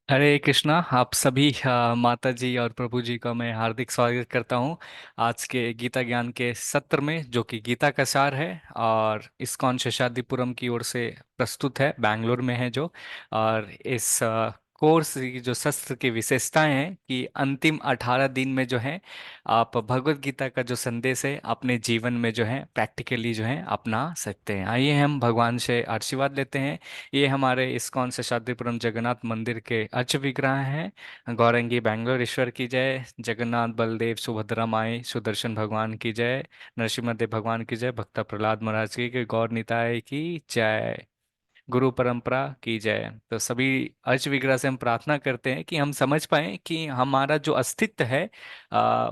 हरे कृष्णा। आप सभी माता जी और प्रभु जी का मैं हार्दिक स्वागत करता हूँ आज के गीता ज्ञान के सत्र में, जो कि गीता का सार है और इस्कॉन शेषाद्रिपुरम की ओर से प्रस्तुत है, बैंगलोर में है जो। और इस कोर्स की जो सत्र की विशेषताएं हैं कि अंतिम 18 दिन में जो है आप भगवत गीता का जो संदेश है अपने जीवन में जो है प्रैक्टिकली जो है अपना सकते हैं। आइए हम भगवान से आशीर्वाद लेते हैं। ये हमारे इस्कॉन शेषाद्रिपुरम जगन्नाथ मंदिर के अर्च विग्रह हैं। गौरंगी बैंगलोर ईश्वर की जय, जगन्नाथ बलदेव सुभद्रा माई सुदर्शन भगवान की जय, नरसिम्हा भगवान की जय, भक्ता प्रहलाद महाराज की, गौर निताय की जय, गुरु परंपरा की जय। तो सभी अर्च विग्रह से हम प्रार्थना करते हैं कि हम समझ पाए कि हमारा जो अस्तित्व है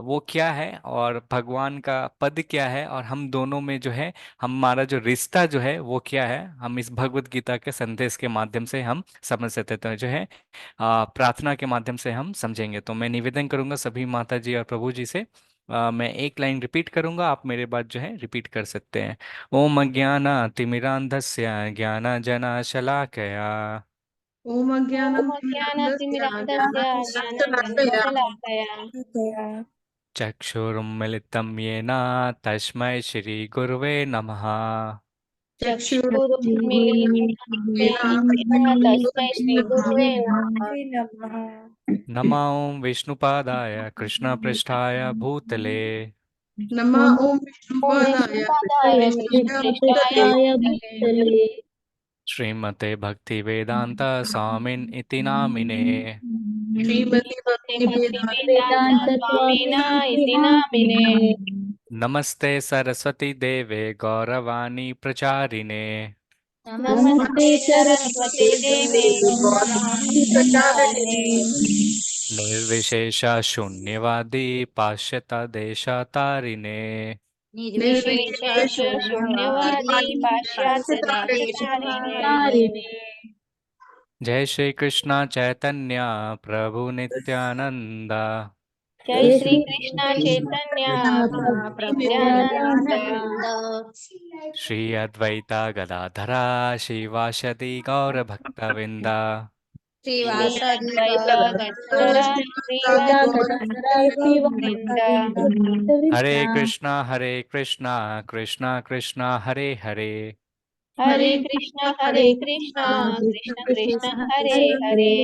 वो क्या है और भगवान का पद क्या है, और हम दोनों में जो है हमारा जो रिश्ता जो है वो क्या है, हम इस भगवत गीता के संदेश के माध्यम से हम समझ सकते, तो जो है प्रार्थना के माध्यम से हम समझेंगे। तो मैं निवेदन करूंगा सभी माता जी और प्रभु जी से। मैं एक लाइन रिपीट करूंगा, आप मेरे बाद जो है रिपीट कर सकते हैं। ओम अज्ञानातिमिरान्धस्य ज्ञानाञ्जनशलाकया ओम ॐ अज्ञानतिमिरान्धस्य अज्ञानातिमिरान्धस्य ज्ञानञ्जनशलाकया ज्ञानाञ्जनशलाकया चक्षुरुन्मिलितं येन तस्मै श्रीगुरुवे नमः। चक्षुरुन्मीलितं येन तस्मै श्रीगुरुवे नमः। नमो ॐ विष्णुपादाय कृष्णपृष्ठाय भूतले नमः ओम ॐ विष्णुपादाय विष्णुपादाय कृष्णपृष्ठाय कृष्णपृष्ठाय भूतले भूतले श्रीमते भक्तिवेदान्त स्वामिन् इति नामिने। श्रीमती श्रीमते भक्ति वेदांत भक्तिवेदान्त स्वामिना इति नामिने। नमस्ते सरस्वती देवे गौरवाणी प्रचारिणे। नमस्ते सरस्वते देवे गौरवाणी प्रचारिणे। निर्विशेष शून्यवादी पाश्चात्य देशतारिणे। निर्विशेष शून्यवादी पाश्चात्य देशतारिणे। जय श्री कृष्ण चैतन्य प्रभु नित्यानंद, जय श्री कृष्ण चैतन्य प्रभु नित्यानंद। श्री अद्वैता गदाधरा शिवाशदि गौर भक्तविंदा। श्री अद्वैत गौर गदाधरा श्रीवासादि गौर श्रीवासादि गौरवृंद। हरे कृष्णा कृष्णा कृष्णा हरे हरे, हरे कृष्णा कृष्ण कृष्ण हरे हरे।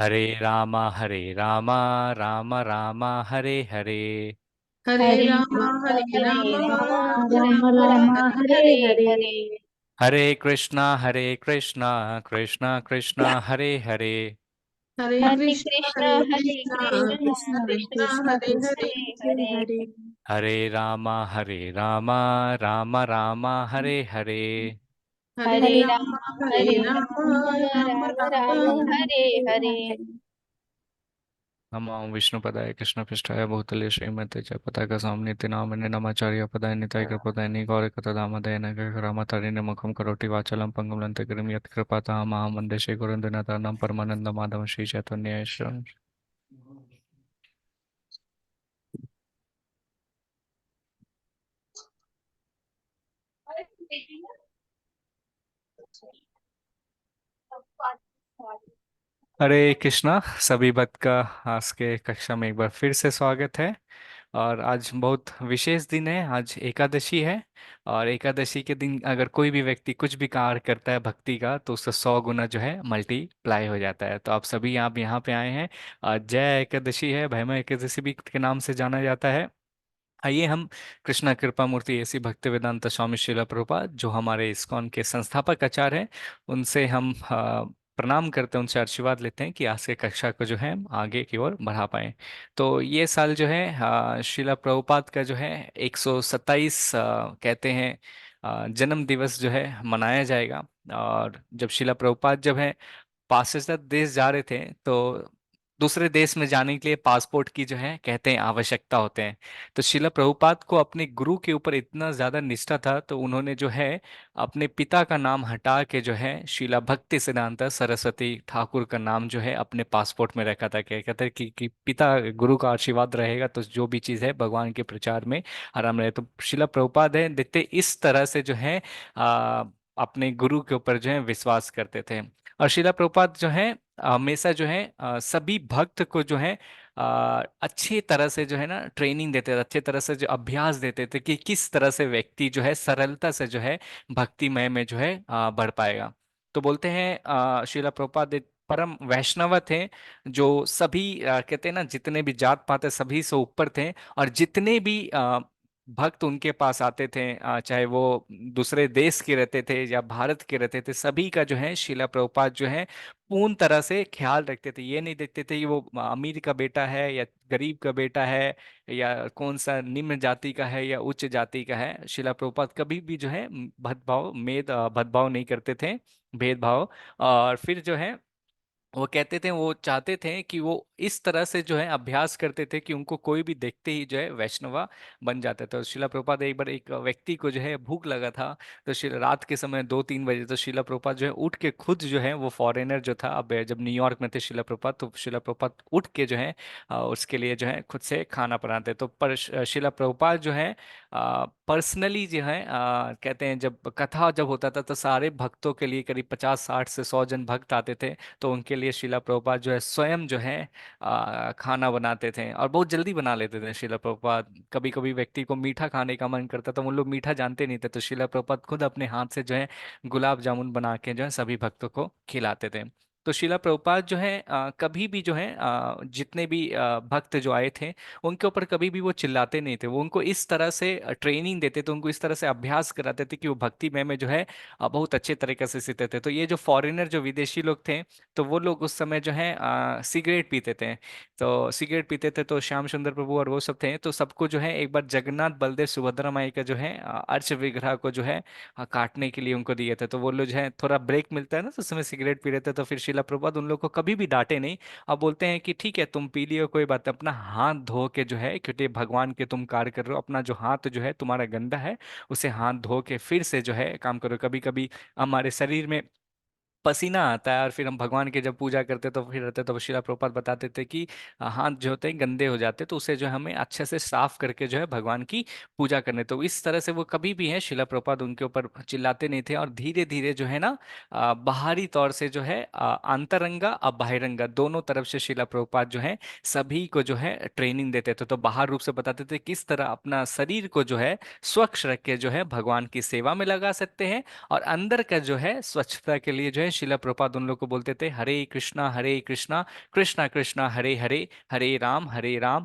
हरे रामा राम राम हरे हरे। हरे हरे राम हरे राम राम राम राम हरे हरे। हरे कृष्णा कृष्णा कृष्णा हरे हरे, हरे कृष्णा कृष्ण कृष्ण कृष्ण हरे कृष्ण हरे हरे हरे। हरे रामा राम राम हरे हरे। हरे हरे राम हरे राम राम राम राम हरे हरे। नमो विष्णुपदाय कृष्णपृष्ठाय भूतले श्रीमते च पताका साम्निति नामिने नमाचार्य पदाय निताय कृपदाय निगौर कतदामदय नगरमातारिणे मुखं करोति वाचालं पंगुं लंघयते गिरिं यत्कृपातः मां वन्दे श्रीगुरुन्दिनतानं परमानन्दमाधवं श्रीचैतन्य ईश्वरम्। हरे कृष्णा। सभी भक्त का आज के कक्षा में एक बार फिर से स्वागत है। और आज बहुत विशेष दिन है, आज एकादशी है। और एकादशी के दिन अगर कोई भी व्यक्ति कुछ भी कार्य करता है भक्ति का, तो उसका 100 गुना जो है मल्टीप्लाई हो जाता है। तो आप सभी आप यहाँ पे आए हैं। आज जय एकादशी है, भैमा एकादशी भी के नाम से जाना जाता है। आइए हम कृष्णा कृपा मूर्ति ऐसी भक्ति वेदांत स्वामी श्रीला प्रभुपाद, जो हमारे इस्कॉन के संस्थापक आचार्य हैं, उनसे हम प्रणाम करते हैं, उनसे आशीर्वाद लेते हैं कि आज के कक्षा को जो है हम आगे की ओर बढ़ा पाएं। तो ये साल जो है श्रीला प्रभुपाद का जो है 127 कहते हैं जन्म दिवस जो है मनाया जाएगा। और जब श्रीला प्रभुपाद जब है पाश्चात्य देश जा रहे थे, तो दूसरे देश में जाने के लिए पासपोर्ट की जो है कहते हैं आवश्यकता होते हैं। तो शिला प्रभुपाद को अपने गुरु के ऊपर इतना ज्यादा निष्ठा था, तो उन्होंने जो है अपने पिता का नाम हटा के जो है शिला भक्ति सिद्धांत सरस्वती ठाकुर का नाम जो है अपने पासपोर्ट में रखा था। क्या कहते हैं कि पिता गुरु का आशीर्वाद रहेगा तो जो भी चीज़ है भगवान के प्रचार में आराम रहे। तो शिला प्रभुपाद है देखते इस तरह से जो है अपने गुरु के ऊपर जो है विश्वास करते थे। और शिला प्रभुपाद जो है हमेशा जो है सभी भक्त को जो है अच्छी तरह से जो है ना ट्रेनिंग देते थे, अच्छे तरह से जो अभ्यास देते थे कि किस तरह से व्यक्ति जो है सरलता से जो है भक्तिमय में जो है बढ़ पाएगा। तो बोलते हैं श्रीला प्रभुपाद एक परम वैष्णव थे, जो सभी कहते हैं ना जितने भी जात पात है सभी से ऊपर थे। और जितने भी भक्त उनके पास आते थे, चाहे वो दूसरे देश के रहते थे या भारत के रहते थे, सभी का जो है शिला प्रभुपाद जो है पूर्ण तरह से ख्याल रखते थे। ये नहीं देखते थे कि वो अमीर का बेटा है या गरीब का बेटा है, या कौन सा निम्न जाति का है या उच्च जाति का है। शिला प्रभुपाद कभी भी जो है भेदभाव नहीं करते थे, भेदभाव। और फिर जो है वो कहते थे, वो चाहते थे कि वो इस तरह से जो है अभ्यास करते थे कि उनको कोई भी देखते ही जो है वैष्णवा बन जाता था। तो शिला प्रभुपाद एक बार एक व्यक्ति को जो है भूख लगा था, तो शिला रात के समय 2-3 बजे, तो शिला प्रभुपाद जो है उठ के खुद जो है, वो फॉरेनर जो था, अब जब न्यूयॉर्क में थे शिला प्रभुपाद, तो शिला प्रभुपाद उठ के जो है उसके लिए जो है खुद से खाना बनाते। तो पर शिला प्रभुपाद जो है पर्सनली जो है कहते हैं जब कथा जब होता था तो सारे भक्तों के लिए करीब 50-60 से 100 जन भक्त आते थे, तो उनके लिए शिला प्रभुपाद जो है स्वयं जो है खाना बनाते थे और बहुत जल्दी बना लेते थे शिला प्रभुपाद। कभी कभी व्यक्ति को मीठा खाने का मन करता था, उन लोग मीठा जानते नहीं थे, तो शिला प्रभुपाद खुद अपने हाथ से जो है गुलाब जामुन बना के जो है सभी भक्तों को खिलाते थे। तो शिला प्रभुपाद जो है कभी भी जो है जितने भी भक्त जो आए थे उनके ऊपर कभी भी वो चिल्लाते नहीं थे। वो उनको इस तरह से ट्रेनिंग देते थे, उनको इस तरह से अभ्यास कराते थे कि वो भक्ति में जो है बहुत अच्छे तरीके से सीखते थे। तो ये जो फॉरेनर जो विदेशी लोग थे, तो वो लोग उस समय जो है सिगरेट पीते थे। तो सिगरेट पीते थे, तो श्याम सुंदर प्रभु और वो सब थे, तो सबको जो है एक बार जगन्नाथ बलदेव सुभद्रा माई का जो है अर्च विग्रह को जो है काटने के लिए उनको दिए थे। तो वो लोग जो है थोड़ा ब्रेक मिलता है ना, तो उस समय सिगरेट पी रहे थे। तो फिर शिला प्रभुपाद उन लोग को कभी भी डांटे नहीं। अब बोलते हैं कि ठीक है तुम पी लियो, कोई बात नहीं, अपना हाथ धो के जो है, क्योंकि भगवान के तुम कार्य कर रहे हो, अपना जो हाथ जो है तुम्हारा गंदा है, उसे हाथ धो के फिर से जो है काम करो। कभी कभी हमारे शरीर में पसीना आता है और फिर हम भगवान की जब पूजा करते तो फिर रहते, तो शिला प्रभुपाद बताते थे कि हाथ जो होते हैं गंदे हो जाते, तो उसे जो है हमें अच्छे से साफ करके जो है भगवान की पूजा करने। तो इस तरह से वो कभी भी है शिला प्रभुपाद उनके ऊपर चिल्लाते नहीं थे। और धीरे धीरे जो है ना बाहरी तौर से जो है अंतरंगा और बहिरंगा दोनों तरफ से शिला प्रभुपाद जो है सभी को जो है ट्रेनिंग देते थे। तो बाहर रूप से बताते थे किस तरह अपना शरीर को जो है स्वच्छ रख के जो है भगवान की सेवा में लगा सकते हैं। और अंदर का जो है स्वच्छता के लिए जो है शिला प्रभुपाद उन लोग को बोलते थे हरे कृष्णा कृष्णा कृष्णा हरे हरे, हरे राम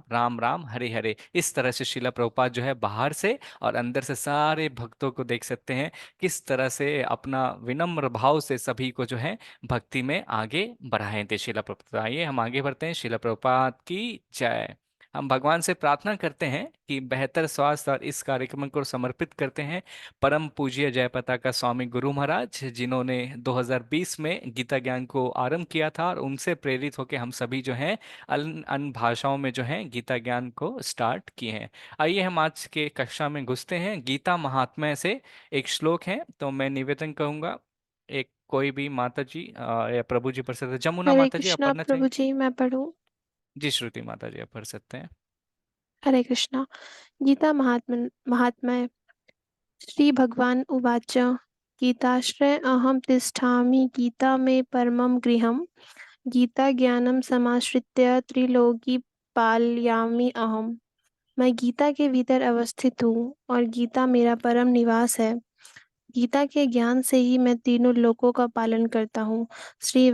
राम राम हरे हरे। इस तरह से शिला प्रभुपाद जो है बाहर से और अंदर से सारे भक्तों को देख सकते हैं किस तरह से अपना विनम्र भाव से सभी को जो है भक्ति में आगे बढ़ाए थे शिला प्रभुपाद। आइए हम आगे बढ़ते हैं। शिला प्रभुपाद की जय। हम भगवान से प्रार्थना करते हैं कि बेहतर स्वास्थ्य और इस कार्यक्रम को समर्पित करते हैं परम पूज्य जयपताका का स्वामी गुरु महाराज, जिन्होंने 2020 में गीता ज्ञान को आरंभ किया था, और उनसे प्रेरित होकर हम सभी जो हैं अन्य अन्य भाषाओं में जो है गीता ज्ञान को स्टार्ट किए हैं। आइए हम आज के कक्षा में घुसते हैं। गीता महात्म्य से एक श्लोक है, तो मैं निवेदन करूंगा एक कोई भी माता जी या प्रभु जी पढ़ सकते हैं। जमुना हरे माता जी आप कृष्णा पढ़ना प्रभु चाहेंगे? जी, मैं पढ़ूं? जी श्रुति माता जी आप पढ़ सकते हैं। हरे कृष्णा। गीता महात्म्य। श्री भगवान उवाच। गीताश्रय अहं तिष्ठामि गीता मे परमं गृहम्। गीता ज्ञानं समाश्रित्य त्रिलोकी पालयामि अहम्। मैं गीता के भीतर अवस्थित हूँ और गीता मेरा परम निवास है। गीता के ज्ञान से ही मैं तीनों लोकों का पालन करता हूँ। श्री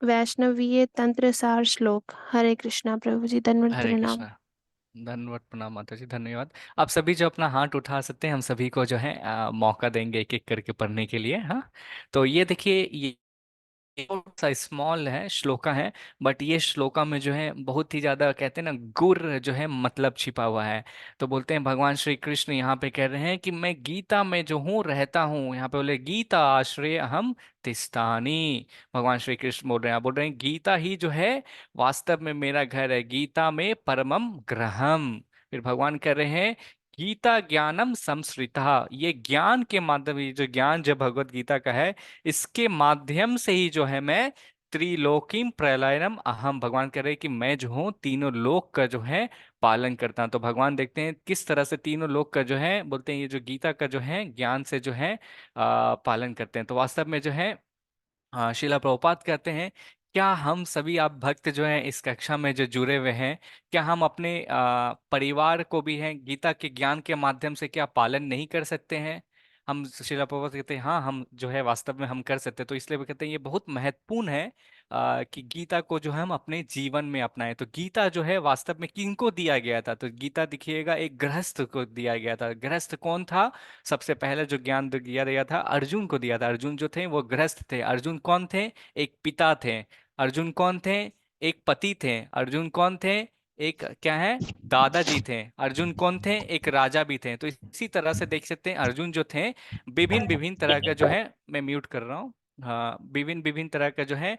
वैष्णवीय तंत्र सार श्लोक। हरे कृष्णा प्रभु जी, दंडवत हरे प्रणाम। कृष्णा। धन्यवाद, प्रणाम माता जी, धन्यवाद। आप सभी जो अपना हाथ उठा सकते हैं, हम सभी को जो है मौका देंगे एक एक करके पढ़ने के लिए। हाँ, तो ये देखिए, ये थोड़ा सा स्मॉल है श्लोका है, बट ये श्लोका में जो है बहुत ही ज्यादा कहते हैं ना गुर जो है मतलब छिपा हुआ है। तो बोलते हैं भगवान श्री कृष्ण यहाँ पे कह रहे हैं कि मैं गीता में जो हूँ रहता हूँ। यहाँ पे बोले गीता आश्रय हम तिष्ठानि। भगवान श्री कृष्ण बोल रहे हैं गीता ही जो है वास्तव में मेरा घर है, गीता में परमम ग्रहम। फिर भगवान कह रहे हैं गीता ज्ञानम संस्कृता, ये ज्ञान के माध्यम, ये जो ज्ञान जो भगवत गीता का है, इसके माध्यम से ही जो है मैं त्रिलोकीम प्रलयनम अहम, भगवान कह रहे हैं कि मैं जो हूँ तीनों लोक का जो है पालन करता हूँ। तो भगवान देखते हैं किस तरह से तीनों लोक का जो है बोलते हैं ये जो गीता का जो है ज्ञान से जो है पालन करते हैं। तो वास्तव में जो है शिला प्रभुपाद कहते हैं क्या हम सभी आप भक्त जो हैं इस कक्षा में जो जुड़े हुए हैं, क्या हम अपने परिवार को भी हैं गीता के ज्ञान के माध्यम से क्या पालन नहीं कर सकते हैं? हम श्रीला प्रभुपाद कहते हैं हाँ हम जो है वास्तव में हम कर सकते हैं, तो इसलिए वो कहते हैं ये बहुत महत्वपूर्ण है कि गीता को जो है हम अपने जीवन में अपनाएं। तो गीता जो है वास्तव में किनको दिया गया था? तो गीता दिखिएगा एक गृहस्थ को दिया गया था। गृहस्थ कौन था? सबसे पहले जो ज्ञान दिया गया था अर्जुन को दिया था। अर्जुन जो थे वो गृहस्थ थे। अर्जुन कौन थे? एक पिता थे। अर्जुन कौन थे? एक पति थे। अर्जुन कौन थे? एक क्या है, दादाजी थे। अर्जुन कौन थे? एक राजा भी थे। तो इसी तरह से देख सकते हैं अर्जुन जो थे विभिन्न विभिन्न तरह का जो है, मैं म्यूट कर रहा हूँ, हाँ विभिन्न विभिन्न तरह का जो है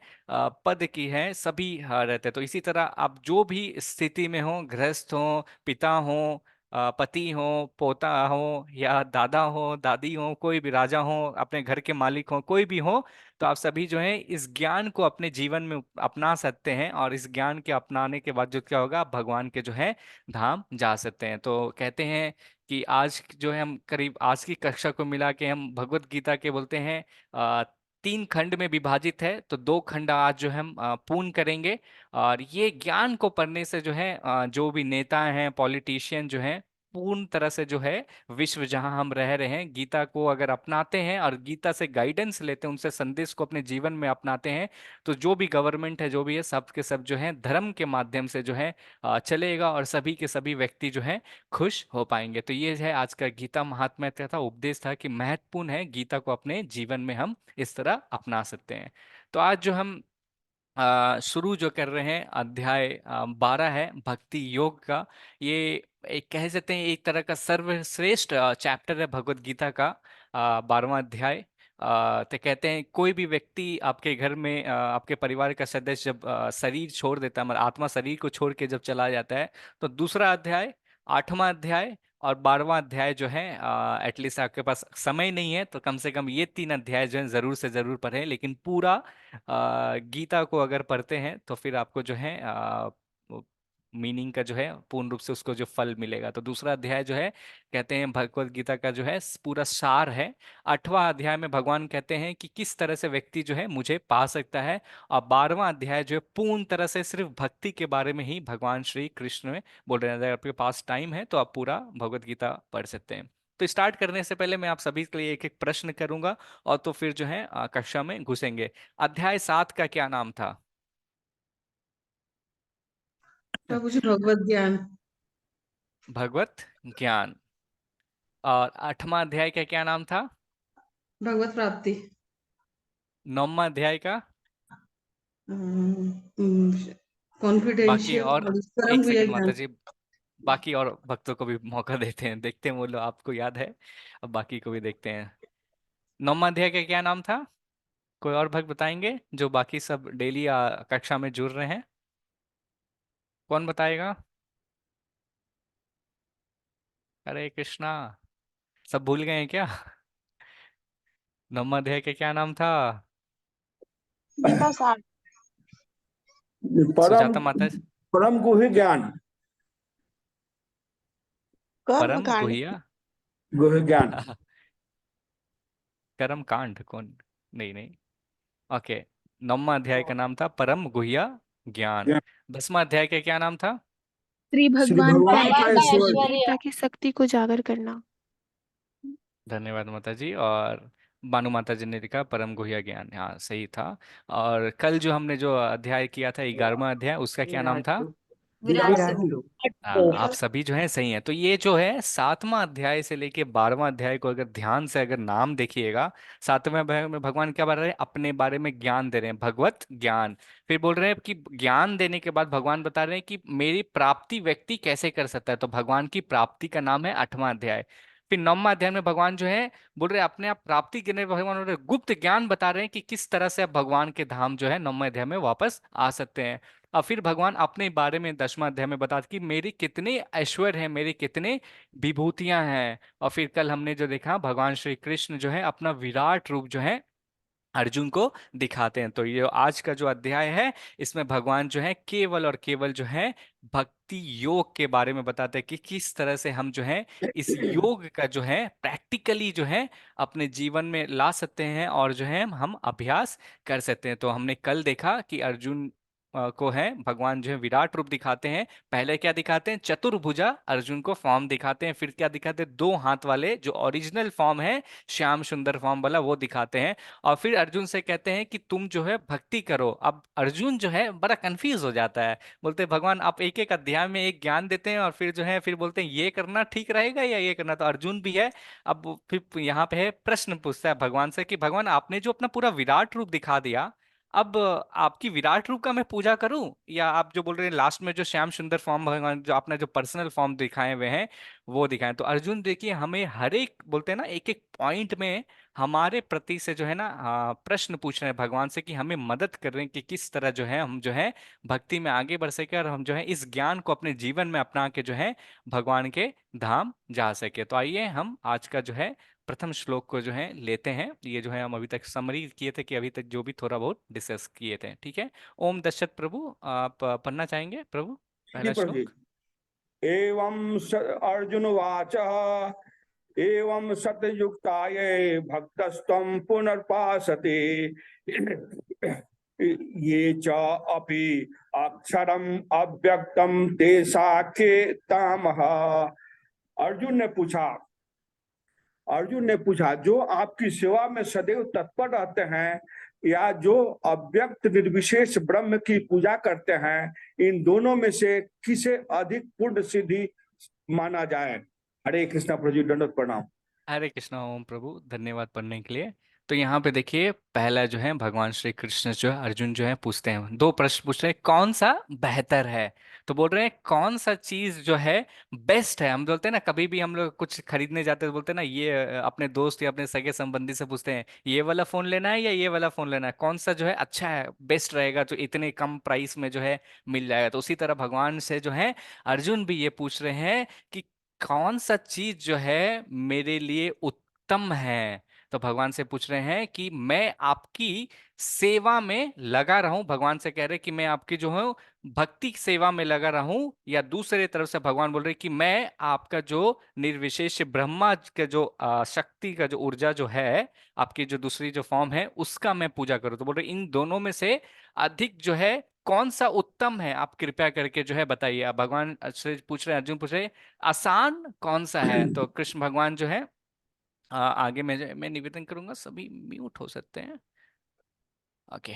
पद की है सभी रहते हैं। तो इसी तरह आप जो भी स्थिति में हो, गृहस्थ हो, पिता हो, पति हो, पोता हो, या दादा हो, दादी हो, कोई भी राजा हो, अपने घर के मालिक हो, कोई भी हो, तो आप सभी जो है इस ज्ञान को अपने जीवन में अपना सकते हैं। और इस ज्ञान के अपनाने के बाद जो क्या होगा, आप भगवान के जो है धाम जा सकते हैं। तो कहते हैं कि आज जो है हम करीब आज की कक्षा को मिला के हम भगवत गीता के बोलते हैं अ, 3 खंड में विभाजित है, तो 2 खंड आज जो है हम पूर्ण करेंगे। और ये ज्ञान को पढ़ने से जो है जो भी नेता हैं, पॉलिटिशियन जो हैं, पूर्ण तरह से जो है विश्व जहां हम रह रहे हैं गीता को अगर अपनाते हैं और गीता से गाइडेंस लेते हैं, उनसे संदेश को अपने जीवन में अपनाते हैं, तो जो भी गवर्नमेंट है जो भी है सब के सब जो है धर्म के माध्यम से जो है चलेगा और सभी के सभी व्यक्ति जो है खुश हो पाएंगे। तो ये है आज का गीता महात्म्य था, उपदेश था कि महत्वपूर्ण है गीता को अपने जीवन में हम इस तरह अपना सकते हैं। तो आज जो हम शुरू जो कर रहे हैं अध्याय 12 है भक्ति योग का। ये एक कह सकते हैं एक तरह का सर्वश्रेष्ठ चैप्टर है भगवत गीता का, 12वां अध्याय। तो कहते हैं कोई भी व्यक्ति आपके घर में आपके परिवार का सदस्य जब शरीर छोड़ देता है, मतलब आत्मा शरीर को छोड़ के जब चला जाता है, तो दूसरा अध्याय, 8वां अध्याय और 12वां अध्याय जो है, एटलीस्ट आपके पास समय नहीं है तो कम से कम ये 3 अध्याय जो है जरूर से जरूर पढ़ें। लेकिन पूरा गीता को अगर पढ़ते हैं तो फिर आपको जो है मीनिंग का जो है पूर्ण रूप से उसको जो फल मिलेगा। तो दूसरा अध्याय जो है कहते हैं भगवत गीता का जो है पूरा सार है। 8वां अध्याय में भगवान कहते हैं कि किस तरह से व्यक्ति जो है मुझे पा सकता है। और 12वां अध्याय जो है पूर्ण तरह से सिर्फ भक्ति के बारे में ही भगवान श्री कृष्ण में बोल रहे हैं। अगर आपके पास टाइम है तो आप पूरा भगवत गीता पढ़ सकते हैं। तो स्टार्ट करने से पहले मैं आप सभी के लिए एक एक प्रश्न करूंगा और तो फिर जो है कक्षा में घुसेंगे। अध्याय 7 का क्या नाम था? प्रभु जी भगवत ज्ञान। भगवत ज्ञान। और 8वां अध्याय का क्या नाम था? भगवत प्राप्ति। 9वां अध्याय का? बाकी कॉन्फिडेंशियल और और परम एक गुह्य सेकंड ज्ञान। माता जी, बाकी और भक्तों को भी मौका देते हैं, देखते हैं वो लोग आपको याद है, अब बाकी को भी देखते हैं। 9वां अध्याय का क्या नाम था? कोई और भक्त बताएंगे जो बाकी सब डेली कक्षा में जुड़ रहे हैं? कौन बताएगा? हरे कृष्णा, सब भूल गए हैं क्या? 9वां अध्याय का क्या नाम था? गीता सार। परम सुजाता माता। परम गुह्य ज्ञान। कर्म परम कांड। गुहिया। गुह्य ज्ञान। कर्म कांड कौन? नहीं नहीं, ओके। 9वां अध्याय का नाम था परम गुह्या ज्ञान। ज्ञान। 10वां अध्याय का क्या नाम था? श्री श्री भगवान का भगवान का ऐश्वर्य। गीता की शक्ति को जागर करना। धन्यवाद माता जी। और बानु माता जी ने लिखा परम गुह्या ज्ञान, हाँ सही था। और कल जो हमने जो अध्याय किया था 11वां अध्याय, उसका क्या नाम था? विराट स्वरूप। हाँ आप सभी जो है सही हैं। तो ये जो है 7वां अध्याय से लेके 12वां अध्याय को अगर ध्यान से अगर नाम देखिएगा, 7वें अध्याय में भगवान क्या बता रहे हैं, अपने बारे में ज्ञान दे रहे हैं, भगवत ज्ञान। फिर बोल रहे हैं कि ज्ञान देने के बाद भगवान बता रहे हैं कि मेरी प्राप्ति व्यक्ति कैसे कर सकता है, तो भगवान की प्राप्ति का नाम है 8वां अध्याय। फिर 9वां अध्याय में भगवान जो है बोल रहे हैं अपने आप प्राप्ति के लिए, भगवान बोल रहे हैं, गुप्त ज्ञान बता रहे हैं कि किस तरह से आप भगवान के धाम जो है 9वें अध्याय में वापस आ सकते हैं। और फिर भगवान अपने बारे में 10वां अध्याय में बताते कि मेरे कितने ऐश्वर्य हैं, मेरे कितने विभूतियां हैं। और फिर कल हमने जो देखा भगवान श्री कृष्ण जो है अपना विराट रूप जो है अर्जुन को दिखाते हैं। तो ये आज का जो अध्याय है, इसमें भगवान जो है केवल और केवल जो है भक्ति योग के बारे में बताते हैं कि किस तरह से हम जो है इस योग का जो है प्रैक्टिकली जो है अपने जीवन में ला सकते हैं और जो है हम अभ्यास कर सकते हैं। तो हमने कल देखा कि अर्जुन को है भगवान जो है विराट रूप दिखाते हैं। पहले क्या दिखाते हैं? चतुर्भुजा अर्जुन को फॉर्म दिखाते हैं। फिर क्या दिखाते हैं? दो हाथ वाले जो ओरिजिनल फॉर्म है, श्याम सुंदर फॉर्म वाला, वो दिखाते हैं। और फिर अर्जुन से कहते हैं कि तुम जो है भक्ति करो। अब अर्जुन जो है बड़ा कंफ्यूज हो जाता है, बोलते हैं भगवान आप एक एक अध्याय में एक ज्ञान देते हैं और फिर जो है फिर बोलते हैं ये करना ठीक रहेगा या ये करना। तो अर्जुन भी है, अब फिर यहाँ पे है प्रश्न पूछता है भगवान से कि भगवान आपने जो अपना पूरा विराट रूप दिखा दिया, अब आपकी विराट रूप का मैं पूजा करूं, या आप जो बोल रहे हैं लास्ट में जो श्याम सुंदर फॉर्म भगवान जो आपने जो पर्सनल फॉर्म दिखाए हुए हैं वो दिखाएं। तो अर्जुन देखिए हमें हर एक बोलते हैं ना एक एक पॉइंट में हमारे प्रति से जो है ना प्रश्न पूछ रहे हैं भगवान से कि हमें मदद कर रहे हैं कि किस तरह जो है हम जो है भक्ति में आगे बढ़ सके और हम जो है इस ज्ञान को अपने जीवन में अपना के जो है भगवान के धाम जा सके। तो आइए हम आज का जो है प्रथम श्लोक को जो है लेते हैं। ये जो है हम अभी तक समरी किए थे कि अभी तक जो भी थोड़ा बहुत डिस्कस किए थे, ठीक है। ओम दशरथ प्रभु, आप पढ़ना चाहेंगे प्रभु जी पहला प्रभु जी। श्लोक? अर्जुन वाच एवं सतयुक्ताये भक्तस्त्वं पुनर्पासते ये च अपि अक्षरम अव्यक्तम ते साखे तामह। अर्जुन ने पूछा अर्जुन ने पूछा जो आपकी सेवा में सदैव तत्पर रहते हैं या जो अव्यक्त निर्विशेष ब्रह्म की पूजा करते हैं, इन दोनों में से किसे अधिक पूर्ण सिद्धि माना जाए? हरे कृष्णा प्रभु जी, दंडवत प्रणाम। हरे कृष्णा। ओम प्रभु, धन्यवाद पढ़ने के लिए। तो यहाँ पे देखिए पहला जो है भगवान श्री कृष्ण जो है अर्जुन जो है पूछते हैं, दो प्रश्न पूछ रहे हैं, कौन सा बेहतर है। तो बोल रहे हैं कौन सा चीज जो है बेस्ट है। हम बोलते हैं ना कभी भी हम लोग कुछ खरीदने जाते हैं तो बोलते हैं ना ये अपने दोस्त या अपने सगे संबंधी से पूछते हैं ये वाला फोन लेना है या ये वाला फोन लेना है, कौन सा जो है अच्छा है, बेस्ट रहेगा, जो इतने कम प्राइस में जो है मिल जाएगा। तो उसी तरह भगवान से जो है अर्जुन भी ये पूछ रहे हैं कि कौन सा चीज जो है मेरे लिए उत्तम है। तो भगवान से पूछ रहे हैं कि मैं आपकी सेवा में लगा रहूं, भगवान से कह रहे हैं कि मैं आपकी जो हूं भक्ति की सेवा में लगा रहूं, या दूसरे तरफ से भगवान बोल रहे हैं कि मैं आपका जो निर्विशेष ब्रह्मा का जो शक्ति का जो ऊर्जा जो है, आपकी जो दूसरी जो फॉर्म है उसका मैं पूजा करूं। तो बोल रहे इन दोनों में से अधिक जो है कौन सा उत्तम है, आप कृपया करके जो है बताइए। अब भगवान से पूछ रहे हैं, अर्जुन पूछ रहे हैं आसान कौन सा है। तो कृष्ण भगवान जो है आगे मैं निवेदन करूंगा सभी म्यूट हो सकते हैं। ओके।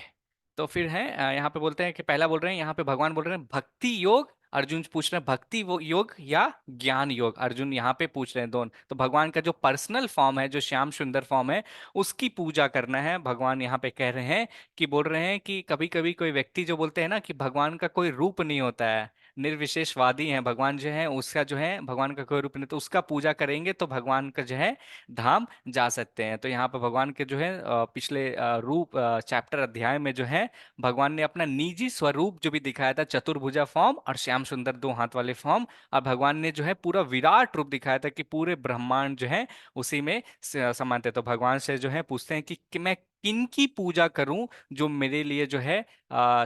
तो फिर है यहाँ पे बोलते हैं कि पहला बोल रहे हैं यहाँ पे भगवान बोल रहे हैं भक्ति योग, अर्जुन पूछ रहे हैं भक्ति वो योग या ज्ञान योग, अर्जुन यहाँ पे पूछ रहे हैं दोनों। तो भगवान का जो पर्सनल फॉर्म है, जो श्याम सुंदर फॉर्म है, उसकी पूजा करना है। भगवान यहाँ पे कह रहे हैं कि बोल रहे हैं कि कभी कभी कोई व्यक्ति जो बोलते हैं ना कि भगवान का कोई रूप नहीं होता है, निर्विशेषवादी है भगवान जो है, उसका जो है भगवान का कोई रूप नहीं, तो उसका पूजा करेंगे तो भगवान का जो है धाम जा सकते हैं। तो यहाँ पर भगवान के जो है पिछले रूप चैप्टर अध्याय में जो है भगवान ने अपना निजी स्वरूप जो भी दिखाया था, चतुर्भुजा फॉर्म और श्याम सुंदर दो हाथ वाले फॉर्म, और भगवान ने जो है पूरा विराट रूप दिखाया था कि पूरे ब्रह्मांड जो है उसी में समान थे। तो भगवान से जो है पूछते हैं कि मैं किनकी पूजा करूं जो मेरे लिए जो है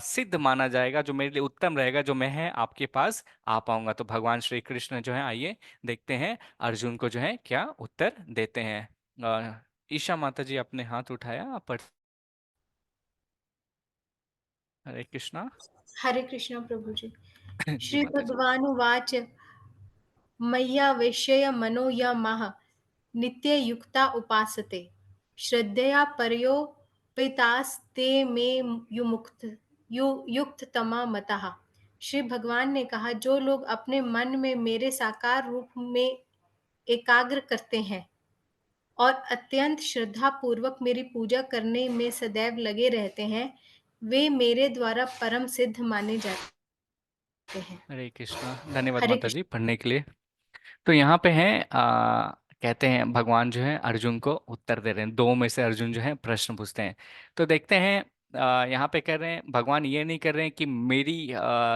सिद्ध माना जाएगा, जो मेरे लिए उत्तम रहेगा, जो मैं है आपके पास आ पाऊंगा। तो भगवान श्री कृष्ण जो है आइए देखते हैं अर्जुन को जो है क्या उत्तर देते हैं। ईशा माता जी आपने हाथ उठाया, आप हरे कृष्णा। हरे कृष्ण प्रभु जी। जी श्री माता जी। भगवान उवाच मय्यावेश्य मनो ये मः नित्ययुक्ता उपासते श्रद्धया पर्योपितास्ते मे युक्ततमा मतः। श्री भगवान ने कहा जो लोग अपने मन में मेरे साकार रूप में एकाग्र करते हैं और अत्यंत श्रद्धा पूर्वक मेरी पूजा करने में सदैव लगे रहते हैं, वे मेरे द्वारा परम सिद्ध माने जाते हैं। हरे कृष्णा, धन्यवाद हरे माता कृष्ण। जी पढ़ने के लिए। तो यहाँ पे है कहते हैं भगवान जो है अर्जुन को उत्तर दे रहे हैं, दो में से अर्जुन जो है प्रश्न पूछते हैं। तो देखते हैं यहाँ पे कह रहे हैं, भगवान ये नहीं कर रहे हैं कि मेरी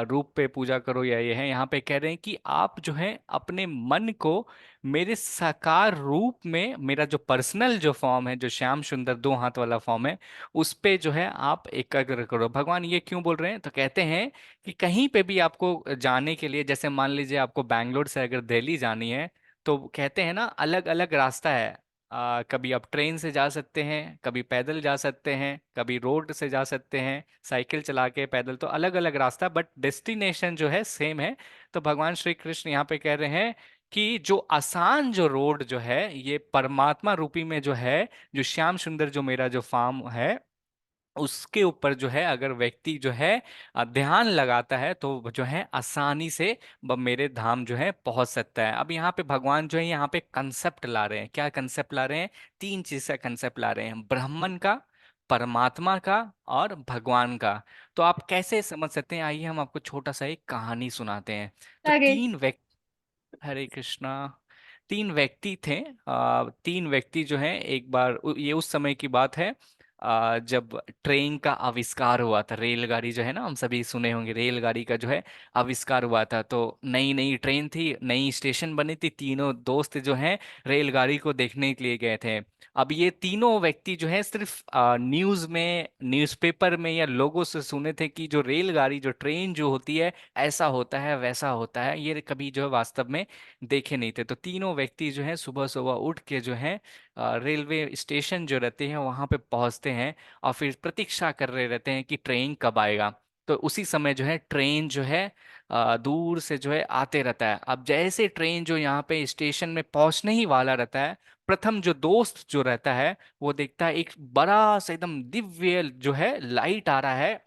रूप पे पूजा करो या ये है, यहाँ पे कह रहे हैं कि आप जो है अपने मन को मेरे साकार रूप में, मेरा जो पर्सनल जो फॉर्म है, जो श्याम सुंदर दो हाथ वाला फॉर्म है, उस पे जो है आप एकाग्र करो। भगवान ये क्यों बोल रहे हैं? तो कहते हैं कि कहीं पे भी आपको जाने के लिए, जैसे मान लीजिए आपको बैंगलोर से अगर दिल्ली जानी है, तो कहते हैं ना अलग अलग रास्ता है। कभी आप ट्रेन से जा सकते हैं, कभी पैदल जा सकते हैं, कभी रोड से जा सकते हैं, साइकिल चला के, पैदल, तो अलग अलग रास्ता, बट डेस्टिनेशन जो है सेम है। तो भगवान श्री कृष्ण यहाँ पे कह रहे हैं कि जो आसान जो रोड जो है, ये परमात्मा रूपी में जो है, जो श्याम सुंदर जो मेरा जो फार्म है, उसके ऊपर जो है अगर व्यक्ति जो है ध्यान लगाता है, तो जो है आसानी से मेरे धाम जो है पहुंच सकता है। अब यहाँ पे भगवान जो है यहाँ पे कंसेप्ट ला रहे हैं। क्या कंसेप्ट ला रहे हैं? तीन चीज का कंसेप्ट ला रहे हैं, ब्राह्मण का, परमात्मा का और भगवान का। तो आप कैसे समझ सकते हैं? आइए हम आपको छोटा सा एक कहानी सुनाते हैं। तो आगे। तीन व्यक्ति, हरे कृष्णा, तीन व्यक्ति थे। तीन व्यक्ति जो हैं, एक बार ये उस समय की बात है जब ट्रेन का आविष्कार हुआ था। रेलगाड़ी जो है ना, हम सभी सुने होंगे, रेलगाड़ी का जो है आविष्कार हुआ था। तो नई नई ट्रेन थी, नई स्टेशन बनी थी, तीनों दोस्त जो हैं रेलगाड़ी को देखने के लिए गए थे। अब ये तीनों व्यक्ति जो है सिर्फ न्यूज़ में, न्यूज़पेपर में या लोगों से सुने थे कि जो रेलगाड़ी, जो ट्रेन जो होती है, ऐसा होता है वैसा होता है, ये कभी जो है वास्तव में देखे नहीं थे। तो तीनों व्यक्ति जो है सुबह सुबह उठ के जो है रेलवे स्टेशन जो रहते हैं वहां पे पहुंचते हैं, और फिर प्रतीक्षा कर रहे रहते हैं कि ट्रेन कब आएगा। तो उसी समय जो है ट्रेन जो है दूर से जो है आते रहता है। अब जैसे ट्रेन जो यहाँ पे स्टेशन में पहुंचने ही वाला रहता है, प्रथम जो दोस्त जो रहता है वो देखता है एक बड़ा सा एकदम दिव्य जो है लाइट आ रहा है।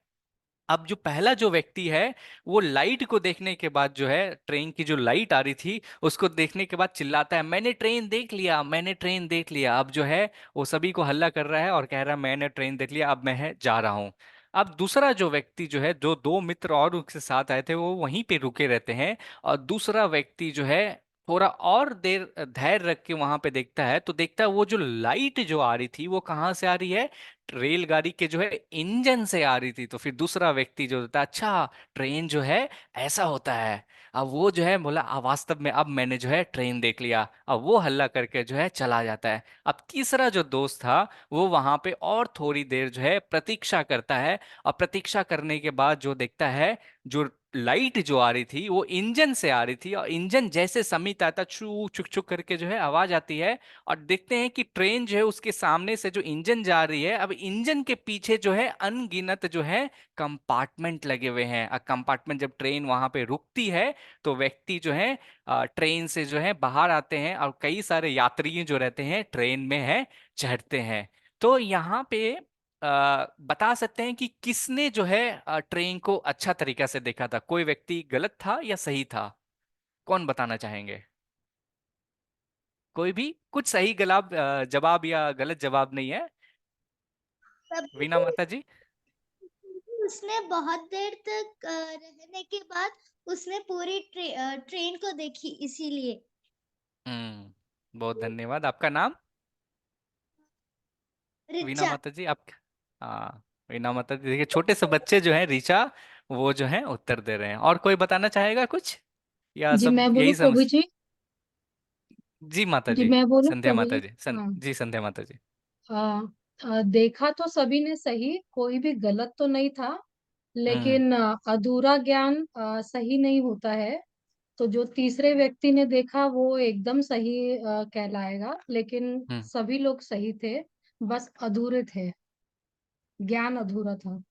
अब जो पहला जो व्यक्ति है, वो लाइट को देखने के बाद जो है, ट्रेन की जो लाइट आ रही थी उसको देखने के बाद चिल्लाता है, मैंने ट्रेन देख लिया, मैंने ट्रेन देख लिया। अब जो है वो सभी को हल्ला कर रहा है और कह रहा है मैंने ट्रेन देख लिया, अब मैं जा रहा हूँ। अब दूसरा जो व्यक्ति जो है, जो दो मित्र और उसके साथ आए थे, वो वहीं पे रुके रहते हैं। और दूसरा व्यक्ति जो है थोड़ा और देर धैर्य रख के वहां पे देखता है, तो देखता है वो जो लाइट जो आ रही थी वो कहाँ से आ रही है? रेलगाड़ी के जो है इंजन से आ रही थी। तो फिर दूसरा व्यक्ति जो होता है, अच्छा ट्रेन जो है ऐसा होता है। अब वो जो है बोला, वास्तव में अब मैंने जो है ट्रेन देख लिया। अब वो हल्ला करके जो है चला जाता है। अब तीसरा जो दोस्त था, वो वहां पे और थोड़ी देर जो है प्रतीक्षा करता है। और प्रतीक्षा करने के बाद जो देखता है, जो लाइट जो आ रही थी वो इंजन से आ रही थी, और इंजन जैसे समीप आता, छू छुक छुक करके जो है आवाज आती है। और देखते हैं कि ट्रेन जो है उसके सामने से जो इंजन जा रही है, अब इंजन के पीछे जो है अनगिनत जो है कंपार्टमेंट लगे हुए हैं। कंपार्टमेंट, जब ट्रेन वहां पे रुकती है तो व्यक्ति जो है ट्रेन से जो है बाहर आते हैं, और कई सारे यात्री जो रहते हैं ट्रेन में है चढ़ते हैं। तो यहाँ पे बता सकते हैं कि किसने जो है ट्रेन को अच्छा तरीका से देखा था? कोई व्यक्ति गलत था या सही था? कौन बताना चाहेंगे? कोई भी कुछ सही गलत जवाब या गलत जवाब नहीं है? तभी वीना तो माता जी। उसने बहुत देर तक रहने के बाद उसने पूरी ट्रेन को देखी इसीलिए। बहुत धन्यवाद। आपका नाम? वीना रिचा। माता जी, आप? हाँ, वीना माता जी, देखिए छोटे से बच्चे जो हैं, ऋचा, वो जो है उत्तर दे रहे हैं। और कोई बताना चाहेगा कुछ, या जी सब मैं यही बोलूं समझ? प्रभु जी। जी माता जी जी। मैं बोलूं संध्या प्रभु माता जी। जी, हाँ। जी संध्या माता जी। देखा तो सभी ने सही, कोई भी गलत तो नहीं था। हम्म। लेकिन अधूरा ज्ञान सही नहीं होता है। तो जो तीसरे व्यक्ति ने देखा वो एकदम सही कहलाएगा, लेकिन हम्म। सभी लोग सही थे, बस अधूरे थे, ज्ञान अधूरा था।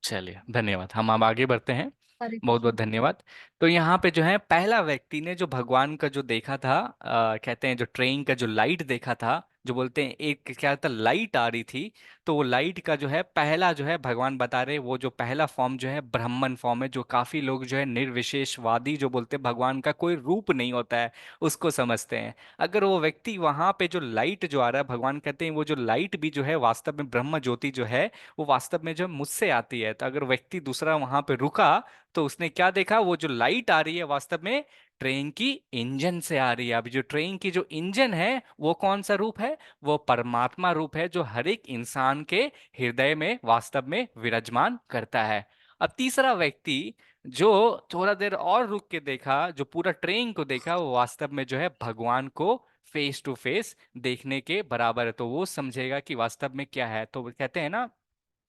चलिए, धन्यवाद। हम अब आगे बढ़ते हैं। हरे बहुत कृष्ण। बहुत धन्यवाद। तो यहाँ पे जो है पहला व्यक्ति ने जो भगवान का जो देखा था, कहते हैं जो ट्रेन का जो लाइट देखा था, जो बोलते हैं एक क्या था, लाइट आ रही थी। तो वो लाइट का जो है पहला जो है भगवान बता रहे, वो जो पहला फॉर्म जो है ब्राह्मण फॉर्म है, जो काफी लोग जो है निर्विशेषवादी जो बोलते हैं भगवान का कोई रूप नहीं होता है, उसको समझते हैं। अगर वो व्यक्ति वहां पे जो लाइट जो आ रहा है, भगवान कहते हैं वो जो लाइट भी जो है वास्तव में ब्रह्म ज्योति जो है, वो वास्तव में जो मुझसे आती है। तो अगर व्यक्ति दूसरा वहां पे रुका, तो उसने क्या देखा? वो जो लाइट आ रही है वास्तव में ट्रेन की इंजन से आ रही है। अभी जो ट्रेन की जो इंजन है वो कौन सा रूप है? वो परमात्मा रूप है, जो हर एक इंसान के हृदय में वास्तव में विराजमान करता है। अब तीसरा व्यक्ति जो थोड़ा देर और रुक के देखा, जो पूरा ट्रेन को देखा, वो वास्तव में जो है भगवान को फेस टू फेस देखने के बराबर है। तो वो समझेगा कि वास्तव में क्या है। तो वो कहते हैं ना,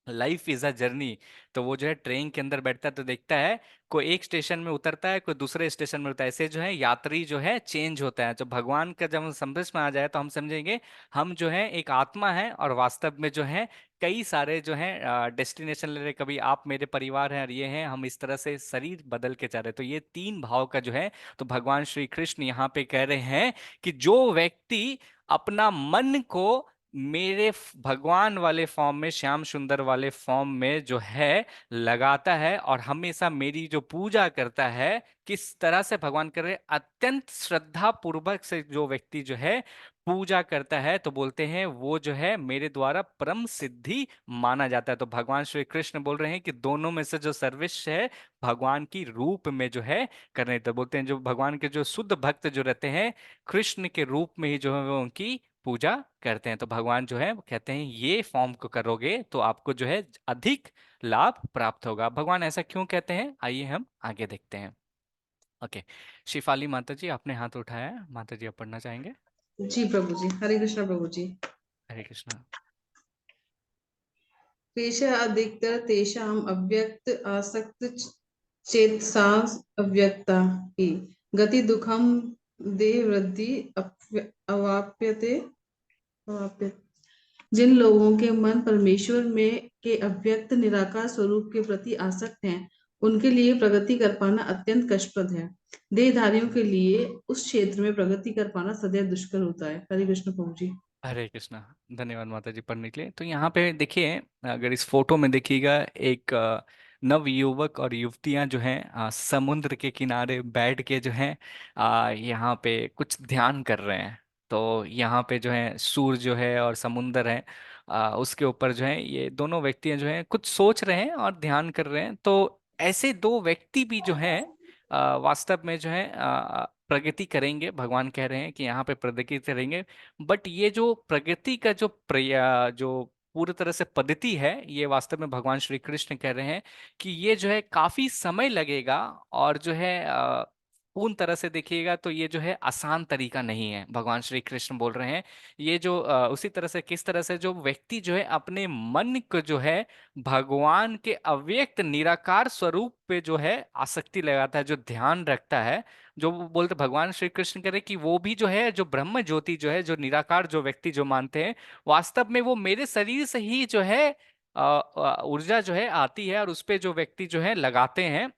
लाइफ इज अ जर्नी। तो वो जो है ट्रेन के अंदर बैठता है तो देखता है, कोई एक स्टेशन में उतरता है, कोई दूसरे स्टेशन में उतरता है। ऐसे जो है यात्री जो है चेंज होता है। तो भगवान का जब हम समझ में आ जाए तो हम समझेंगे हम जो है एक आत्मा है, और वास्तव में जो है कई सारे जो है डेस्टिनेशन ले रहे। कभी आप मेरे परिवार हैं और ये हैं, हम इस तरह से शरीर बदल के जा रहे हैं। तो ये तीन भाव का जो है, तो भगवान श्री कृष्ण यहाँ पे कह रहे हैं कि जो व्यक्ति अपना मन को मेरे भगवान वाले फॉर्म में, श्याम सुंदर वाले फॉर्म में जो है लगाता है, और हमेशा मेरी जो पूजा करता है, किस तरह से भगवान कर रहे, अत्यंत श्रद्धा पूर्वक से जो व्यक्ति जो है पूजा करता है, तो बोलते हैं वो जो है मेरे द्वारा परम सिद्धि माना जाता है। तो भगवान श्री कृष्ण बोल रहे हैं कि दोनों में से जो सर्वश्रेष्ठ है, भगवान की रूप में जो है करने। तो बोलते हैं जो भगवान के जो शुद्ध भक्त जो रहते हैं, कृष्ण के रूप में ही जो है वो उनकी पूजा करते हैं। तो भगवान जो है वो कहते हैं ये फॉर्म को करोगे तो आपको जो है अधिक लाभ प्राप्त होगा। भगवान ऐसा क्यों कहते हैं, आइए हम आगे देखते हैं। ओके, शिफाली माता जी आपने हाथ उठाया है, माता जी आप पढ़ना चाहेंगे? जी प्रभु जी, हरे कृष्णा प्रभु जी। हरे कृष्णा। क्लेशः अधिकतर तेषाम् अव्यक्त आसक्त चेतसा अव्यक्ता ही गति दुखम देह वृद्धि अवाप्यते अवाप्य। जिन लोगों के मन परमेश्वर में के अव्यक्त निराकार स्वरूप के प्रति आसक्त हैं, उनके लिए प्रगति कर पाना अत्यंत कष्टप्रद है। देहधारियों के लिए उस क्षेत्र में प्रगति कर पाना सदैव दुष्कर होता है। हरे कृष्ण प्रभु जी। हरे कृष्णा। धन्यवाद माता जी पढ़ने के लिए। तो यहाँ पे देखिए, अगर इस फोटो में देखिएगा, एक नव युवक और युवतियां जो हैं समुद्र के किनारे बैठ के जो हैं यहाँ पे कुछ ध्यान कर रहे हैं। तो यहाँ पे जो है सूर्य जो है और समुंदर है, उसके ऊपर जो है ये दोनों व्यक्तियां जो हैं कुछ सोच रहे हैं और ध्यान कर रहे हैं। तो ऐसे दो व्यक्ति भी जो हैं वास्तव में जो है प्रगति करेंगे। भगवान कह रहे हैं कि यहाँ पे प्रगति करेंगे। बट ये जो प्रगति का जो जो पूरी तरह से पद्धति है, ये वास्तव में भगवान श्री कृष्ण कह रहे हैं कि ये जो है काफी समय लगेगा, और जो है पूर्ण तरह से देखिएगा तो ये जो है आसान तरीका नहीं है। भगवान श्री कृष्ण बोल रहे हैं ये जो उसी तरह से, किस तरह से जो व्यक्ति जो है अपने मन को जो है भगवान के अव्यक्त निराकार स्वरूप पे जो है आसक्ति लगाता है, जो ध्यान रखता है, जो वो बोलते भगवान श्री कृष्ण कह रहे कि वो भी जो है, जो ब्रह्म ज्योति जो है, जो निराकार जो व्यक्ति जो मानते हैं, वास्तव में वो मेरे शरीर से ही जो है ऊर्जा जो है आती है, और उस पे जो व्यक्ति जो है लगाते हैं।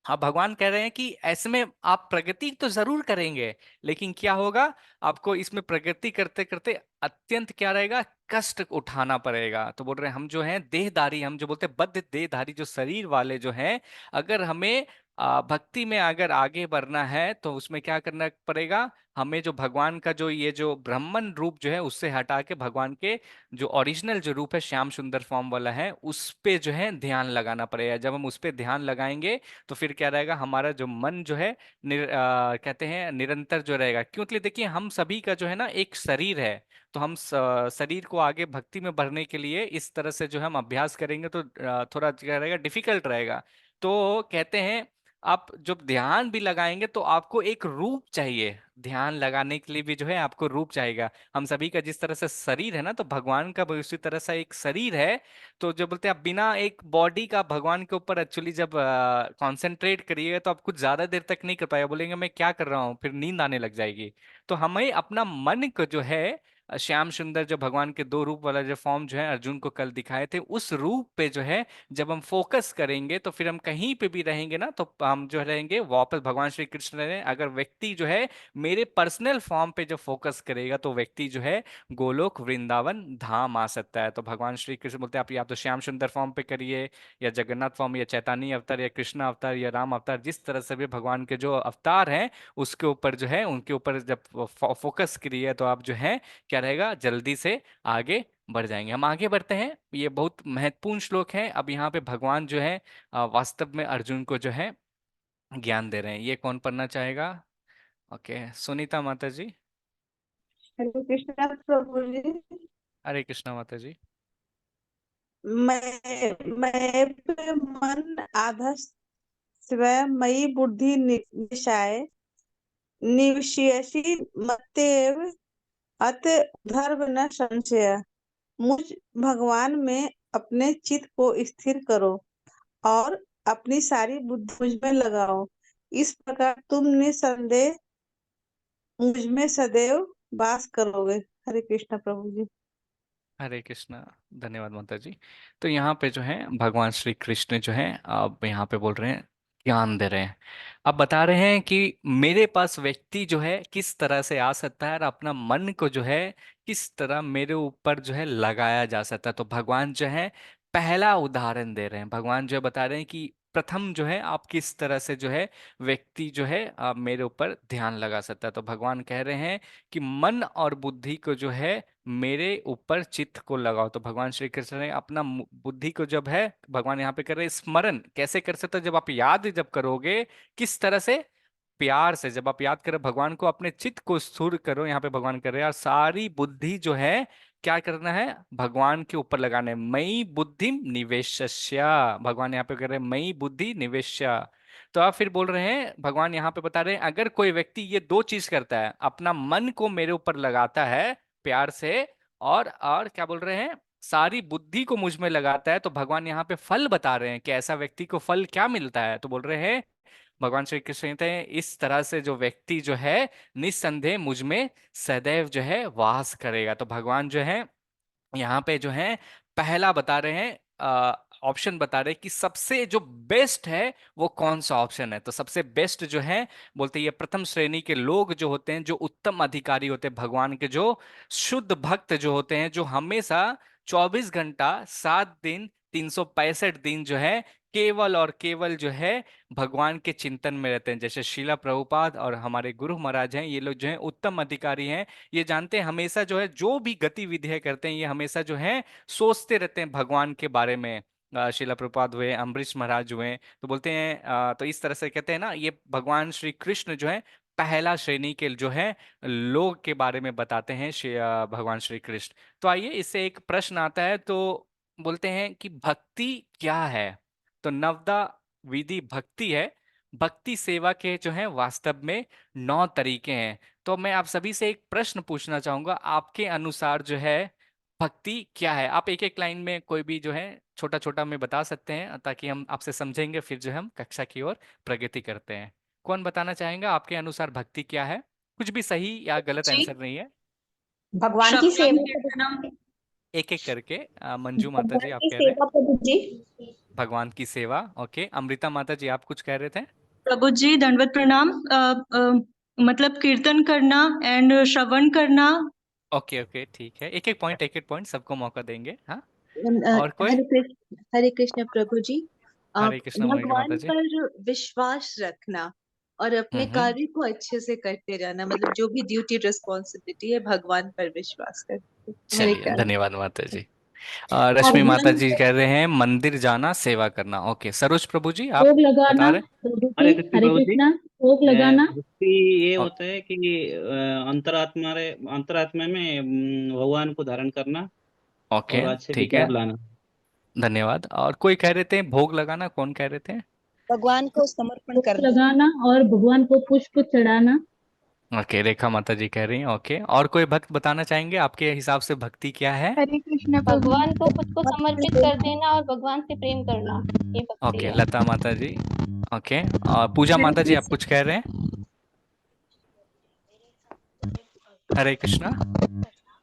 हाँ, भगवान कह रहे हैं कि ऐसे में आप प्रगति तो जरूर करेंगे, लेकिन क्या होगा, आपको इसमें प्रगति करते करते अत्यंत क्या रहेगा, कष्ट उठाना पड़ेगा। तो बोल रहे हैं हम जो हैं देहधारी, हम जो बोलते हैं बद्ध देहधारी जो शरीर वाले जो हैं, अगर हमें भक्ति में अगर आगे बढ़ना है तो उसमें क्या करना पड़ेगा, हमें जो भगवान का जो ये जो ब्राह्मण रूप जो है उससे हटा के भगवान के जो ओरिजिनल जो रूप है, श्याम सुंदर फॉर्म वाला है, उस पे जो है ध्यान लगाना पड़ेगा। जब हम उस पे ध्यान लगाएंगे तो फिर क्या रहेगा, हमारा जो मन जो है कहते हैं निरंतर जो रहेगा। क्योंकि देखिए हम सभी का जो है ना एक शरीर है, तो हम शरीर को आगे भक्ति में बढ़ने के लिए इस तरह से जो है हम अभ्यास करेंगे तो थोड़ा क्या रहेगा, डिफिकल्ट रहेगा। तो कहते हैं आप जब ध्यान भी लगाएंगे तो आपको एक रूप चाहिए, ध्यान लगाने के लिए भी जो है आपको रूप चाहिएगा। हम सभी का जिस तरह से शरीर है ना, तो भगवान का भी उसी तरह से एक शरीर है। तो जो बोलते हैं आप बिना एक बॉडी का भगवान के ऊपर एक्चुअली जब कंसंट्रेट करिएगा तो आप कुछ ज्यादा देर तक नहीं कर पाएगा, बोलेंगे मैं क्या कर रहा हूँ, फिर नींद आने लग जाएगी। तो हमें अपना मन को जो है श्याम सुंदर जो भगवान के दो रूप वाला जो फॉर्म जो है अर्जुन को कल दिखाए थे, उस रूप पे जो है जब हम फोकस करेंगे तो फिर हम कहीं पे भी रहेंगे ना, तो हम जो रहेंगे वापस भगवान श्री कृष्ण रहे। अगर व्यक्ति जो है मेरे पर्सनल फॉर्म पे जो फोकस करेगा तो व्यक्ति जो है गोलोक वृंदावन धाम आ सकता है। तो भगवान श्री कृष्ण बोलते हैं आप या तो श्याम सुंदर फॉर्म पे करिए, या जगन्नाथ फॉर्म, या चैतन्य अवतार, या कृष्ण अवतार, या राम अवतार, जिस तरह से भी भगवान के जो अवतार हैं उसके ऊपर जो है उनके ऊपर जब फोकस करिए तो आप जो है क्या रहेगा, जल्दी से आगे बढ़ जाएंगे। हम आगे बढ़ते हैं, ये बहुत महत्वपूर्ण श्लोक है। अब यहाँ पे भगवान जो है वास्तव में अर्जुन को जो है ज्ञान दे रहे हैं। ये कौन पढ़ना चाहेगा? ओके, सुनीता माता जी। हरे कृष्णा प्रभु जी। हरे कृष्णा माता जी। मैं पे मन आधा स्वयं मयि बुद्धि निशाय निविष्यसि मत्तेव अत धर्म न संशय। मुझ भगवान में अपने चित्त को स्थिर करो और अपनी सारी बुद्धि मुझ में लगाओ। इस प्रकार तुम निसंदेह मुझ में सदैव वास करोगे। हरे कृष्णा प्रभु जी। हरे कृष्णा। धन्यवाद माता जी। तो यहाँ पे जो है भगवान श्री कृष्ण जो है अब यहाँ पे बोल रहे हैं, ज्ञान दे रहे हैं। अब बता रहे हैं कि मेरे पास व्यक्ति जो है किस तरह से आ सकता है और अपना मन को जो है किस तरह मेरे ऊपर जो है लगाया जा सकता है। तो भगवान जो है पहला उदाहरण दे रहे हैं। भगवान जो है बता रहे हैं कि प्रथम जो है आप किस तरह से जो है व्यक्ति जो है आप मेरे ऊपर ध्यान लगा सकता है। तो भगवान कह रहे हैं कि मन और बुद्धि को जो है मेरे ऊपर चित्त को लगाओ। तो भगवान श्री कृष्ण ने अपना बुद्धि को जब है भगवान यहाँ पे कर रहे हैं स्मरण कैसे कर सकते हो, जब आप याद जब करोगे किस तरह से, प्यार से जब आप याद करो भगवान को, अपने चित्त को स्थिर करो। यहाँ पे भगवान कर रहे हैं और सारी बुद्धि जो है क्या करना है, भगवान के ऊपर लगाना है। मई बुद्धि निवेश्य, भगवान यहाँ पे कर रहे हैं मई बुद्धि निवेश्य। तो आप फिर बोल रहे हैं, भगवान यहाँ पे बता रहे हैं अगर कोई व्यक्ति ये दो चीज करता है, अपना मन को मेरे ऊपर लगाता है प्यार से, और क्या बोल रहे हैं, सारी बुद्धि को मुझ में लगाता है, तो भगवान यहाँ पे फल बता रहे हैं कि ऐसा व्यक्ति को फल क्या मिलता है। तो बोल रहे हैं भगवान श्री कृष्ण कहते हैं इस तरह से जो व्यक्ति जो है निस्संदेह मुझ में सदैव जो है वास करेगा। तो भगवान जो है यहाँ पे जो है पहला बता रहे हैं, ऑप्शन बता रहे हैं कि सबसे जो बेस्ट है वो कौन सा ऑप्शन है। तो सबसे बेस्ट जो है बोलते हैं ये प्रथम श्रेणी के लोग जो होते हैं, जो उत्तम अधिकारी होते हैं भगवान के, जो शुद्ध भक्त जो होते हैं, जो हमेशा 24 घंटा 7 दिन 365 दिन जो है केवल और केवल जो है भगवान के चिंतन में रहते हैं। जैसे शीला प्रभुपाद और हमारे गुरु महाराज हैं, ये लोग जो है उत्तम अधिकारी हैं। ये जानते हैं हमेशा जो है जो भी गतिविधियां करते हैं ये हमेशा जो है सोचते रहते हैं भगवान के बारे में। शिला प्रभुपाद हुए, अम्बरीश महाराज हुए, तो बोलते हैं तो इस तरह से कहते हैं ना, ये भगवान श्री कृष्ण जो है पहला श्रेणी के जो है लोग के बारे में बताते हैं भगवान श्री कृष्ण। तो आइए इससे एक प्रश्न आता है, तो बोलते हैं कि भक्ति क्या है। तो नवदा विधि भक्ति है। भक्ति सेवा के जो है वास्तव में 9 तरीके हैं। तो मैं आप सभी से एक प्रश्न पूछना चाहूंगा, आपके अनुसार जो है भक्ति क्या है। आप एक एक लाइन में कोई भी जो है छोटा छोटा में बता सकते हैं ताकि हम आपसे समझेंगे, फिर जो है हम कक्षा की ओर प्रगति करते हैं। कौन बताना चाहेंगे आपके अनुसार भक्ति क्या है? कुछ भी सही या गलत जी, आंसर नहीं है। भगवान की श्रवणम सेवा कीर्तनम। एक एक करके मंजू माता जी भगवान आप की कह रहे हैं सेवा प्रभु जी। भगवान की सेवा। ओके, अमृता माता जी आप कुछ कह रहे थे। प्रभु जी दंडवत प्रणाम। मतलब कीर्तन करना एंड श्रवण करना। ओके ओके ठीक है, एक एक पॉइंट सबको मौका देंगे। हाँ, और कोई? हरे कृष्ण प्रभु जी। हरे कृष्ण मणि माता भगवान जी। पर विश्वास रखना और अपने हम्म। कार्य को अच्छे से करते रहना, मतलब जो भी ड्यूटी रिस्पॉन्सिबिलिटी है भगवान पर विश्वास करके। हरे चलिए कृष्ण। धन्यवाद माता जी। रश्मि माता भगवान जी कह रहे हैं मंदिर जाना सेवा करना। ओके, सरोज प्रभु जी आप भोग लगाना बता रहे प्रभु हरे जी, कृष्ण हरे प्रभु जी। कृष्णा। भोग लगाना। भक्ति ये हैं? होता है कि अंतरात्मा में भगवान को धारण करना ओके और अच्छे ठीक है, विचार लाना। धन्यवाद। और कोई कह रहे थे भोग लगाना, कौन कह रहे थे? भगवान को समर्पण भोग करना। लगाना और भगवान को पुष्प चढ़ाना। ओके, रेखा माता जी कह रही हैं। ओके, और कोई भक्त बताना चाहेंगे आपके हिसाब से भक्ति क्या है? हरे कृष्ण प्रभु भगवान को खुद को समर्पण समर्पित कर देना। देना और भगवान से प्रेम करना, ये भक्ति ओके, है। लता माता जी। ओके, और पूजा हरे माता जी आप कृष्ण। कुछ कह रहे हैं? हरे कृष्णा।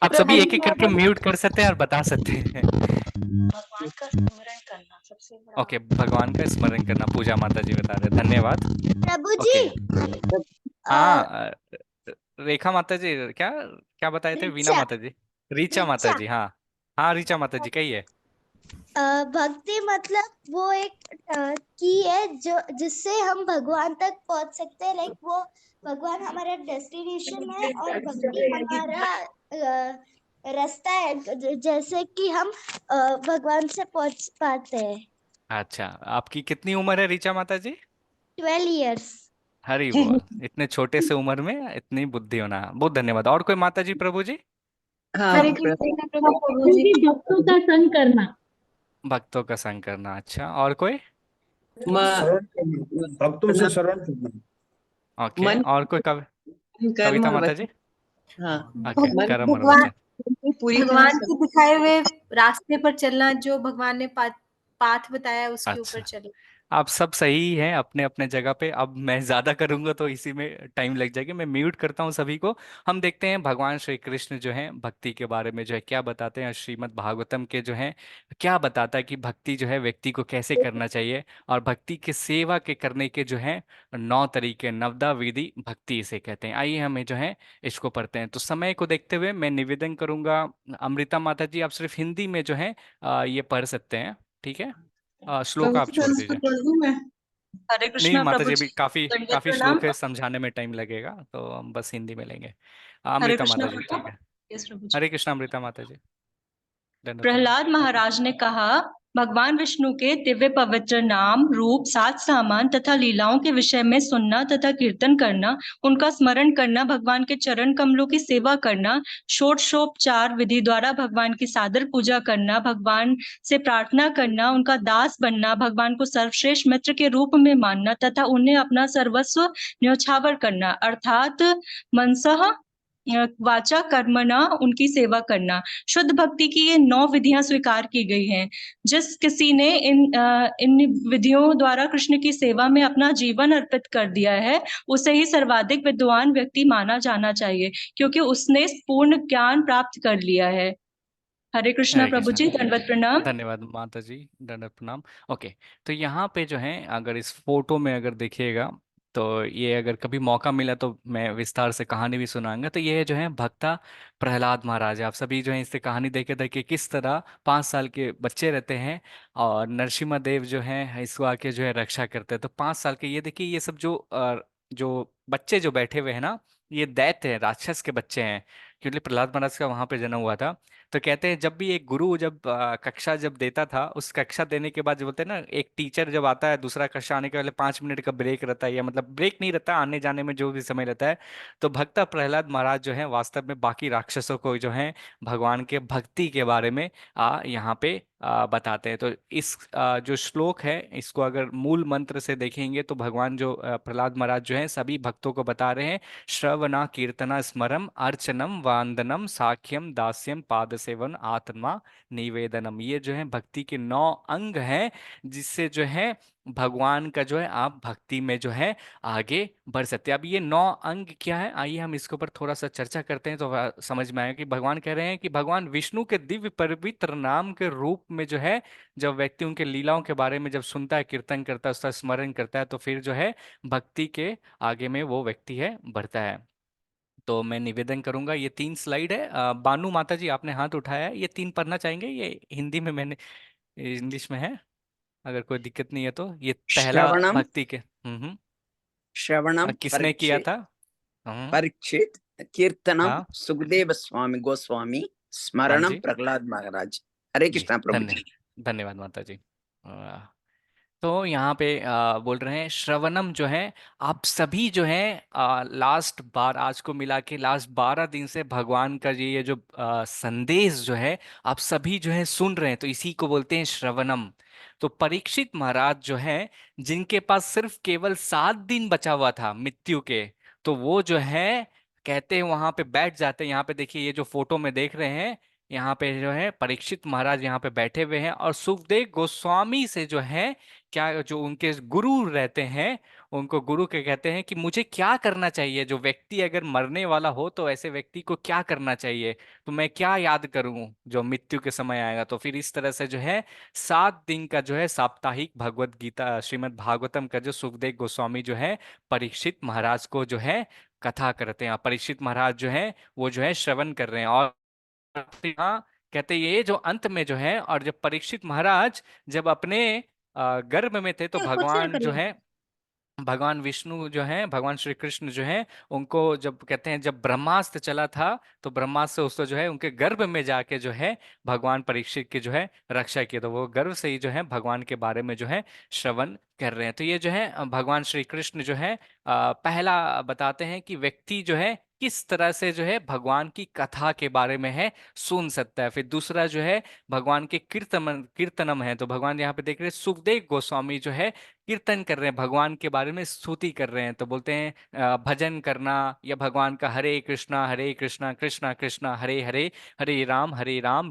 आप सभी प्रभु एक एक करके म्यूट कर सकते हैं और बता सकते हैं। भगवान का स्मरण करना सबसे बड़ा। ओके, भगवान का स्मरण करना पूजा माता जी बता रहे हैं, धन्यवाद। प्रभु जी। ओके, अ, हाँ रेखा माता जी क्या क्या बताए थे? वीना ऋचा माता जी, ऋचा माता ऋचा जी, हाँ हाँ ऋचा माता जी कहिए। भक्ति मतलब वो एक की है जो जिससे हम भगवान तक पहुंच सकते हैं। लाइक वो भगवान हमारा डेस्टिनेशन है और भक्ति हमारा रास्ता है, जैसे कि हम भगवान से पहुंच पाते हैं। अच्छा, आपकी कितनी उम्र है ऋचा माता जी? 12 years। हरी बोल। इतने छोटे से उम्र में इतनी बुद्धि होना, बहुत धन्यवाद। और कोई माता जी प्रभु जी? हाँ हरे प्रभु। कृष्ण प्रभु जी। क्योंकि भक्तों का संग करना। भक्तों का संग करना, अच्छा। और कोई? शरण करना, भक्तों से प्रणाम। शरण करना। ओके, मन, और कोई कर्म कविता और माता जी? वचन। हाँ, ओके, मन कर्म और भगवान वचन। को पूरी तरह भगवान के दिखाए हुए रास्ते पर चलना, जो भगवान ने पाथ बताया उसके ऊपर अच्छा, चलो। आप सब सही हैं अपने अपने जगह पे। अब मैं ज्यादा करूंगा तो इसी में टाइम लग जाएगा, मैं म्यूट करता हूँ सभी को। हम देखते हैं भगवान श्री कृष्ण जो है भक्ति के बारे में जो है क्या बताते हैं। श्रीमद् भागवतम के जो है क्या बताता है कि भक्ति जो है व्यक्ति को कैसे करना चाहिए, और भक्ति के सेवा के करने के जो है 9 तरीके, नवदा विधि भक्ति इसे कहते हैं। आइए हमें जो है इसको पढ़ते हैं। तो समय को देखते हुए मैं निवेदन करूंगा, अमृता माता जी आप सिर्फ हिंदी में जो है ये पढ़ सकते हैं, ठीक है? श्लोक प्रभु आप जी छोड़ ट्रांसफर दीजिए। कर दूं मैं? हरे नहीं कृष्णा माता प्रभु जी, जी, अभी काफी दंडवत काफी प्रणाम। श्लोक है, समझाने में टाइम लगेगा, तो हम बस हिंदी में लेंगे। हरे अमृता कृष्णा माता जी, प्रभु। ठीक है। यस प्रभु जी। हरे कृष्णा अमृता माता जी, दंडवत प्रणाम। प्रहलाद महाराज ने कहा, भगवान विष्णु के दिव्य पवित्र नाम, रूप, सात सामान तथा लीलाओं के विषय में सुनना तथा कीर्तन करना, उनका स्मरण करना, भगवान के चरण कमलों की सेवा करना, षोडशोपचार विधि द्वारा भगवान की सादर पूजा करना, भगवान से प्रार्थना करना, उनका दास बनना, भगवान को सर्वश्रेष्ठ मित्र के रूप में मानना तथा उन्हें अपना सर्वस्व न्यौछावर करना, अर्थात मनसः वाचा कर्मणा उनकी सेवा करना। शुद्ध भक्ति की ये 9 विधियां स्वीकार की गई हैं। जिस किसी ने इन विधियों द्वारा कृष्ण की सेवा में अपना जीवन अर्पित कर दिया है, उसे ही सर्वाधिक विद्वान व्यक्ति माना जाना चाहिए, क्योंकि उसने पूर्ण ज्ञान प्राप्त कर लिया है। हरे कृष्णा हरे प्रभु कृष्णा। जी, दंडवत प्रणाम। धन्यवाद माता जी, दंडवत प्रणाम। ओके, तो यहाँ पे जो है अगर इस फोटो में अगर देखिएगा, तो ये अगर कभी मौका मिला तो मैं विस्तार से कहानी भी सुनाऊंगा। तो ये जो है भक्ता प्रहलाद महाराज है। आप सभी जो है इससे कहानी देखे थे कि किस तरह 5 साल के बच्चे रहते हैं और नरसिम्हा देव जो है इसको आके जो है रक्षा करते हैं। तो 5 साल के, ये देखिए ये सब जो बच्चे जो बैठे हुए हैं ना, ये दैत्य हैं, राक्षस के बच्चे हैं, क्योंकि प्रहलाद महाराज का वहां पे जन्म हुआ था। तो कहते हैं जब भी एक गुरु जब कक्षा जब देता था, उस कक्षा देने के बाद जो बोलते हैं ना, एक टीचर जब आता है, दूसरा कक्षा आने के पहले 5 मिनट का ब्रेक रहता है, या मतलब ब्रेक नहीं रहता, आने जाने में जो भी समय रहता है, तो भक्ता प्रहलाद महाराज जो है वास्तव में बाकी राक्षसों को जो है भगवान के भक्ति के बारे में यहाँ पे बताते हैं। तो इस जो श्लोक है इसको अगर मूल मंत्र से देखेंगे तो भगवान जो प्रहलाद महाराज जो है सभी भक्तों को बता रहे हैं, श्रवणा कीर्तना स्मरम अर्चनम वांदनम साख्यम दास्यम पाद सेवन आत्मा निवेदनम। ये जो है भक्ति के 9 अंग हैं, जिससे जो है भगवान का जो है आप भक्ति में जो है आगे बढ़ सकते हैं। अब ये 9 अंग क्या है, आइए हम इसके ऊपर थोड़ा सा चर्चा करते हैं, तो समझ में आएगा कि भगवान कह रहे हैं कि भगवान विष्णु के दिव्य पवित्र नाम के रूप में जो है, जब व्यक्ति उनके लीलाओं के बारे में जब सुनता है, कीर्तन करता है, उसका स्मरण करता है, तो फिर जो है भक्ति के आगे में वो व्यक्ति है बढ़ता है। तो मैं निवेदन करूंगा, ये 3 स्लाइड है। बानू माता जी आपने हाथ उठाया है, ये 3 पढ़ना चाहेंगे? ये हिंदी में, मैंने इंग्लिश में है, अगर कोई दिक्कत नहीं है तो। ये पहला श्रवणम भक्ति के श्रवणम किसने किया परीक्षित था? हम्म। परीक्षित कीर्तनम हाँ। सुखदेव स्वामी गोस्वामी हाँ स्मरणम जी। प्रहलाद महाराज। हरे जी कृष्णा प्रभु जी। धन्यवाद माता जी। तो यहाँ पे बोल रहे हैं श्रवणम जो है, आप सभी जो है लास्ट बार, आज को मिला के लास्ट 12 दिन से भगवान का ये जो संदेश जो है आप सभी जो है सुन रहे हैं, तो इसी को बोलते हैं श्रवणम। तो परीक्षित महाराज जो है, जिनके पास सिर्फ केवल 7 दिन बचा हुआ था मृत्यु के, तो वो जो है कहते हैं वहां पे बैठ जाते हैं। यहाँ पे देखिए, ये जो फोटो में देख रहे हैं, यहाँ पे जो है परीक्षित महाराज यहाँ पे बैठे हुए हैं, और सुखदेव गोस्वामी से जो है, क्या जो उनके गुरु रहते हैं, उनको गुरु के कहते हैं कि मुझे क्या करना चाहिए, जो व्यक्ति अगर मरने वाला हो तो ऐसे व्यक्ति को क्या करना चाहिए, तो मैं क्या याद करूं जो मृत्यु के समय आएगा। तो फिर इस तरह से जो है 7 दिन का जो है साप्ताहिक भगवत गीता श्रीमद् भागवतम का जो सुखदेव गोस्वामी जो है परीक्षित महाराज को जो है कथा करते हैं। परीक्षित महाराज जो है वो जो है श्रवण कर रहे हैं, और यहाँ कहते हैं ये जो अंत में जो है, और जब परीक्षित महाराज जब अपने गर्भ में थे, तो कुछ नहीं भगवान जो करेगा। है भगवान विष्णु जो है, भगवान श्री कृष्ण जो है, उनको जब कहते हैं जब ब्रह्मास्त्र चला था, तो ब्रह्मास्त्र से उसको जो है उनके गर्भ में जाके जो है भगवान परीक्षित की जो है रक्षा की, तो वो गर्भ से ही जो है भगवान के बारे में जो है श्रवण कर रहे हैं। तो ये जो है भगवान श्री कृष्ण जो है पहला बताते हैं कि व्यक्ति जो है किस तरह से जो है भगवान की कथा के बारे में है सुन सकता है। फिर दूसरा जो है भगवान के कीर्तनम है, तो भगवान यहाँ पे देख रहे हैं सुखदेव गोस्वामी जो है कीर्तन कर रहे हैं, भगवान के बारे में स्तुति कर रहे हैं। तो बोलते हैं भजन करना या भगवान का हरे कृष्णा कृष्णा कृष्णा हरे हरे, हरे राम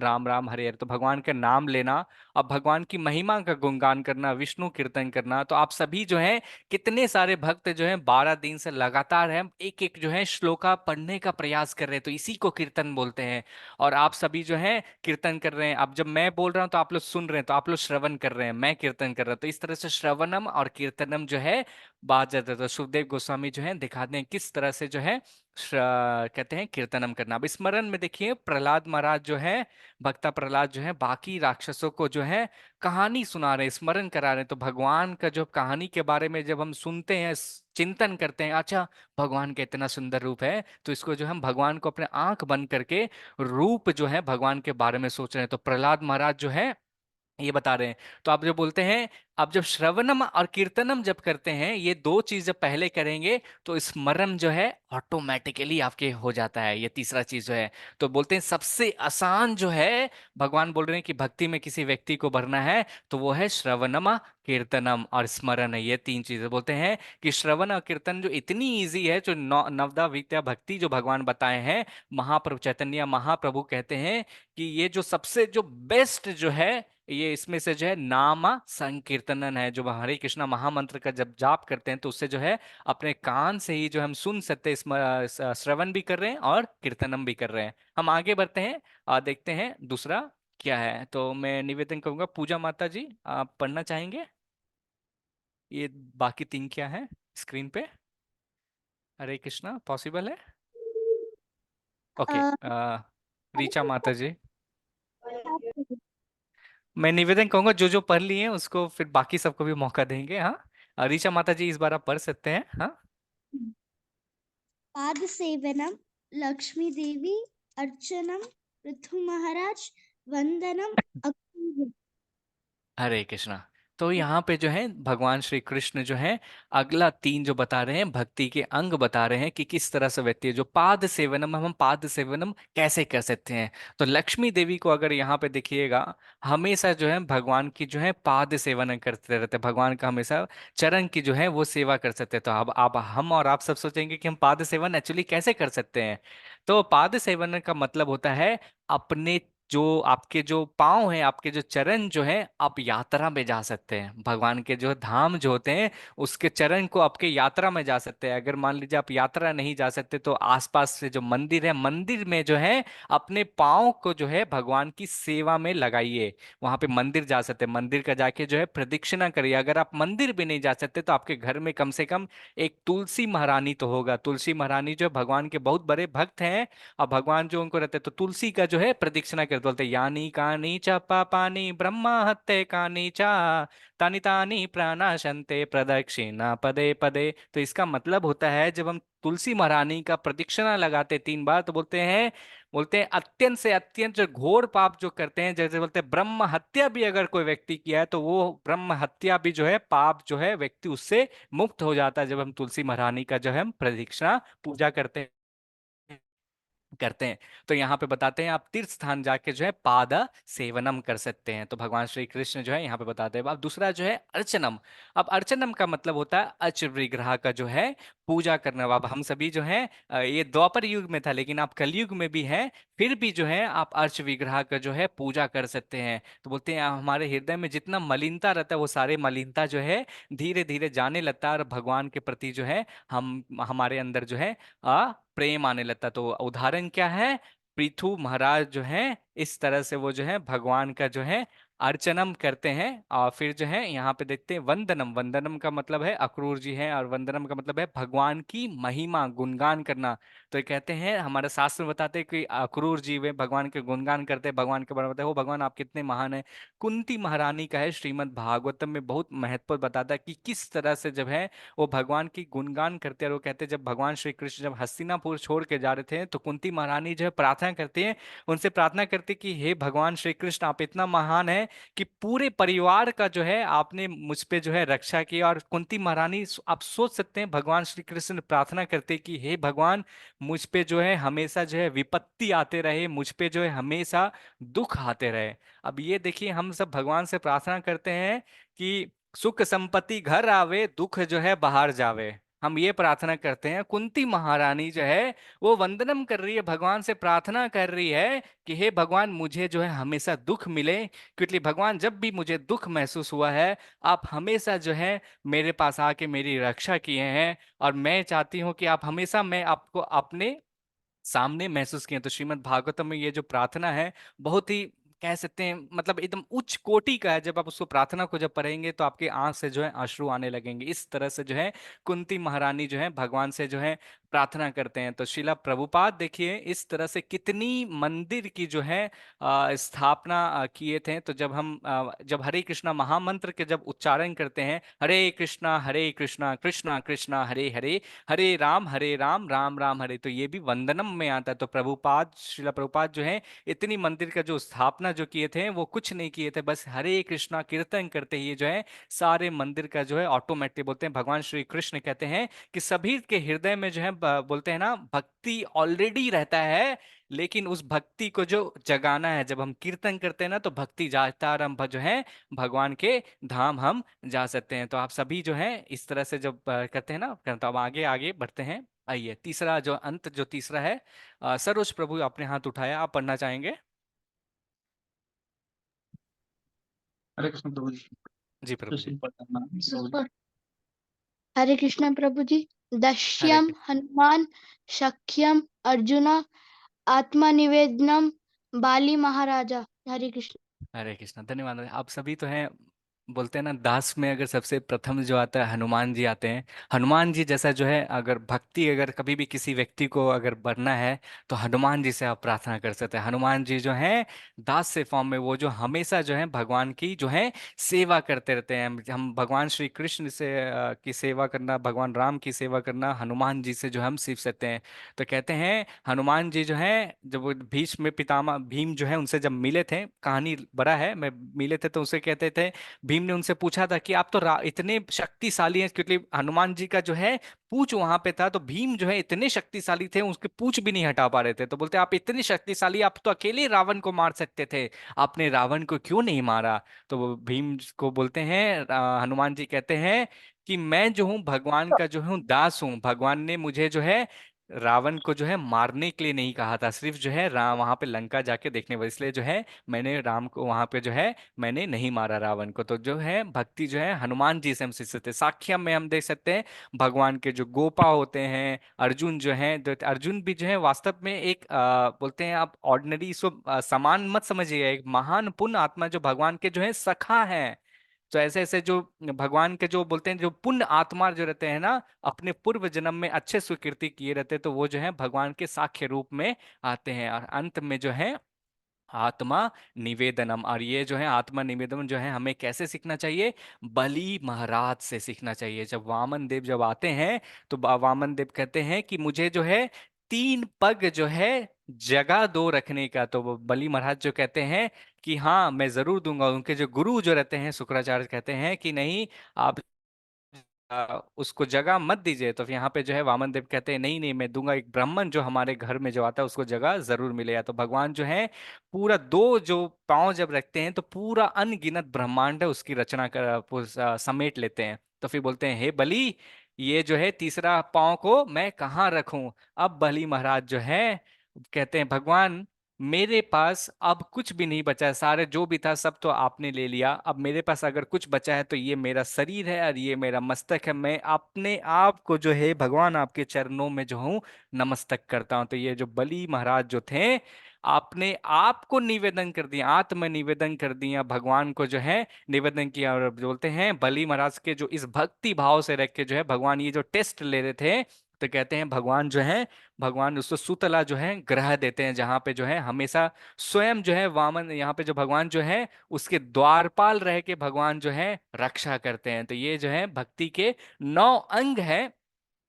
राम राम हरे हरे, तो भगवान का नाम लेना, अब भगवान की महिमा का गुणगान करना, विष्णु कीर्तन करना। तो आप सभी जो है कितने सारे भक्त जो हैं 12 दिन से लगातार हैं एक एक जो है श्लोका पढ़ने का प्रयास कर रहे हैं, तो इसी को कीर्तन बोलते हैं। और आप सभी जो है कीर्तन कर रहे हैं। अब जब मैं बोल रहा हूं तो आप लोग सुन रहे हैं, तो आप लोग श्रवण कर रहे हैं, मैं कीर्तन कर रहा हूं, तो इस तरह से श्रवणम और कीर्तनम जो है बात जाता है। तो सुखदेव गोस्वामी जो है दिखाते हैं किस तरह से जो है कहते हैं कीर्तनम करना। अब स्मरण में देखिए प्रहलाद महाराज जो है, भक्ता प्रहलाद जो है बाकी राक्षसों को जो है कहानी सुना रहे हैं, स्मरण करा रहे हैं। तो भगवान का जो कहानी के बारे में जब हम सुनते हैं, चिंतन करते हैं, अच्छा भगवान का इतना सुंदर रूप है, तो इसको जो हम भगवान को अपने आंख बंद करके रूप जो है भगवान के बारे में सोच रहे हैं। तो प्रहलाद महाराज जो है ये बता रहे हैं। तो आप जो बोलते हैं, आप जब श्रवणम और कीर्तनम जब करते हैं, ये दो चीज जब पहले करेंगे तो स्मरण जो है ऑटोमेटिकली आपके हो जाता है, ये तीसरा चीज जो है। तो बोलते हैं सबसे आसान जो है, भगवान बोल रहे हैं कि भक्ति में किसी व्यक्ति को भरना है तो वो है श्रवणम कीर्तनम और स्मरण है, ये तीन चीजें। बोलते हैं कि श्रवण और कीर्तन जो इतनी इजी है, जो नवदा विद्या भक्ति जो भगवान बताए हैं, महाप्रभु चैतन्य महाप्रभु कहते हैं कि ये जो सबसे जो बेस्ट जो है, ये इसमें से जो है नाम संकीर्तनन है। जो हरे कृष्णा महामंत्र का जब जाप करते हैं तो उससे जो है अपने कान से ही जो हम सुन सकते हैं, श्रवण भी कर रहे हैं और कीर्तनम भी कर रहे हैं। हम आगे बढ़ते हैं और देखते हैं दूसरा क्या है। तो मैं निवेदन करूंगा, पूजा माता जी आप पढ़ना चाहेंगे ये बाकी तीन क्या है स्क्रीन पे? हरे कृष्णा पॉसिबल है? ओके, रीचा माता जी मैं निवेदन कहूंगा जो जो पढ़ लिए हैं उसको फिर बाकी सबको भी मौका देंगे। हाँ, ऋचा माता जी इस बार आप पढ़ सकते हैं। हाँ, पाद सेवनम, लक्ष्मी देवी अर्चनम, पृथु महाराज वंदनम, अक्रूर। हरे कृष्णा। तो यहाँ पे जो है भगवान श्री कृष्ण जो है अगला तीन जो बता रहे हैं भक्ति के अंग बता रहे हैं कि किस तरह से व्यक्ति है जो पाद सेवनम, हम पाद सेवनम कैसे कर सकते हैं। तो लक्ष्मी देवी को अगर यहाँ पे देखिएगा, हमेशा जो है भगवान की जो है पाद सेवन करते रहते हैं, भगवान का हमेशा चरण की जो है वो सेवा कर सकते हैं। तो अब आप हम और आप सब सोचेंगे कि हम पाद सेवन एक्चुअली कैसे कर सकते हैं। तो पाद सेवन का मतलब होता है अपने जो आपके जो पाँव हैं, आपके जो चरण जो है, आप यात्रा में जा सकते हैं, भगवान के जो धाम जो होते हैं उसके चरण को आपके यात्रा में जा सकते हैं। अगर मान लीजिए आप यात्रा नहीं जा सकते तो आसपास से जो मंदिर है, मंदिर में जो है अपने पाँव को जो है भगवान की सेवा में लगाइए। वहां पे मंदिर जा सकते हैं, मंदिर का जाके जो है प्रदक्षिणा करिए। अगर आप मंदिर भी नहीं जा सकते तो आपके घर में कम से कम एक तुलसी महारानी तो होगा। तुलसी महारानी जो है भगवान के बहुत बड़े भक्त हैं, और भगवान जो उनको रहते हैं तो तुलसी का जो है प्रदक्षिणा करते, बोलते यानी कानी च पापानि ब्रह्मा हत्ते कानी चा तानि तानि प्राणाशंते प्रदक्षिणा पदे पदे। तो इसका मतलब होता है जब हम तुलसी महारानी का प्रदक्षिणा लगाते 3 बार तो बोलते हैं अत्यंत से अत्यंत जो घोर पाप जो करते हैं, जैसे बोलते हैं ब्रह्म हत्या भी अगर कोई व्यक्ति किया है तो वो ब्रह्म हत्या भी जो है पाप जो है व्यक्ति उससे मुक्त हो जाता है, जब हम तुलसी महारानी का जो है हम प्रदक्षिणा पूजा करते हैं। तो यहाँ पे बताते हैं आप तीर्थ स्थान जाके जो है पाद सेवनम कर सकते हैं। तो भगवान श्री कृष्ण जो है यहाँ पे बताते हैं। अब दूसरा जो है अर्चनम। अब अर्चनम का मतलब होता है अच विग्रह का जो है पूजा करना। अब हम सभी जो है ये द्वापर युग में था लेकिन आप कलयुग में भी है, फिर भी जो है आप अर्च विग्रह का जो है पूजा कर सकते हैं। तो बोलते हैं हमारे हृदय में जितना मलिनता रहता है वो सारे मलिनता जो है धीरे धीरे जाने लगता है, और भगवान के प्रति जो है हम हमारे अंदर जो है प्रेम आने लगता। तो उदाहरण क्या है, पृथु महाराज जो है इस तरह से वो जो है भगवान का जो है अर्चनम करते हैं। और फिर जो है यहाँ पे देखते हैं वंदनम। वंदनम का मतलब है अक्रूर जी है, और वंदनम का मतलब है भगवान की महिमा गुणगान करना। तो ये कहते हैं, हमारे शास्त्र बताते हैं कि अक्रूर जी वे भगवान के गुणगान करते हैं, भगवान के बारे में बताते हैं, वो भगवान आप कितने महान है। कुंती महारानी का है, श्रीमद् भागवतम में बहुत महत्वपूर्ण बताता है कि किस तरह से जब है वो भगवान की गुणगान करते हैं। और वो कहते हैं जब भगवान श्री कृष्ण जब हस्तिनापुर छोड़ के जा रहे थे तो कुंती महारानी जो है प्रार्थना करती है, उनसे प्रार्थना करती कि हे भगवान श्री कृष्ण, आप इतना महान है कि पूरे परिवार का जो है आपने मुझ पे जो है रक्षा की। और कुंती महारानी, आप सोच सकते हैं भगवान श्री कृष्ण ने प्रार्थना करते कि हे भगवान, मुझ पे जो है हमेशा जो है विपत्ति आते रहे, मुझ पे जो है हमेशा दुख आते रहे। अब ये देखिए, हम सब भगवान से प्रार्थना करते हैं कि सुख संपत्ति घर आवे, दुख जो है बाहर जावे। हम ये प्रार्थना करते हैं। कुंती महारानी जो है वो वंदनम कर रही है, भगवान से प्रार्थना कर रही है कि हे भगवान, मुझे जो है हमेशा दुख मिले, क्योंकि भगवान जब भी मुझे दुख महसूस हुआ है, आप हमेशा जो है मेरे पास आके मेरी रक्षा किए हैं। और मैं चाहती हूँ कि आप हमेशा, मैं आपको अपने सामने महसूस किए। तो श्रीमद् भागवतम में ये जो प्रार्थना है, बहुत ही कह सकते हैं मतलब एकदम उच्च कोटि का है। जब आप उसको प्रार्थना को जब पढ़ेंगे तो आपके आंख से जो है अश्रु आने लगेंगे। इस तरह से जो है कुंती महारानी जो है भगवान से जो है प्रार्थना करते हैं। तो शिला प्रभुपाद देखिए इस तरह से कितनी मंदिर की जो है स्थापना किए थे। तो जब हम जब हरे कृष्णा महामंत्र के जब उच्चारण करते हैं, हरे कृष्णा कृष्णा कृष्णा हरे हरे, हरे राम राम राम हरे, तो ये भी वंदनम में आता है। तो प्रभुपाद, श्रीला प्रभुपाद जो है इतनी मंदिर का जो स्थापना जो किए थे वो कुछ नहीं किए थे, बस हरे कृष्णा कीर्तन करते ही जो है सारे मंदिर का जो है ऑटोमेटिक, बोलते हैं भगवान श्री कृष्ण कहते हैं कि सभी के हृदय में जो है बोलते हैं ना, भक्ति ऑलरेडी रहता है, लेकिन उस भक्ति को जो जगाना है, जब हम कीर्तन करते हैं ना तो भक्ति जाता और हम जो है भगवान के धाम हम जा सकते हैं। तो आप सभी जो है इस तरह से जब करते हैं ना, तो अब आगे आगे बढ़ते हैं। आइए तीसरा जो अंत जो तीसरा है, सरोज प्रभु आपने हाथ उठाया, आप पढ़ना चाहेंगे? हरे कृष्ण प्रभु जी। जी प्रभु जी। सुशील पढ़ना प्रभु जी। हरे कृष्ण प्रभु जी। हरे दश्यम कृष्ण। हनुमान शक्यम अर्जुन आत्मनिवेदनम बाली महाराजा। हरे कृष्ण। हरे कृष्ण, धन्यवाद। आप सभी तो हैं, बोलते हैं ना दास में अगर सबसे प्रथम जो आता है हनुमान जी आते हैं। हनुमान जी जैसा जो है, अगर भक्ति अगर कभी भी किसी व्यक्ति को अगर बढ़ना है तो हनुमान जी से आप प्रार्थना कर सकते हैं। हनुमान जी जो है दास से फॉर्म में, वो जो हमेशा जो है भगवान की जो है सेवा करते रहते हैं। हम भगवान श्री कृष्ण से की सेवा करना, भगवान राम की सेवा करना हनुमान जी से जो हम सीख सकते हैं। तो कहते हैं हनुमान जी जो है, जब वो भीष्म पितामह भीम जो है उनसे जब मिले थे, कहानी बड़ा है, मैं मिले थे तो उसे कहते थे, भीम ने उनसे पूछा था कि आप तो इतने शक्तिशाली हैं, क्योंकि हनुमान जी का जो है पूंछ वहां पे था, तो भीम जो है इतने शक्तिशाली थे उसके पूंछ भी नहीं हटा पा रहे थे। तो बोलते आप इतने शक्तिशाली, आप तो अकेले रावण को मार सकते थे, आपने रावण को क्यों नहीं मारा? तो वो भीम को बोलते हैं, हनुमान जी कहते हैं कि मैं जो हूँ भगवान का जो हूँ दास हूँ, भगवान ने मुझे जो है रावण को जो है मारने के लिए नहीं कहा था, सिर्फ जो है राम वहां पे लंका जाके देखने पर, इसलिए जो है मैंने राम को वहां पे जो है मैंने नहीं मारा रावण को। तो जो है भक्ति जो है हनुमान जी से हम सीख सकते हैं। साख्यम में हम देख सकते हैं भगवान के जो गोपा होते हैं, अर्जुन जो है, तो अर्जुन भी जो है वास्तव में एक बोलते हैं आप ऑर्डिनरी इसको समान मत समझिए, एक महान पुण्य आत्मा जो भगवान के जो है सखा है। तो ऐसे ऐसे जो भगवान के जो बोलते हैं जो पुण्य आत्मा जो रहते हैं ना, अपने पूर्व जन्म में अच्छे सुकृति किए रहते हैं, तो वो जो है भगवान के साक्ष्य रूप में आते हैं। और अंत में जो है आत्मा निवेदनम, और ये जो है आत्मा निवेदन जो है हमें कैसे सीखना चाहिए? बलि महाराज से सीखना चाहिए। जब वामन देव जब आते हैं तो वामन देव कहते हैं कि मुझे जो है 3 पग जो है जगह दो रखने का। तो वो बलि महाराज जो कहते हैं कि हाँ मैं जरूर दूंगा। उनके जो गुरु जो रहते हैं शुक्राचार्य कहते हैं कि नहीं, आप उसको जगह मत दीजिए। तो फिर यहाँ पे जो है वामन देव कहते हैं नहीं नहीं मैं दूंगा, एक ब्राह्मण जो हमारे घर में जो आता है उसको जगह जरूर मिलेगा। तो भगवान जो है पूरा 2 जो पांव जब रखते हैं तो पूरा अनगिनत ब्रह्मांड है उसकी रचना कर समेट लेते हैं। तो फिर बोलते हैं हे बलि, ये जो है तीसरा पांव को मैं कहाँ रखूं? अब बलि महाराज जो है कहते हैं भगवान मेरे पास अब कुछ भी नहीं बचा है, सारे जो भी था सब तो आपने ले लिया, अब मेरे पास अगर कुछ बचा है तो ये मेरा शरीर है और ये मेरा मस्तक है। मैं अपने आप को जो है भगवान आपके चरणों में जो हूँ नमस्तक करता हूँ। तो ये जो बलि महाराज जो थे आपने आपको निवेदन कर दिया, आत्म निवेदन कर दिया, भगवान को जो है निवेदन किया। और बोलते हैं बली महाराज के जो इस भक्ति भाव से रख के जो है भगवान ये जो टेस्ट ले रहे थे, तो कहते हैं भगवान जो है, भगवान उसको सुतला जो है ग्रह देते हैं, जहां पे जो है हमेशा स्वयं जो है वामन, यहाँ पे जो भगवान जो है उसके द्वारपाल रह के भगवान जो है रक्षा करते हैं। तो ये जो है भक्ति के 9 अंग है,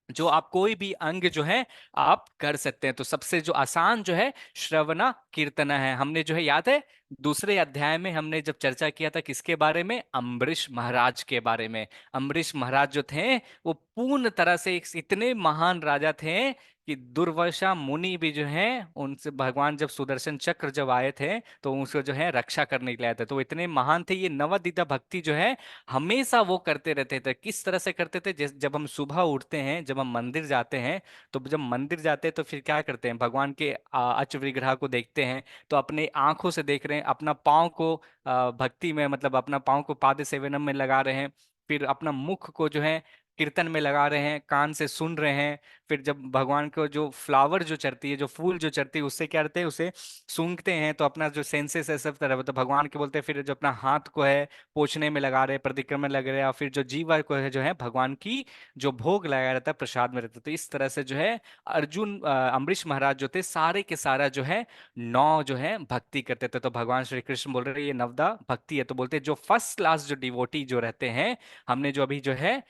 जो आप कोई भी अंग जो है आप कर सकते हैं। तो सबसे जो आसान जो है श्रवणा कीर्तना है। हमने जो है याद है दूसरे अध्याय में हमने जब चर्चा किया था किसके बारे में, अम्बरीश महाराज के बारे में। अम्बरीश महाराज जो थे वो पूर्ण तरह से इतने महान राजा थे कि दुर्वासा मुनि भी जो है उनसे, भगवान जब सुदर्शन चक्र जब आए थे तो उसको जो है रक्षा करने के लिए आए थे, तो वो इतने महान थे। ये नवदिता भक्ति जो है हमेशा वो करते रहते थे। किस तरह से करते थे, जब हम सुबह उठते हैं, जब हम मंदिर जाते हैं, तो जब मंदिर जाते हैं तो फिर क्या करते हैं, भगवान के अच विग्रह को देखते हैं, तो अपने आंखों से देख रहे हैं, अपना पाँव को भक्ति में, मतलब अपना पाँव को पाद सेवनम में लगा रहे हैं, फिर अपना मुख को जो है कीर्तन में लगा रहे हैं, कान से सुन रहे हैं। फिर जब भगवान को जो फ्लावर जो चढ़ती है, जो फूल जो चढ़ती है, उससे क्या करते हैं, उसे सूंघते हैं, तो अपना जो सेंसेस है सब तरह, तो भगवान के बोलते हैं। फिर जो अपना हाथ को है पोछने में लगा रहे, परिक्रमा में लग रहे हैं, और फिर जो जीवा को है जो है भगवान की जो भोग लगाया रहता है प्रसाद में रहता है। तो इस तरह से जो है अर्जुन अम्बरीश महाराज जो थे सारे के सारा जो है 9 जो है भक्ति करते थे। तो भगवान श्री कृष्ण बोल रहे हैं ये नवदा भक्ति है। तो बोलते हैं जो फर्स्ट क्लास जो डिवोटी जो रहते हैं, हमने जो अभी जो है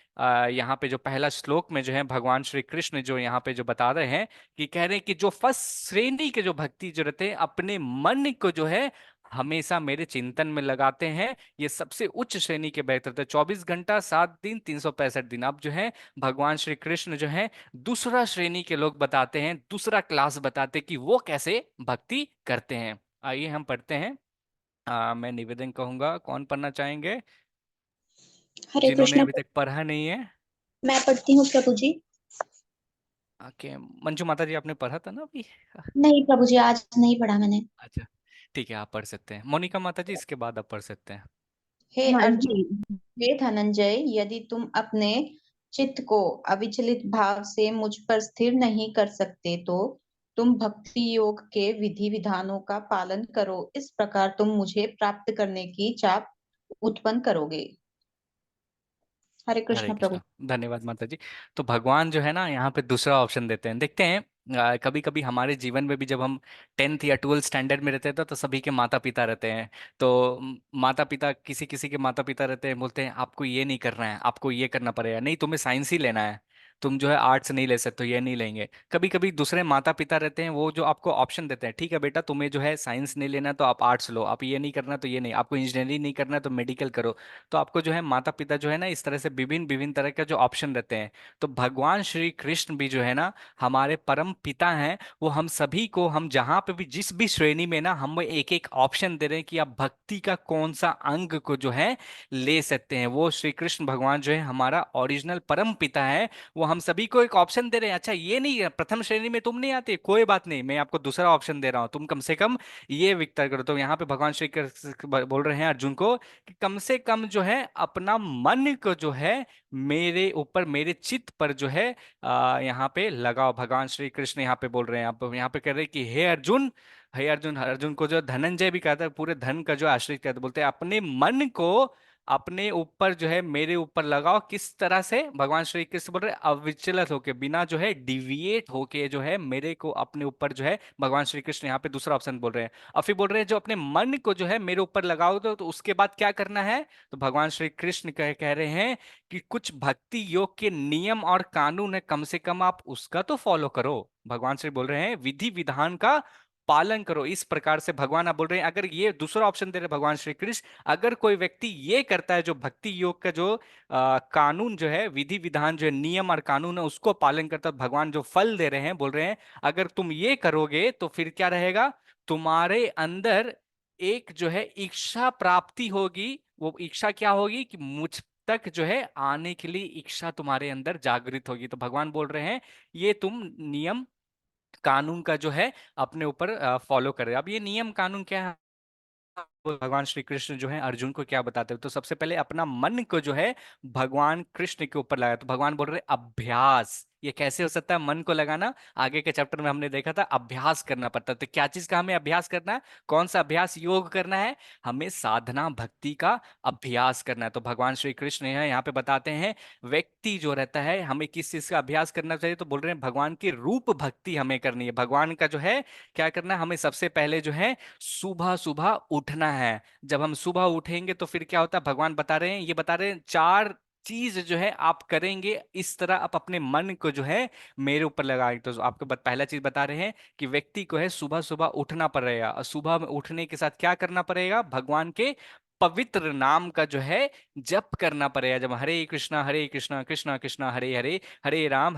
यहाँ पे जो पहला श्लोक में जो है भगवान श्री कृष्ण जो यहाँ पे जो बता रहे हैं कि कह रहे हैं कि जो फर्स्ट श्रेणी के जो भक्ति जो रहते हैं अपने मन को जो है हमेशा मेरे चिंतन में लगाते हैं, ये सबसे उच्च श्रेणी के बेहतर थे। 24 घंटा 7 दिन 365 दिन। अब जो है भगवान श्री कृष्ण जो है दूसरा श्रेणी के लोग बताते हैं, दूसरा क्लास बताते हैं कि वो कैसे भक्ति करते हैं। आइए हम पढ़ते हैं। मैं निवेदन कहूंगा, कौन पढ़ना चाहेंगे हरे जिन्होंने कृष्णा। अभी तक पढ़ा नहीं है? मैं पढ़ती हूँ प्रभु जी। ओके, मंजू माता जी आपने पढ़ा था ना अभी? नहीं प्रभु जी, आज नहीं पढ़ा मैंने। अच्छा, ठीक है, आप पढ़ सकते हैं। मोनिका माता जी इसके बाद आप पढ़ सकते हैं। हे हाँ अर्जुन, जी। हे धनंजय, यदि तुम अपने चित्त को अविचलित भाव से मुझ पर स्थिर नहीं कर सकते तो तुम भक्ति योग के विधि विधानों का पालन करो। इस प्रकार तुम मुझे प्राप्त करने की चाह उत्पन्न करोगे। हरे हरे कृष्ण प्रभु। कृष्णा, धन्यवाद माता जी। तो भगवान जो है ना यहाँ पे दूसरा ऑप्शन देते हैं। देखते हैं कभी कभी हमारे जीवन में भी जब हम 10th या 12th स्टैंडर्ड में रहते हैं तो सभी के माता पिता रहते हैं। तो माता पिता, किसी किसी के माता पिता रहते हैं, बोलते हैं आपको ये नहीं करना है, आपको ये करना पड़ेगा, नहीं तुम्हें साइंस ही लेना है, तुम जो है आर्ट्स नहीं ले सकते, ये नहीं लेंगे। कभी कभी दूसरे माता पिता रहते हैं वो जो आपको ऑप्शन देते हैं, ठीक है बेटा तुम्हें जो है साइंस नहीं लेना तो आप आर्ट्स लो, आप ये नहीं करना तो ये नहीं, आपको इंजीनियरिंग नहीं करना तो मेडिकल करो। तो आपको जो है माता पिता जो है ना इस तरह से विभिन्न विभिन्न तरह के जो ऑप्शन रहते हैं। तो भगवान श्री कृष्ण भी जो है ना हमारे परम पिता हैं, वो हम सभी को, हम जहाँ पे भी जिस भी श्रेणी में ना, हम एक एक ऑप्शन दे रहे हैं कि आप भक्ति का कौन सा अंग को जो है ले सकते हैं। वो श्री कृष्ण भगवान जो है हमारा ओरिजिनल परम पिता है, वो हम सभी को एक ऑप्शन दे रहे हैं। अच्छा ये नहीं है प्रथम श्रेणी में तुम नहीं आते, कोई बात नहीं, मैं आपको दूसरा ऑप्शन दे रहा हूँ, तुम कम से कम ये विचार करो। तो यहाँ पे भगवान श्री कृष्ण बोल रहे हैं अर्जुन को कि कम से कम जो है अपना मन को जो है मेरे ऊपर, मेरे चित्त पर जो है यहाँ पे लगाओ। भगवान श्री कृष्ण यहाँ पे बोल रहे हैं, आप यहाँ पे कह रहे हैं कि हे अर्जुन, हे अर्जुन, अर्जुन को जो धनंजय भी कहता है, पूरे धन का जो आश्रित कहते, बोलते हैं अपने मन को अपने ऊपर जो है मेरे ऊपर लगाओ। किस तरह से? भगवान श्री कृष्ण बोल रहे हैं अविचलित होके, बिना जो है डिविएट होके जो है मेरे को अपने ऊपर जो है, भगवान श्री कृष्ण यहाँ पे दूसरा ऑप्शन बोल रहे हैं। और फिर बोल रहे हैं जो अपने मन को जो है मेरे ऊपर लगाओ तो उसके बाद क्या करना है? तो भगवान श्री कृष्ण कह रहे हैं कि कुछ भक्ति योग के नियम और कानून है, कम से कम आप उसका तो फॉलो करो। भगवान श्री बोल रहे हैं विधि विधान का पालन करो। इस प्रकार से भगवान आप बोल रहे हैं, अगर ये दूसरा ऑप्शन दे रहे भगवान श्री कृष्ण, अगर कोई व्यक्ति ये करता है जो भक्ति योग का जो कानून जो है, विधि विधान जो है, नियम और कानून है, उसको पालन करता है, भगवान जो फल दे रहे हैं, बोल रहे हैं अगर तुम ये करोगे तो फिर क्या रहेगा, तुम्हारे अंदर एक जो है इच्छा प्राप्ति होगी। वो इच्छा क्या होगी कि मुझ तक जो है आने के लिए इच्छा तुम्हारे अंदर जागृत होगी। तो भगवान बोल रहे हैं ये तुम नियम कानून का जो है अपने ऊपर फॉलो करे। अब ये नियम कानून क्या है, वो भगवान श्री कृष्ण जो है अर्जुन को क्या बताते हैं? तो सबसे पहले अपना मन को जो है भगवान कृष्ण के ऊपर लगाया। तो भगवान बोल रहे अभ्यास, ये कैसे हो सकता है मन को लगाना? आगे के चैप्टर में हमने देखा था अभ्यास करना पड़ता है। तो क्या चीज का हमें अभ्यास करना है? कौन सा अभ्यास? योग करना है। हमें साधना भक्ति का अभ्यास करना है। तो भगवान श्री कृष्ण यहाँ पे बताते हैं व्यक्ति जो रहता है हमें किस चीज का अभ्यास करना चाहिए, तो बोल रहे हैं भगवान की रूप भक्ति हमें करनी है। भगवान का जो है क्या करना है, हमें सबसे पहले जो है सुबह सुबह उठना है। जब हम सुबह उठेंगे तो फिर क्या होता है, भगवान बता रहे हैं, ये बता रहे हैं चार चीज जो है आप करेंगे, इस तरह आप अपने मन को जो है मेरे ऊपर लगाएंगे। तो आपको पहला चीज बता रहे हैं कि व्यक्ति को है सुबह सुबह उठना पड़ेगा, और सुबह में उठने के साथ क्या करना पड़ेगा, भगवान के पवित्र नाम का जो है जप करना पड़ेगा। जब हरे कृष्णा कृष्णा कृष्णा हरे हरे, हरे राम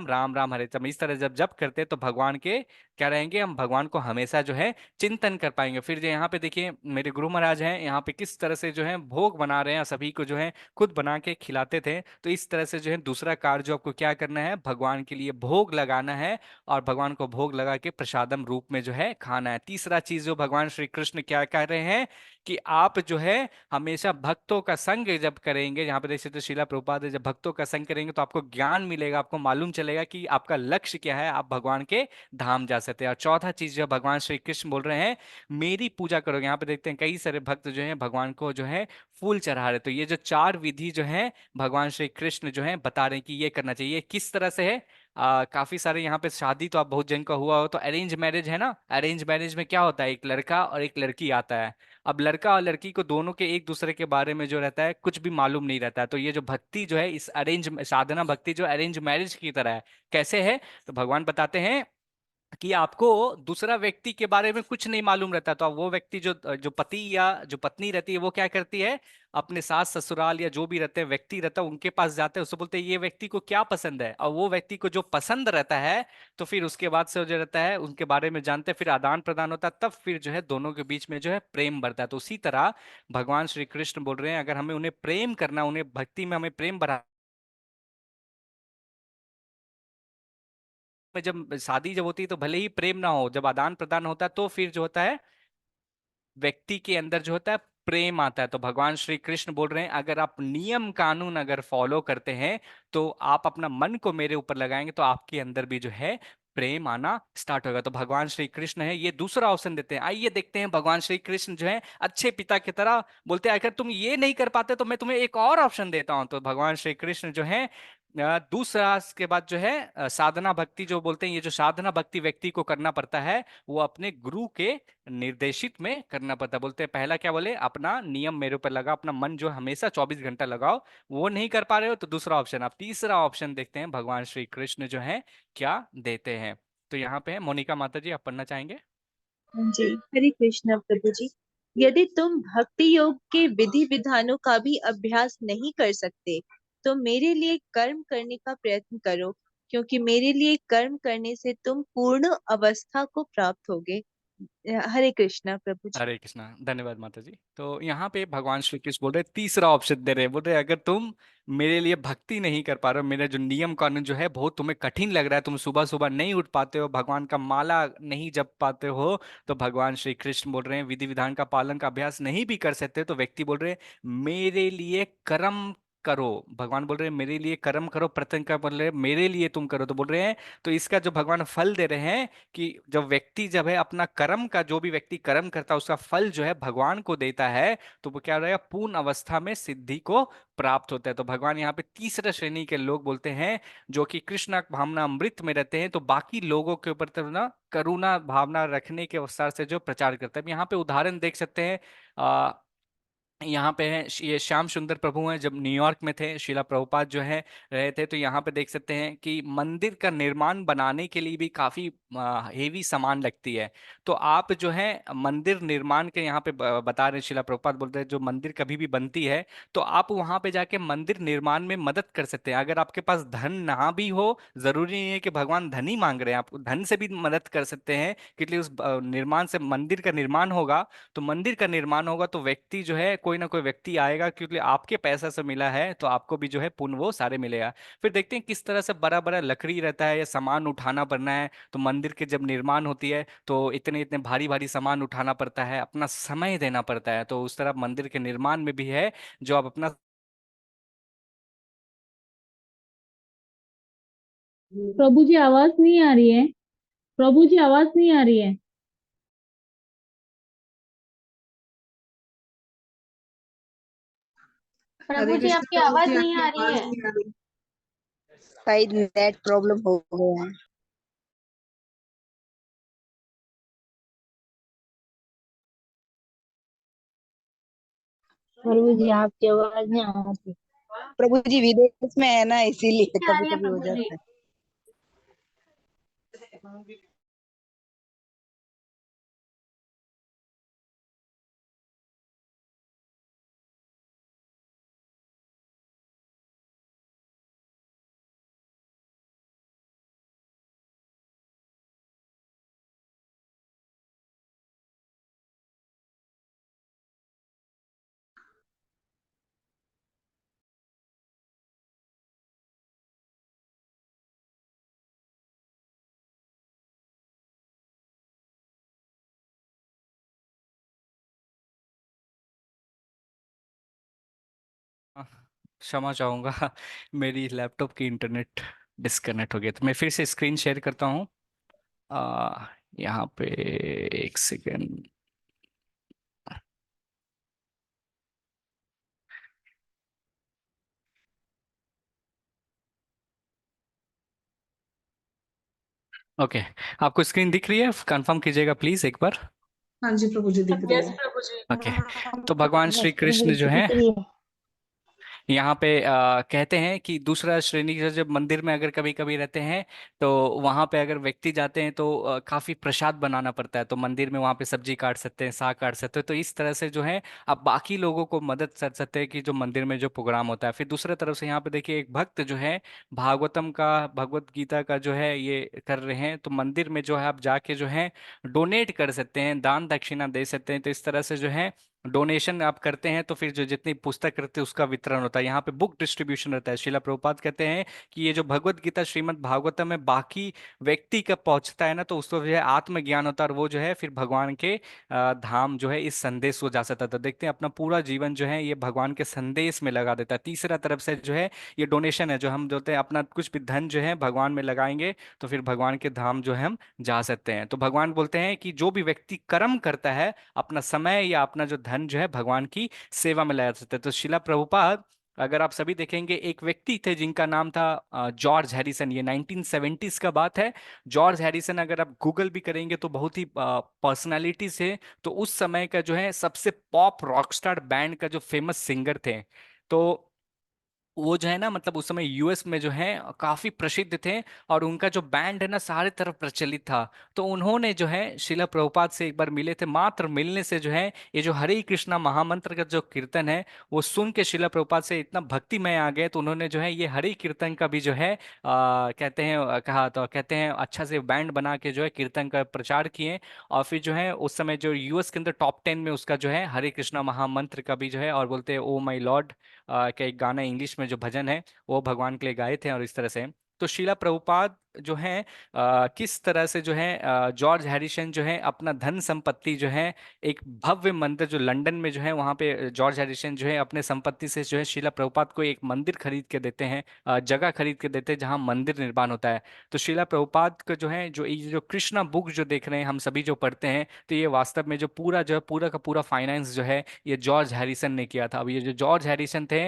राम राम हरे, जब इस तरह जब जप करते हैं तो भगवान के क्या रहेंगे, हम भगवान को हमेशा जो है चिंतन कर पाएंगे। फिर जो यहाँ पे देखिए मेरे गुरु महाराज हैं, यहाँ पे किस तरह से जो है भोग बना रहे हैं, सभी को जो है खुद बना के खिलाते थे। तो इस तरह से जो है दूसरा कार्य जो आपको क्या करना है, भगवान के लिए भोग लगाना है, और भगवान को भोग लगा के प्रसादम रूप में जो है खाना है। तीसरा चीज जो भगवान श्री कृष्ण क्या कह रहे हैं कि आप जो है हमेशा भक्तों का संग जब करेंगे, यहाँ पे देख सकते श्रीला प्रभुपाद है, जब भक्तों का संग करेंगे तो आपको ज्ञान मिलेगा, आपको मालूम चलेगा कि आपका लक्ष्य क्या है, आप भगवान के धाम जा सकते हैं। और चौथा चीज जो भगवान श्री कृष्ण बोल रहे हैं, मेरी पूजा करोगे। यहाँ पे देखते हैं कई सारे भक्त जो है भगवान को जो है फूल चढ़ा रहे। तो ये जो चार विधि जो है भगवान श्री कृष्ण जो है बता रहे हैं कि ये करना चाहिए। किस तरह से है, काफी सारे यहाँ पे शादी तो आप बहुत जन का हुआ हो, तो अरेंज मैरिज है ना। अरेंज मैरिज में क्या होता है, एक लड़का और एक लड़की आता है। अब लड़का और लड़की को दोनों के एक दूसरे के बारे में जो रहता है कुछ भी मालूम नहीं रहता है। तो ये जो भक्ति जो है इस अरेंज साधना भक्ति जो अरेंज मैरिज की तरह है। कैसे है, तो भगवान बताते हैं कि आपको दूसरा व्यक्ति के बारे में कुछ नहीं मालूम रहता, तो अब वो व्यक्ति जो जो पति या जो पत्नी रहती है वो क्या करती है, अपने सास ससुराल या जो भी रहते हैं व्यक्ति रहता है उनके पास जाते हैं, उससे बोलते हैं ये व्यक्ति को क्या पसंद है, और वो व्यक्ति को जो पसंद रहता है तो फिर उसके बाद से जो रहता है उनके बारे में जानते हैं, फिर आदान प्रदान होता है, तब फिर जो है दोनों के बीच में जो है प्रेम बढ़ता है। तो उसी तरह भगवान श्री कृष्ण बोल रहे हैं अगर हमें उन्हें प्रेम करना, उन्हें भक्ति में हमें प्रेम बढ़ा, में जब शादी जब होती है तो भले ही प्रेम ना हो, जब आदान प्रदान होता है तो फिर जो होता है व्यक्ति के अंदर जो होता है प्रेम आता है। तो भगवान श्री कृष्ण बोल रहे हैं अगर आप नियम कानून अगर फॉलो करते हैं तो आप अपना मन को मेरे ऊपर लगाएंगे तो आपके अंदर भी जो है प्रेम आना स्टार्ट होगा। तो भगवान श्री कृष्ण है ये दूसरा ऑप्शन देते हैं। आइए देखते हैं भगवान श्री कृष्ण जो है अच्छे पिता की तरह बोलते हैं अगर तुम ये नहीं कर पाते तो मैं तुम्हें एक और ऑप्शन देता हूं। तो भगवान श्री कृष्ण जो है दूसरा के बाद जो है साधना भक्ति जो बोलते हैं, ये जो साधना भक्ति व्यक्ति को करना पड़ता है वो अपने गुरु के निर्देशित में करना पड़ता है। बोलते हैं पहला क्या बोले, अपना नियम मेरे ऊपर लगा, अपना मन जो हमेशा 24 घंटा लगाओ, वो नहीं कर पा रहे हो तो दूसरा ऑप्शन। आप तीसरा ऑप्शन देखते हैं भगवान श्री कृष्ण जो है क्या देते हैं। तो यहाँ पे है मोनिका माता जी, आप पढ़ना चाहेंगे? जी, हरे कृष्णा प्रभु जी। यदि तुम भक्ति योग के विधि विधानों का भी अभ्यास नहीं कर सकते तो मेरे लिए कर्म करने का प्रयत्न करो, क्योंकि मेरे लिए कर्म करने से तुम पूर्ण अवस्था को प्राप्त होगे। हरे कृष्णा प्रभु जी। हरे कृष्णा, धन्यवाद माता जी। तो यहाँ पे भगवान श्री कृष्ण बोल रहे तीसरा ऑप्शन दे रहे हैं, बोल रहे अगर तुम मेरे लिए भक्ति नहीं कर पा रहे हो, मेरा जो नियम कानून जो है बहुत तुम्हें कठिन लग रहा है, तुम सुबह सुबह नहीं उठ पाते हो, भगवान का माला नहीं जप पाते हो, तो भगवान श्री कृष्ण बोल रहे हैं विधि विधान का पालन का अभ्यास नहीं भी कर सकते, तो व्यक्ति बोल रहे हैं मेरे लिए कर्म करो। भगवान बोल रहे हैं मेरे लिए कर्म करो, प्रत्यंग का बोल रहे हैं मेरे लिए तुम करो। तो बोल रहे हैं तो इसका जो भगवान फल दे रहे हैं कि जब व्यक्ति जब है अपना कर्म का, जो भी व्यक्ति कर्म करता है उसका फल जो है भगवान को देता है, तो वो क्या रहेगा, पूर्ण अवस्था में सिद्धि को प्राप्त होता है। तो भगवान यहाँ पे तीसरा श्रेणी के लोग बोलते हैं जो कि कृष्ण भावना अमृत में रहते हैं, तो बाकी लोगों के ऊपर तो ना करुणा भावना रखने के अवसर से जो प्रचार करते हैं। यहाँ पे उदाहरण देख सकते हैं, यहाँ पे है ये श्याम सुंदर प्रभु हैं, जब न्यूयॉर्क में थे शिला प्रभुपाद जो है रहे थे, तो यहाँ पे देख सकते हैं कि मंदिर का निर्माण बनाने के लिए भी काफी हेवी सामान लगती है। तो आप जो है मंदिर निर्माण के यहाँ पे बता रहे हैं, शिला प्रभुपाद बोलते हैं जो मंदिर कभी भी बनती है तो आप वहां पे जाके मंदिर निर्माण में मदद कर सकते हैं। अगर आपके पास धन ना भी हो, जरूरी नहीं है कि भगवान धन ही मांग रहे हैं, आप धन से भी मदद कर सकते हैं, क्योंकि उस निर्माण से मंदिर का निर्माण होगा, तो मंदिर का निर्माण होगा तो व्यक्ति जो है कोई ना कोई व्यक्ति आएगा, क्योंकि आपके पैसा से मिला है तो आपको भी जो है पुण्य वो सारे मिलेगा। फिर देखते हैं किस तरह से बड़ा बड़ा लकड़ी रहता है या सामान उठाना पड़ना है, तो मंदिर के जब निर्माण होती है तो इतने इतने भारी भारी सामान उठाना पड़ता है, अपना समय देना पड़ता है। तो उस तरह मंदिर के निर्माण में भी है जो आप अपना प्रभु जी आवाज नहीं आ रही है। प्रभु जी आवाज नहीं आ रही है। हरे प्रभु जी कृष्ण आपकी प्रभु आवाज जी, नहीं आपकी आ रही आवाज है। नहीं आ रही। शायद नेट प्रॉब्लम हो गया है। प्रभु जी आपकी आवाज नहीं आ रही। प्रभु जी विदेश में है ना, इसीलिए आ कभी रही है कभी हो प्रभु जी। जाता है। क्षमा चाहूँगा मेरी लैपटॉप की इंटरनेट डिस्कनेक्ट हो गया, तो मैं फिर से स्क्रीन शेयर करता हूँ। यहाँ पे एक सेकेंड। ओके, आपको स्क्रीन दिख रही है? कंफर्म कीजिएगा प्लीज एक बार। हाँ जी प्रभु जी, दिख रही यस है। प्रभु जी। ओके, तो भगवान श्री कृष्ण जो है यहाँ पे कहते हैं कि दूसरा श्रेणी का जब मंदिर में अगर कभी कभी रहते हैं, तो वहाँ पे अगर व्यक्ति जाते हैं तो काफी प्रसाद बनाना पड़ता है। तो मंदिर में वहाँ पे सब्जी काट सकते हैं, साग काट सकते हैं। तो इस तरह से जो है आप बाकी लोगों को मदद कर सकते हैं कि जो मंदिर में जो प्रोग्राम होता है। फिर दूसरे तरफ से यहाँ पे देखिए एक भक्त जो है भागवतम का, भगवत गीता का जो है ये कर रहे हैं। तो मंदिर में जो है आप जाके जो है डोनेट कर सकते हैं, दान दक्षिणा दे सकते हैं। तो इस तरह से जो है डोनेशन आप करते हैं तो फिर जो जितनी पुस्तक रहती है उसका वितरण होता है। यहाँ पे बुक डिस्ट्रीब्यूशन रहता है। श्रीला प्रभुपाद कहते हैं कि ये जो भगवत गीता श्रीमद् भागवतम में बाकी व्यक्ति का पहुंचता है ना, तो उसको जो है आत्मज्ञान होता है, और वो जो है फिर भगवान के धाम जो है इस संदेश को जा सकता है। तो देखते हैं अपना पूरा जीवन जो है ये भगवान के संदेश में लगा देता है। तीसरा तरफ से जो है ये डोनेशन है, जो हम जो है अपना कुछ भी धन जो है भगवान में लगाएंगे तो फिर भगवान के धाम जो है हम जा सकते हैं। तो भगवान बोलते हैं कि जो भी व्यक्ति कर्म करता है, अपना समय या अपना जो धन जो है भगवान की सेवा में लगाया जाता है। तो शिला प्रभुपाद, अगर आप सभी देखेंगे, एक व्यक्ति थे जिनका नाम था जॉर्ज हैरिसन। ये 1970s का बात है। जॉर्ज हैरिसन अगर आप गूगल भी करेंगे तो बहुत ही पर्सनालिटी से, तो उस समय का जो है सबसे पॉप रॉकस्टार बैंड का जो फेमस सिंगर थे। तो वो जो है ना, मतलब उस समय यूएस में जो है काफी प्रसिद्ध थे, और उनका जो बैंड है ना सारे तरफ प्रचलित था। तो उन्होंने जो है शिला प्रभुपाद से एक बार मिले थे। मात्र मिलने से जो है ये जो हरे कृष्णा महामंत्र का जो कीर्तन है वो सुन के शिला प्रभुपाद से इतना भक्तिमय आ गए। तो उन्होंने जो है ये हरे कीर्तन का भी जो है कहते हैं कहा, तो कहते हैं अच्छा से बैंड बना के जो है कीर्तन का प्रचार किए। और फिर जो है उस समय जो यूएस के अंदर टॉप 10 में उसका जो है हरे कृष्णा महामंत्र का भी जो है, और बोलते हैं ओ माई लॉर्ड का एक गाना इंग्लिश में जो भजन है वो भगवान के लिए गाए थे। और इस तरह से तो शीला प्रभुपाद जो है किस तरह से जो है जॉर्ज हैरिसन जो है अपना धन संपत्ति जो है एक भव्य मंदिर जो लंदन में जो है वहाँ पे जॉर्ज हैरिसन जो है अपने संपत्ति से जो है शीला प्रभुपाद को एक मंदिर खरीद के देते हैं, जगह खरीद के देते हैं जहाँ मंदिर निर्माण होता है। तो शीला प्रभुपाद का जो है जो ये जो कृष्णा बुक जो देख रहे हैं हम सभी जो पढ़ते हैं, तो ये वास्तव में जो पूरा जो है पूरा का पूरा फाइनेंस जो है ये जॉर्ज हैरिसन ने किया था। अब ये जो जॉर्ज हैरिसन थे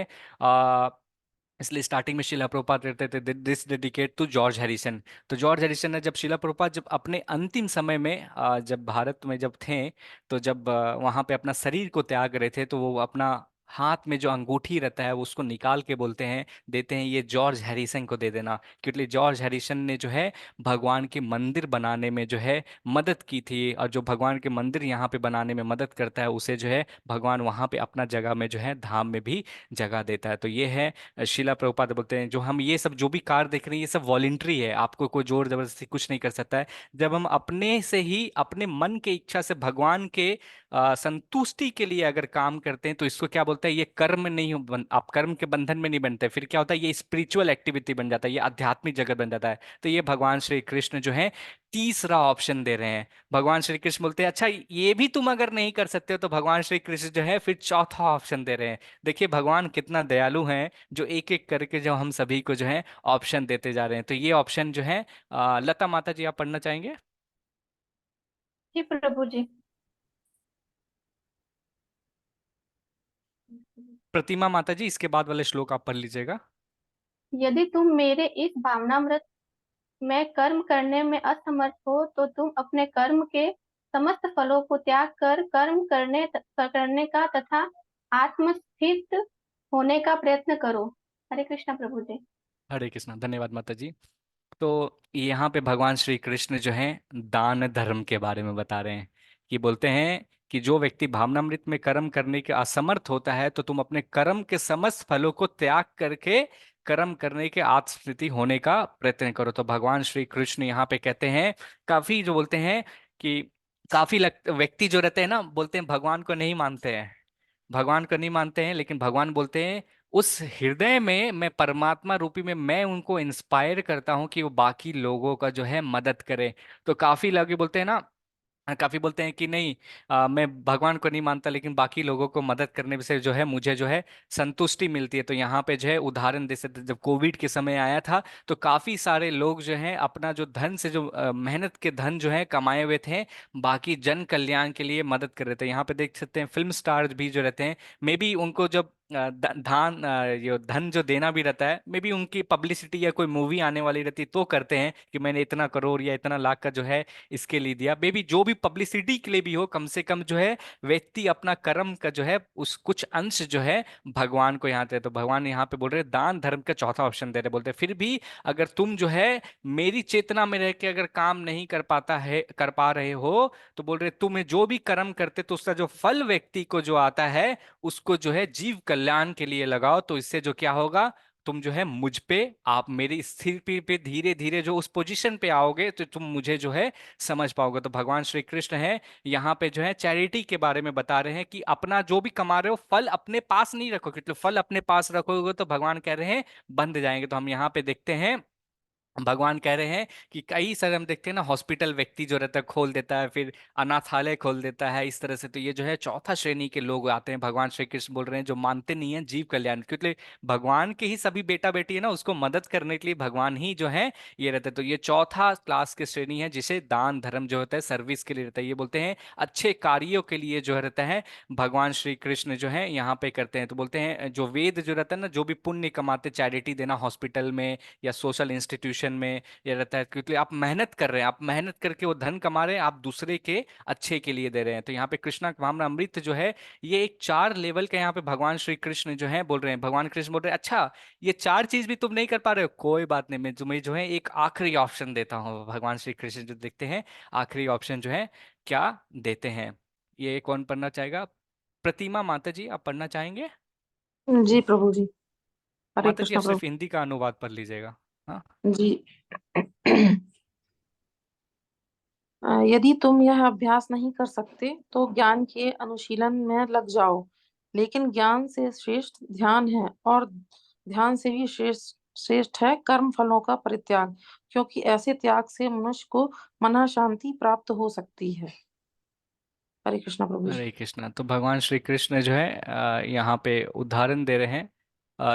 इसलिए स्टार्टिंग में शिला प्रभुपाद रहते थे this dedicate to George Harrison. तो जॉर्ज हैरिसन ने जब शिला प्रभुपाद जब अपने अंतिम समय में जब भारत में जब थे, तो जब वहां पे अपना शरीर को त्याग रहे थे, तो वो अपना हाथ में जो अंगूठी रहता है वो उसको निकाल के बोलते हैं, देते हैं ये जॉर्ज हैरिसन को दे देना, क्योंकि जॉर्ज हैरिसन ने जो है भगवान के मंदिर बनाने में जो है मदद की थी। और जो भगवान के मंदिर यहाँ पे बनाने में मदद करता है उसे जो है भगवान वहाँ पे अपना जगह में जो है धाम में भी जगह देता है। तो ये है शिला प्रभुपाद बोलते हैं जो हम ये सब जो भी कार्य देख रहे हैं ये सब वॉलेंट्री है, आपको कोई जोर जबरदस्ती कुछ नहीं कर सकता है। जब हम अपने से ही अपने मन के इच्छा से भगवान के संतुष्टि के लिए अगर काम करते हैं तो इसको क्या बोलते होता है ये कर्म नहीं आप कर्म के बंधन में नहीं बनते, फिर क्या होता है ये स्पिरिचुअल एक्टिविटी बन जाता है, ये आध्यात्मिक जगत बन जाता है। तो ये भगवान श्री कृष्ण जो है तीसरा ऑप्शन दे रहे हैं। भगवान श्री कृष्ण बोलते हैं अच्छा ये भी तुम अगर नहीं कर सकते हो तो भगवान श्री कृष्ण जो है फिर चौथा ऑप्शन दे रहे हैं। देखिए भगवान कितना दयालु हैं, जो एक एक करके जो हम सभी को जो है ऑप्शन देते जा रहे हैं। तो ये ऑप्शन जो है लता माता जी आप पढ़ना चाहेंगे? जी प्रभु जी। प्रतिमा माता जी इसके बाद वाले श्लोक आप पढ़ लीजिएगा। यदि तुम मेरे इस भावनामृत में कर्म करने में असमर्थ हो तो तुम अपने कर्म के समस्त फलों को त्याग कर कर्म करने का तथा आत्मस्थित होने का प्रयत्न करो। हरे कृष्णा प्रभु जी। हरे कृष्णा, धन्यवाद माता जी। तो यहाँ पे भगवान श्री कृष्ण जो है दान धर्म के बारे में बता रहे हैं कि बोलते हैं कि जो व्यक्ति भावनामृत में कर्म करने के असमर्थ होता है तो तुम अपने कर्म के समस्त फलों को त्याग करके कर्म करने के आत्मस्थिति होने का प्रयत्न करो। तो भगवान श्री कृष्ण यहाँ पे कहते हैं, काफी जो बोलते हैं कि काफी व्यक्ति जो रहते हैं ना बोलते हैं भगवान को नहीं मानते हैं, भगवान को नहीं मानते हैं, लेकिन भगवान बोलते हैं उस हृदय में मैं परमात्मा रूपी में मैं उनको इंस्पायर करता हूं कि वो बाकी लोगों का जो है मदद करे। तो काफी लोग ये बोलते हैं ना, काफी बोलते हैं कि नहीं मैं भगवान को नहीं मानता लेकिन बाकी लोगों को मदद करने से जो है मुझे जो है संतुष्टि मिलती है। तो यहाँ पे जो है उदाहरण दे सकते, जब कोविड के समय आया था तो काफी सारे लोग जो हैं अपना जो धन से जो मेहनत के धन जो है कमाए हुए थे बाकी जन कल्याण के लिए मदद कर रहे थे। यहाँ पे देख सकते हैं फिल्म स्टार भी जो रहते हैं, मे बी उनको जब ये धन जो देना भी रहता है, मे बी उनकी पब्लिसिटी या कोई मूवी आने वाली रहती है तो करते हैं कि मैंने इतना करोड़ या इतना लाख का जो है इसके लिए दिया। बेबी जो भी पब्लिसिटी के लिए भी हो, कम से कम जो है व्यक्ति अपना कर्म का जो है उस कुछ अंश जो है भगवान को यहाँ दे। तो भगवान यहाँ पे बोल रहे हैं दान धर्म का चौथा ऑप्शन दे रहे, बोलते हैं फिर भी अगर तुम जो है मेरी चेतना में रह के अगर काम नहीं कर पा रहे हो तो बोल रहे तुम्हें जो भी कर्म करते तो उसका जो फल व्यक्ति को जो आता है उसको जो है जीव कल्याण के लिए लगाओ। तो इससे जो क्या होगा, तुम जो है मुझ पे आप मेरी स्थिति पे धीरे धीरे जो उस पोजीशन पे आओगे तो तुम मुझे जो है समझ पाओगे। तो भगवान श्री कृष्ण है यहाँ पे जो है चैरिटी के बारे में बता रहे हैं कि अपना जो भी कमा रहे हो फल अपने पास नहीं रखो, क्योंकि फल अपने पास रखोगे तो भगवान कह रहे हैं बंध जाएंगे। तो हम यहाँ पे देखते हैं भगवान कह रहे हैं कि कई सारे हम देखते हैं ना हॉस्पिटल व्यक्ति जो रहता है खोल देता है, फिर अनाथालय खोल देता है इस तरह से। तो ये जो है चौथा श्रेणी के लोग आते हैं, भगवान श्री कृष्ण बोल रहे हैं जो मानते नहीं है जीव कल्याण, क्योंकि भगवान के ही सभी बेटा बेटी है ना, उसको मदद करने के लिए भगवान ही जो है ये रहता है। तो ये चौथा क्लास की श्रेणी है जिसे दान धर्म जो होता है सर्विस के लिए रहता है। ये बोलते हैं अच्छे कार्यों के लिए जो रहता है भगवान श्री कृष्ण जो है यहाँ पे करते हैं। तो बोलते हैं जो वेद जो रहता है ना, जो भी पुण्य कमाते, चैरिटी देना हॉस्पिटल में या सोशल इंस्टीट्यूशन में ये रहता है, क्योंकि आप मेहनत कर रहे हैं, आप मेहनत करके वो धन कमा रहे हैं, आप दूसरे के अच्छे के लिए दे रहे हैं। तो यहाँ पे कृष्णा अमृत जो है ये एक 4 लेवल का यहाँ पे भगवान श्री कृष्ण जो है बोल रहे हैं। भगवान कृष्ण बोल रहे हैं अच्छा ये 4 चीज भी तुम नहीं कर पा रहे हो, कोई बात नहीं, मैं तुम्हें जो है एक आखिरी ऑप्शन देता हूँ। भगवान श्री कृष्ण जो देखते हैं आखिरी ऑप्शन जो है क्या देते हैं। ये कौन पढ़ना चाहेगा? प्रतिमा माता जी आप पढ़ना चाहेंगे? जी प्रभु जी। हरे माता जी आप कृष्ण सिर्फ प्रभु हिंदी का अनुवाद पढ़ लीजिएगा। हाँ जी। यदि तुम यह अभ्यास नहीं कर सकते तो ज्ञान के अनुशीलन में लग जाओ, लेकिन ज्ञान से श्रेष्ठ ध्यान है और ध्यान से भी श्रेष्ठ श्रेष्ठ है कर्म फलों का परित्याग, क्योंकि ऐसे त्याग से मनुष्य को मन शांति प्राप्त हो सकती है। हरे कृष्ण प्रभु जी। हरे कृष्णा। तो भगवान श्री कृष्ण जो है यहाँ पे उदाहरण दे रहे हैं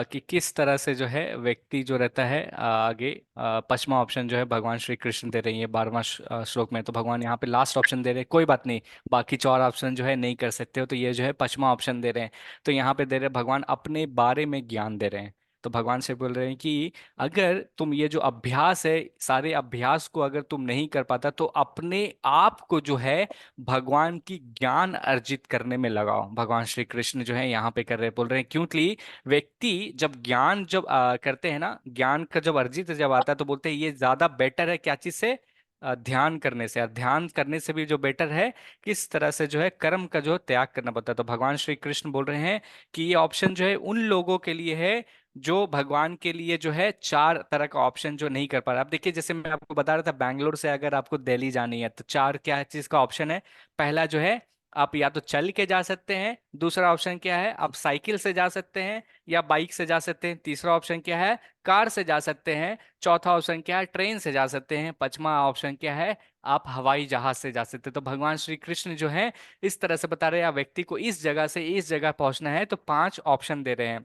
कि किस तरह से जो है व्यक्ति जो रहता है आगे पचमा ऑप्शन जो है भगवान श्री कृष्ण दे रही है 12वां श्लोक में। तो भगवान यहाँ पे लास्ट ऑप्शन दे रहे हैं, कोई बात नहीं बाकी 4 ऑप्शन जो है नहीं कर सकते हो, तो ये जो है पचमा ऑप्शन दे रहे हैं। तो यहाँ पे दे रहे हैं भगवान अपने बारे में ज्ञान दे रहे हैं। तो भगवान से बोल रहे हैं कि अगर तुम ये जो अभ्यास है सारे अभ्यास को अगर तुम नहीं कर पाता तो अपने आप को जो है भगवान की ज्ञान अर्जित करने में लगाओ। भगवान श्री कृष्ण जो है यहाँ पे कर रहे बोल रहे हैं, क्योंकि व्यक्ति जब ज्ञान जब करते हैं ना, ज्ञान का जब अर्जित जब आता है तो बोलते हैं ये ज्यादा बेटर है क्या चीज से, ध्यान करने से। ध्यान करने से भी जो बेटर है किस तरह से जो है कर्म का जो त्याग करना पड़ता है। तो भगवान श्री कृष्ण बोल रहे हैं कि ये ऑप्शन जो है उन लोगों के लिए है जो भगवान के लिए जो है 4 तरह का ऑप्शन जो नहीं कर पा रहा। अब देखिए जैसे मैं आपको बता रहा था बैंगलोर से अगर आपको दिल्ली जानी है तो 4 क्या चीज का ऑप्शन है। पहला जो है आप या तो चल के जा सकते हैं, दूसरा ऑप्शन क्या है आप साइकिल से जा सकते हैं या बाइक से जा सकते हैं, तीसरा ऑप्शन क्या है कार से जा सकते हैं, चौथा ऑप्शन क्या है ट्रेन से जा सकते हैं, पांचवा ऑप्शन क्या है आप हवाई जहाज से जा सकते हैं। तो भगवान श्री कृष्ण जो है इस तरह से बता रहे हैं, आप व्यक्ति को इस जगह से इस जगह पहुंचना है तो पांच ऑप्शन दे रहे हैं।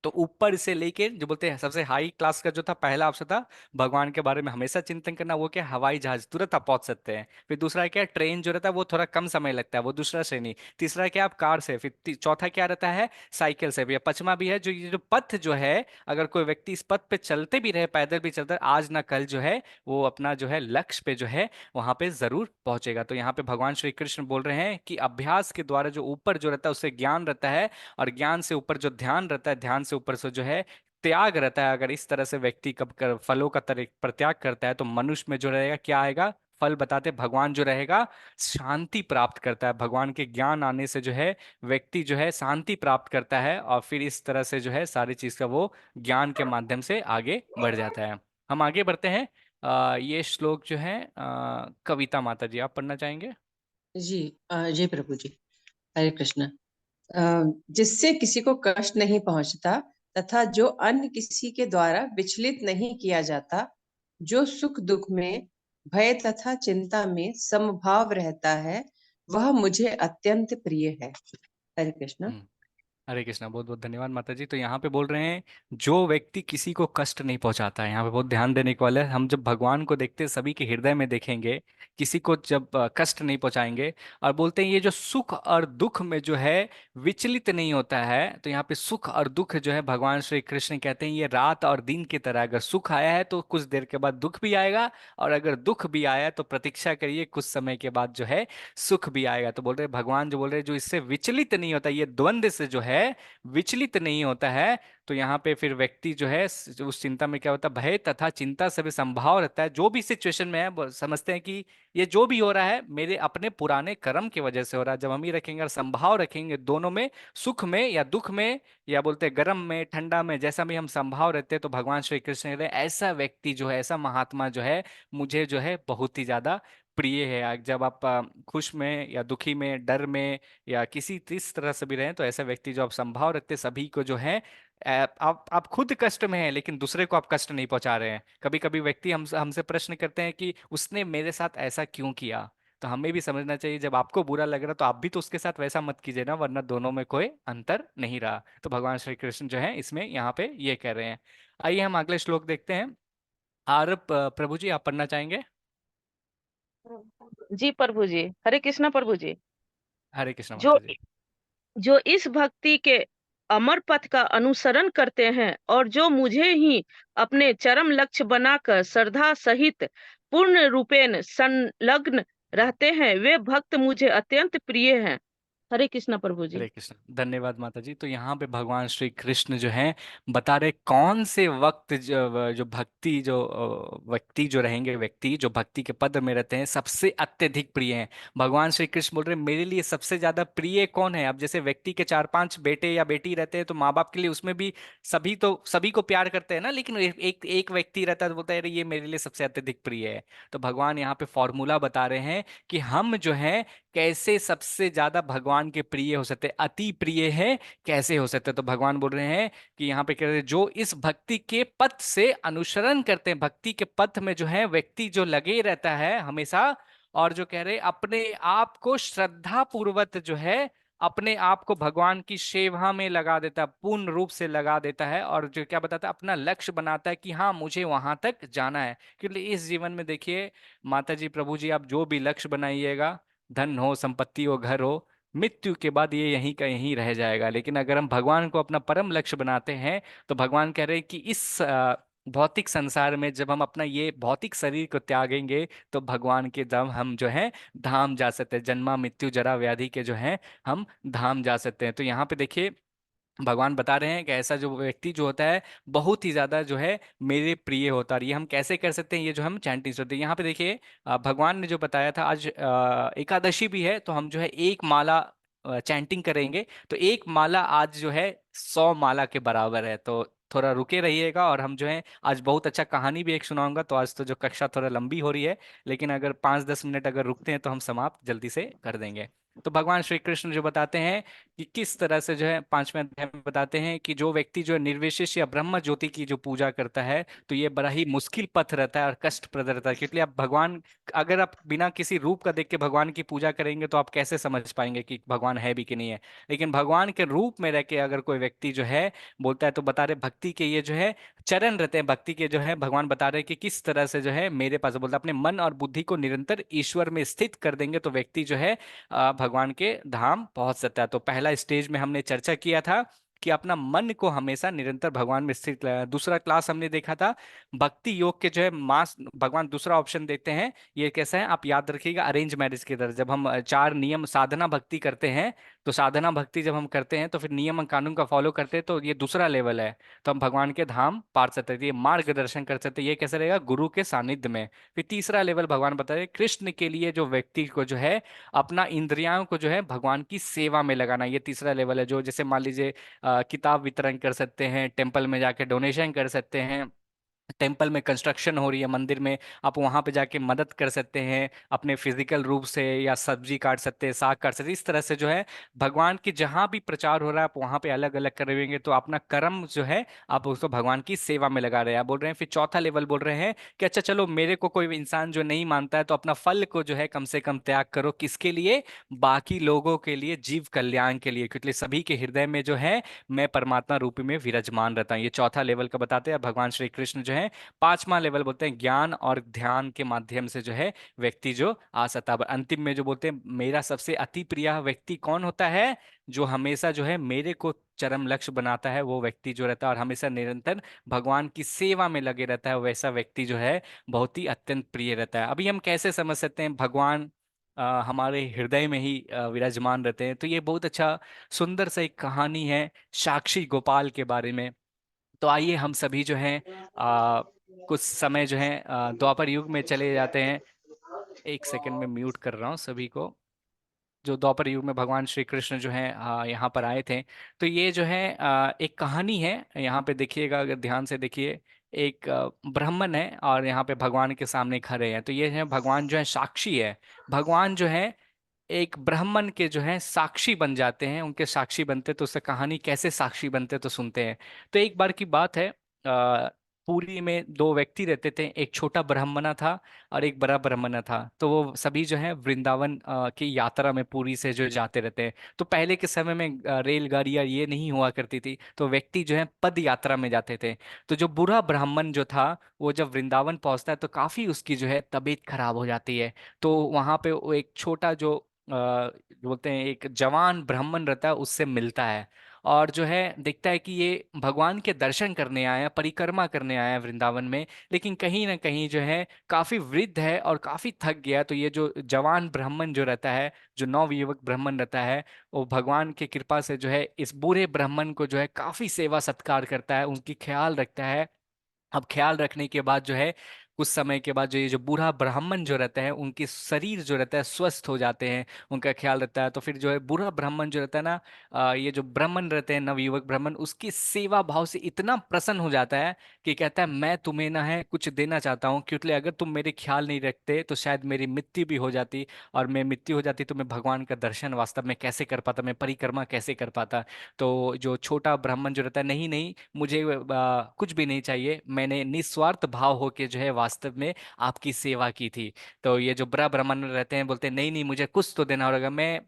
तो ऊपर से लेके जो बोलते हैं सबसे हाई क्लास का जो था पहला ऑप्शन था भगवान के बारे में हमेशा चिंतन करना, वो क्या हवाई जहाज तुरंत आप पहुंच सकते हैं। फिर दूसरा क्या ट्रेन जो रहता है वो थोड़ा कम समय लगता है, वो दूसरा श्रेणी। तीसरा क्या आप कार से, फिर चौथा क्या रहता है साइकिल से। भी पांचवा भी है जो ये जो पथ जो है अगर कोई व्यक्ति इस पथ पे चलते भी रहे पैदल भी चलते आज ना कल जो है वो अपना जो है लक्ष्य पे जो है वहां पे जरूर पहुंचेगा। तो यहाँ पे भगवान श्री कृष्ण बोल रहे हैं कि अभ्यास के द्वारा जो ऊपर जो रहता है उससे ज्ञान रहता है, और ज्ञान से ऊपर जो ध्यान रहता है, ध्यान से ऊपर से जो है त्याग रहता है। अगर इस तरह से व्यक्ति कब फलों का परित्याग करता है तो मनुष्य में जो रहेगा क्या आएगा, फल बताते भगवान जो रहेगा शांति प्राप्त करता है। भगवान के ज्ञान आने से जो है व्यक्ति जो है शांति प्राप्त करता है, और फिर इस तरह से जो है सारी चीज का वो ज्ञान के माध्यम से आगे बढ़ जाता है। हम आगे बढ़ते हैं। ये श्लोक जो है कविता माता जी आप पढ़ना चाहेंगे? जी जी प्रभु जी। हरे कृष्ण। जिससे किसी को कष्ट नहीं पहुंचता तथा जो अन्य किसी के द्वारा विचलित नहीं किया जाता, जो सुख दुख में भय तथा चिंता में समभाव रहता है, वह मुझे अत्यंत प्रिय है। हरे कृष्ण। हरे कृष्णा, बहुत बहुत धन्यवाद माता जी। तो यहाँ पे बोल रहे हैं जो व्यक्ति किसी को कष्ट नहीं पहुंचाता है, यहाँ पे बहुत ध्यान देने को वाला है। हम जब भगवान को देखते हैं सभी के हृदय में देखेंगे, किसी को जब कष्ट नहीं पहुंचाएंगे। और बोलते हैं ये जो सुख और दुख में जो है विचलित नहीं होता है। तो यहाँ पे सुख और दुख जो है भगवान श्री कृष्ण कहते हैं ये रात और दिन की तरह, अगर सुख आया है तो कुछ देर के बाद दुख भी आएगा, और अगर दुख भी आया तो प्रतीक्षा करिए कुछ समय के बाद जो है सुख भी आएगा। तो बोल रहे भगवान जो बोल रहे जो इससे विचलित नहीं होता, ये द्वंद्व से जो है विचलित नहीं होता है। तो यहाँ पे फिर व्यक्ति जो है उस चिंता में क्या होता है भय तथा चिंता से भी संभाव रहता है। जो भी सिचुएशन में है वो समझते हैं कि ये जो भी हो रहा है मेरे अपने पुराने कर्म की वजह से हो रहा है। जब हम ही रखेंगे और संभाव रखेंगे दोनों में, सुख में या दुख में, या बोलते हैं गर्म में ठंडा में, जैसा भी हम संभाव रहते हैं, तो भगवान श्री कृष्ण कहते हैं ऐसा व्यक्ति जो है ऐसा महात्मा जो है मुझे जो है बहुत ही ज्यादा प्रिय है। जब आप खुश में या दुखी में डर में या किसी इस तरह से भी रहें तो ऐसा व्यक्ति जो आप संभाव रखते हैं सभी को जो है आप खुद कष्ट में हैं लेकिन दूसरे को आप कष्ट नहीं पहुंचा रहे हैं। कभी कभी व्यक्ति हमसे प्रश्न करते हैं कि उसने मेरे साथ ऐसा क्यों किया। तो हमें भी समझना चाहिए जब आपको बुरा लग रहा तो आप भी तो उसके साथ वैसा मत कीजिए ना, वरना दोनों में कोई अंतर नहीं रहा। तो भगवान श्री कृष्ण जो है इसमें यहाँ पे ये कह रहे हैं। आइए हम अगले श्लोक देखते हैं। आरब प्रभु जी आप पढ़ना चाहेंगे? जी प्रभु जी। हरे कृष्णा प्रभु जी। हरे कृष्ण जो माता जी। जो इस भक्ति के अमर पथ का अनुसरण करते हैं और जो मुझे ही अपने चरम लक्ष्य बनाकर श्रद्धा सहित पूर्ण रूपेण संलग्न रहते हैं, वे भक्त मुझे अत्यंत प्रिय हैं। हरे कृष्णा प्रभु जी। हरे कृष्ण, धन्यवाद माता जी। तो यहाँ पे भगवान श्री कृष्ण जो है बता रहे कौन से वक्त जो भक्ति जो व्यक्ति जो रहेंगे, व्यक्ति जो भक्ति के पद में रहते हैं सबसे अत्यधिक प्रिय हैं। भगवान श्री कृष्ण बोल रहे हैं मेरे लिए सबसे ज्यादा प्रिय कौन है। अब जैसे व्यक्ति के चार पांच बेटे या बेटी रहते हैं तो माँ बाप के लिए उसमें भी सभी को प्यार करते हैं ना, लेकिन एक व्यक्ति रहता है तो बोलता है अरे ये मेरे लिए सबसे अत्यधिक प्रिय है। तो भगवान यहाँ पे फॉर्मूला बता रहे हैं कि हम जो है कैसे सबसे ज्यादा भगवान के प्रिय हो सकते, अति प्रिय है कैसे हो सकते। तो भगवान बोल रहे हैं कि यहाँ पे कह रहे हैं जो इस भक्ति के पथ से अनुसरण करते हैं, भक्ति के पथ में जो है व्यक्ति जो लगे रहता है हमेशा, और जो कह रहे अपने आप को श्रद्धा पूर्वक जो है अपने आप को भगवान की सेवा में लगा देता है, पूर्ण रूप से लगा देता है, और जो क्या बताता है अपना लक्ष्य बनाता है कि हाँ मुझे वहां तक जाना है। क्योंकि इस जीवन में देखिए माता जी प्रभु जी आप जो भी लक्ष्य बनाइएगा, धन हो संपत्ति हो घर हो, मृत्यु के बाद ये यहीं का यहीं रह जाएगा। लेकिन अगर हम भगवान को अपना परम लक्ष्य बनाते हैं तो भगवान कह रहे हैं कि इस भौतिक संसार में जब हम अपना ये भौतिक शरीर को त्यागेंगे तो भगवान के धाम हम जो है धाम जा सकते हैं, जन्मा मृत्यु जरा व्याधि के जो है हम धाम जा सकते हैं। तो यहाँ पे देखिए भगवान बता रहे हैं कि ऐसा जो व्यक्ति जो होता है बहुत ही ज्यादा जो है मेरे प्रिय होता है। ये हम कैसे कर सकते हैं, ये जो हम चैंटिंग करते हैं यहाँ पे देखिए भगवान ने जो बताया था आज एकादशी भी है तो हम जो है एक माला चैंटिंग करेंगे। तो एक माला आज जो है 100 माला के बराबर है। तो थोड़ा रुके रहिएगा, और हम जो है आज बहुत अच्छा कहानी भी एक सुनाऊंगा। तो आज तो जो कक्षा थोड़ा लंबी हो रही है लेकिन अगर 5-10 मिनट अगर रुकते हैं तो हम समाप्त जल्दी से कर देंगे। तो भगवान श्री कृष्ण जो बताते हैं कि किस तरह से जो है 5वें अध्याय में बताते हैं कि जो व्यक्ति जो है निर्विशेष या ब्रह्म ज्योति की जो पूजा करता है, तो ये बड़ा ही मुश्किल पथ रहता है और कष्टप्रद रहता है, क्योंकि आप भगवान, अगर आप बिना किसी रूप का देख के भगवान की पूजा करेंगे तो आप कैसे समझ पाएंगे कि भगवान है भी कि नहीं है। लेकिन भगवान के रूप में रह के अगर कोई व्यक्ति जो है बोलता है, तो बता रहे भक्ति के ये जो है चरण रहते हैं, भक्ति के जो है भगवान बता रहे हैं कि किस तरह से जो है मेरे पास बोलता है अपने मन और बुद्धि को निरंतर ईश्वर में स्थित कर देंगे तो व्यक्ति जो है भगवान के धाम पहुंच सकता है। तो पहला स्टेज में हमने चर्चा किया था कि अपना मन को हमेशा निरंतर भगवान में स्थित दूसरा क्लास हमने देखा था भक्ति योग के जो है मास भगवान दूसरा ऑप्शन देते हैं। ये कैसा है आप याद रखिएगा, अरेंज मैरिज की तरह। जब हम 4 नियम साधना भक्ति करते हैं, तो साधना भक्ति जब हम करते हैं तो फिर नियम और कानून का फॉलो करते हैं, तो ये दूसरा लेवल है। तो हम भगवान के धाम पार सकते हैं, ये मार्गदर्शन कर सकते हैं। ये कैसे रहेगा, गुरु के सानिध्य में। फिर तीसरा लेवल भगवान बता रहे हैं कृष्ण के लिए जो व्यक्ति को जो है अपना इंद्रियों को जो है भगवान की सेवा में लगाना, ये तीसरा लेवल है। जो जैसे मान लीजिए किताब वितरण कर सकते हैं, टेम्पल में जाके डोनेशन कर सकते हैं, टेम्पल में कंस्ट्रक्शन हो रही है मंदिर में, आप वहां पे जाके मदद कर सकते हैं अपने फिजिकल रूप से, या सब्जी काट सकते हैं, साग काट सकते हैं। इस तरह से जो है भगवान की जहां भी प्रचार हो रहा है आप वहां पे अलग अलग कर रहे तो अपना कर्म जो है आप उसको भगवान की सेवा में लगा रहे हैं। आप बोल रहे हैं फिर चौथा लेवल बोल रहे हैं कि अच्छा चलो मेरे को कोई इंसान जो नहीं मानता है तो अपना फल को जो है कम से कम त्याग करो, किसके लिए, बाकी लोगों के लिए, जीव कल्याण के लिए, क्योंकि सभी के हृदय में जो है मैं परमात्मा रूपी में विराजमान रहता हूँ। ये चौथा लेवल का बताते हैं भगवान श्री कृष्ण जो है। 5वां लेवल बोलते हैं ज्ञान और ध्यान के माध्यम से जो है व्यक्ति जो आ सकता है। अंतिम में जो बोलते हैं मेरा सबसे अति प्रिय व्यक्ति कौन होता है, जो हमेशा जो है मेरे को चरम लक्ष्य बनाता है, वो व्यक्ति जो रहता है और हमेशा निरंतर भगवान की सेवा में लगे रहता है, वैसा व्यक्ति जो है बहुत ही अत्यंत प्रिय रहता है। अभी हम कैसे समझ सकते हैं भगवान हमारे हृदय में ही विराजमान रहते हैं, तो ये बहुत अच्छा सुंदर सा एक कहानी है साक्षी गोपाल के बारे में। तो आइए हम सभी जो हैं कुछ समय जो है द्वापर युग में चले जाते हैं। एक सेकंड में म्यूट कर रहा हूँ सभी को। जो द्वापर युग में भगवान श्री कृष्ण जो है यहाँ पर आए थे, तो ये जो है एक कहानी है। यहाँ पे देखिएगा, अगर ध्यान से देखिए, एक ब्राह्मण है और यहाँ पे भगवान के सामने खड़े हैं। तो ये है भगवान जो है साक्षी है। भगवान जो है एक ब्राह्मण के जो है साक्षी बन जाते हैं, उनके साक्षी बनते, तो उससे कहानी कैसे साक्षी बनते तो सुनते हैं। तो एक बार की बात है, पुरी में 2 व्यक्ति रहते थे, एक छोटा ब्राह्मण था और एक बड़ा ब्राह्मण था। तो वो सभी जो है वृंदावन की यात्रा में पुरी से जो जाते रहते हैं। तो पहले के समय में रेलगाड़ियाँ ये नहीं हुआ करती थी, तो व्यक्ति जो है पद यात्रा में जाते थे। तो जो बूढ़ा ब्राह्मण जो था वो जब वृंदावन पहुंचता है तो काफी उसकी जो है तबीयत खराब हो जाती है। तो वहां पे वो एक छोटा जो बोलते हैं एक जवान ब्राह्मण रहता है, उससे मिलता है और जो है देखता है कि ये भगवान के दर्शन करने आया है, परिक्रमा करने आया है वृंदावन में, लेकिन कहीं ना कहीं जो है काफी वृद्ध है और काफी थक गया। तो ये जो जवान ब्राह्मण जो रहता है, जो नवयुवक ब्राह्मण रहता है, वो भगवान की कृपा से जो है इस बूढ़े ब्राह्मण को जो है काफी सेवा सत्कार करता है, उनकी ख्याल रखता है। अब ख्याल रखने के बाद जो है कुछ समय के बाद जो ये जो बूढ़ा ब्राह्मण जो रहता है उनके शरीर जो रहता है स्वस्थ हो जाते हैं, उनका ख्याल रहता है। तो फिर जो है बूढ़ा ब्राह्मण जो रहता है ना, ये जो ब्राह्मण रहते हैं नवयुवक ब्राह्मण, उसकी सेवा भाव से इतना प्रसन्न हो जाता है कि कहता है मैं तुम्हें ना है कुछ देना चाहता हूँ, क्योंकि अगर तुम मेरे ख्याल नहीं रखते तो शायद मेरी मृत्यु भी हो जाती, और मैं मृत्यु हो जाती तो मैं भगवान का दर्शन वास्तव में कैसे कर पाता, मैं परिक्रमा कैसे कर पाता। तो जो छोटा ब्राह्मण जो रहता है, नहीं नहीं मुझे कुछ भी नहीं चाहिए, मैंने निस्वार्थ भाव होके जो है वास्तव में आपकी सेवा की थी। तो ये जो बड़ा ब्राह्मण रहते हैं बोलते हैं नहीं नहीं मुझे कुछ तो देना होगा, मैं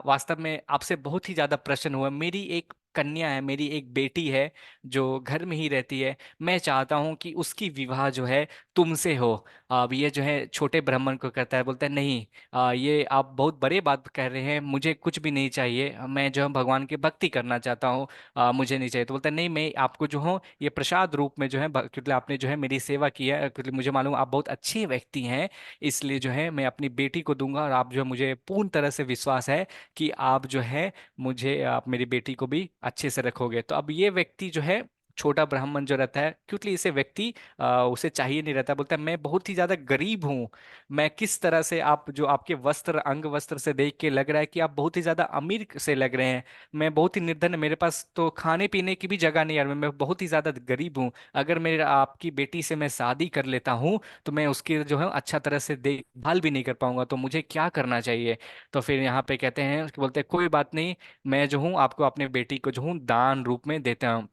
वास्तव में आपसे बहुत ही ज्यादा प्रसन्न हुआ। मेरी एक कन्या है, मेरी एक बेटी है जो घर में ही रहती है, मैं चाहता हूं कि उसकी विवाह जो है तुमसे हो। अब ये जो है छोटे ब्राह्मण को कहता है, बोलता है नहीं, ये आप बहुत बड़े बात कह रहे हैं, मुझे कुछ भी नहीं चाहिए, मैं जो है भगवान की भक्ति करना चाहता हूँ, मुझे नहीं चाहिए। तो बोलता है नहीं, मैं आपको जो हूँ ये प्रसाद रूप में जो है क्योंकि आपने जो है मेरी सेवा की है, क्योंकि मुझे मालूम आप बहुत अच्छे व्यक्ति हैं, इसलिए जो है मैं अपनी बेटी को दूंगा, और आप जो है मुझे पूर्ण तरह से विश्वास है कि आप जो है मुझे, आप मेरी बेटी को भी अच्छे से रखोगे। तो अब ये व्यक्ति जो है छोटा ब्राह्मण जो रहता है, क्योंकि इसे व्यक्ति उसे चाहिए नहीं रहता, बोलता है मैं बहुत ही ज्यादा गरीब हूँ। मैं किस तरह से, आप जो आपके वस्त्र, अंग वस्त्र से देख के लग रहा है कि आप बहुत ही ज्यादा अमीर से लग रहे हैं। मैं बहुत ही निर्धन, मेरे पास तो खाने पीने की भी जगह नहीं है, मैं बहुत ही ज्यादा गरीब हूँ। अगर मेरे आपकी बेटी से मैं शादी कर लेता हूँ तो मैं उसकी जो है अच्छा तरह से देखभाल भी नहीं कर पाऊंगा, तो मुझे क्या करना चाहिए? तो फिर यहाँ पे कहते हैं कि बोलते हैं कोई बात नहीं, मैं जो हूँ आपको अपने बेटी को जो हूँ दान रूप में देता हूँ।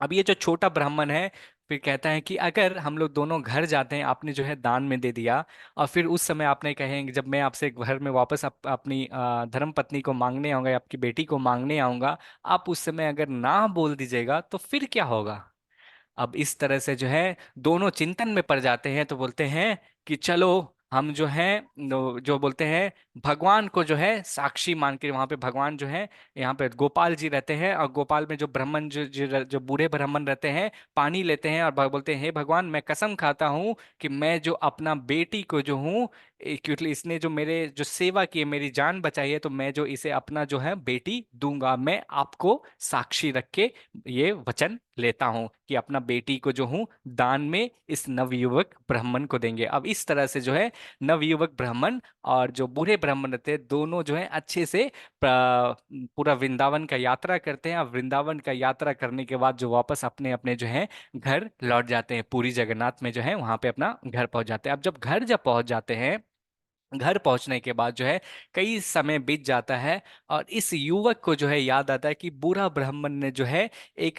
अब ये जो छोटा ब्राह्मण है फिर कहता है कि अगर हम लोग दोनों घर जाते हैं, आपने जो है दान में दे दिया, और फिर उस समय आपने कहेंगे जब मैं आपसे घर में वापस अपनी धर्म पत्नी को मांगने आऊंगा या आपकी बेटी को मांगने आऊंगा, आप उस समय अगर ना बोल दीजिएगा तो फिर क्या होगा? अब इस तरह से जो है दोनों चिंतन में पड़ जाते हैं, तो बोलते हैं कि चलो हम जो है जो बोलते हैं भगवान को जो है साक्षी मान के, वहां पे भगवान जो है, यहाँ पे गोपाल जी रहते हैं, और गोपाल में जो ब्राह्मण जो बूढ़े ब्राह्मण रहते हैं पानी लेते हैं और बोलते हैं हे भगवान, मैं कसम खाता हूँ कि मैं जो अपना बेटी को जो हूँ, क्योंकि इसने जो मेरे जो सेवा की है, मेरी जान बचाई है, तो मैं जो इसे अपना जो है बेटी दूंगा, मैं आपको साक्षी रख के ये वचन लेता हूं कि अपना बेटी को जो हूं दान में इस नवयुवक ब्राह्मण को देंगे। अब इस तरह से जो है नवयुवक ब्राह्मण और जो बूढ़े ब्राह्मण रहते हैं दोनों जो है अच्छे से पूरा वृंदावन का यात्रा करते हैं, और वृंदावन का यात्रा करने के बाद जो वापस अपने अपने जो है घर लौट जाते हैं, पूरी जगन्नाथ में जो है वहां पे अपना घर पहुंच जाते हैं। अब जब घर जब पहुंच जाते हैं, घर पहुंचने के बाद जो है कई समय बीत जाता है, और इस युवक को जो है याद आता है कि बूढ़ा ब्राह्मण ने जो है एक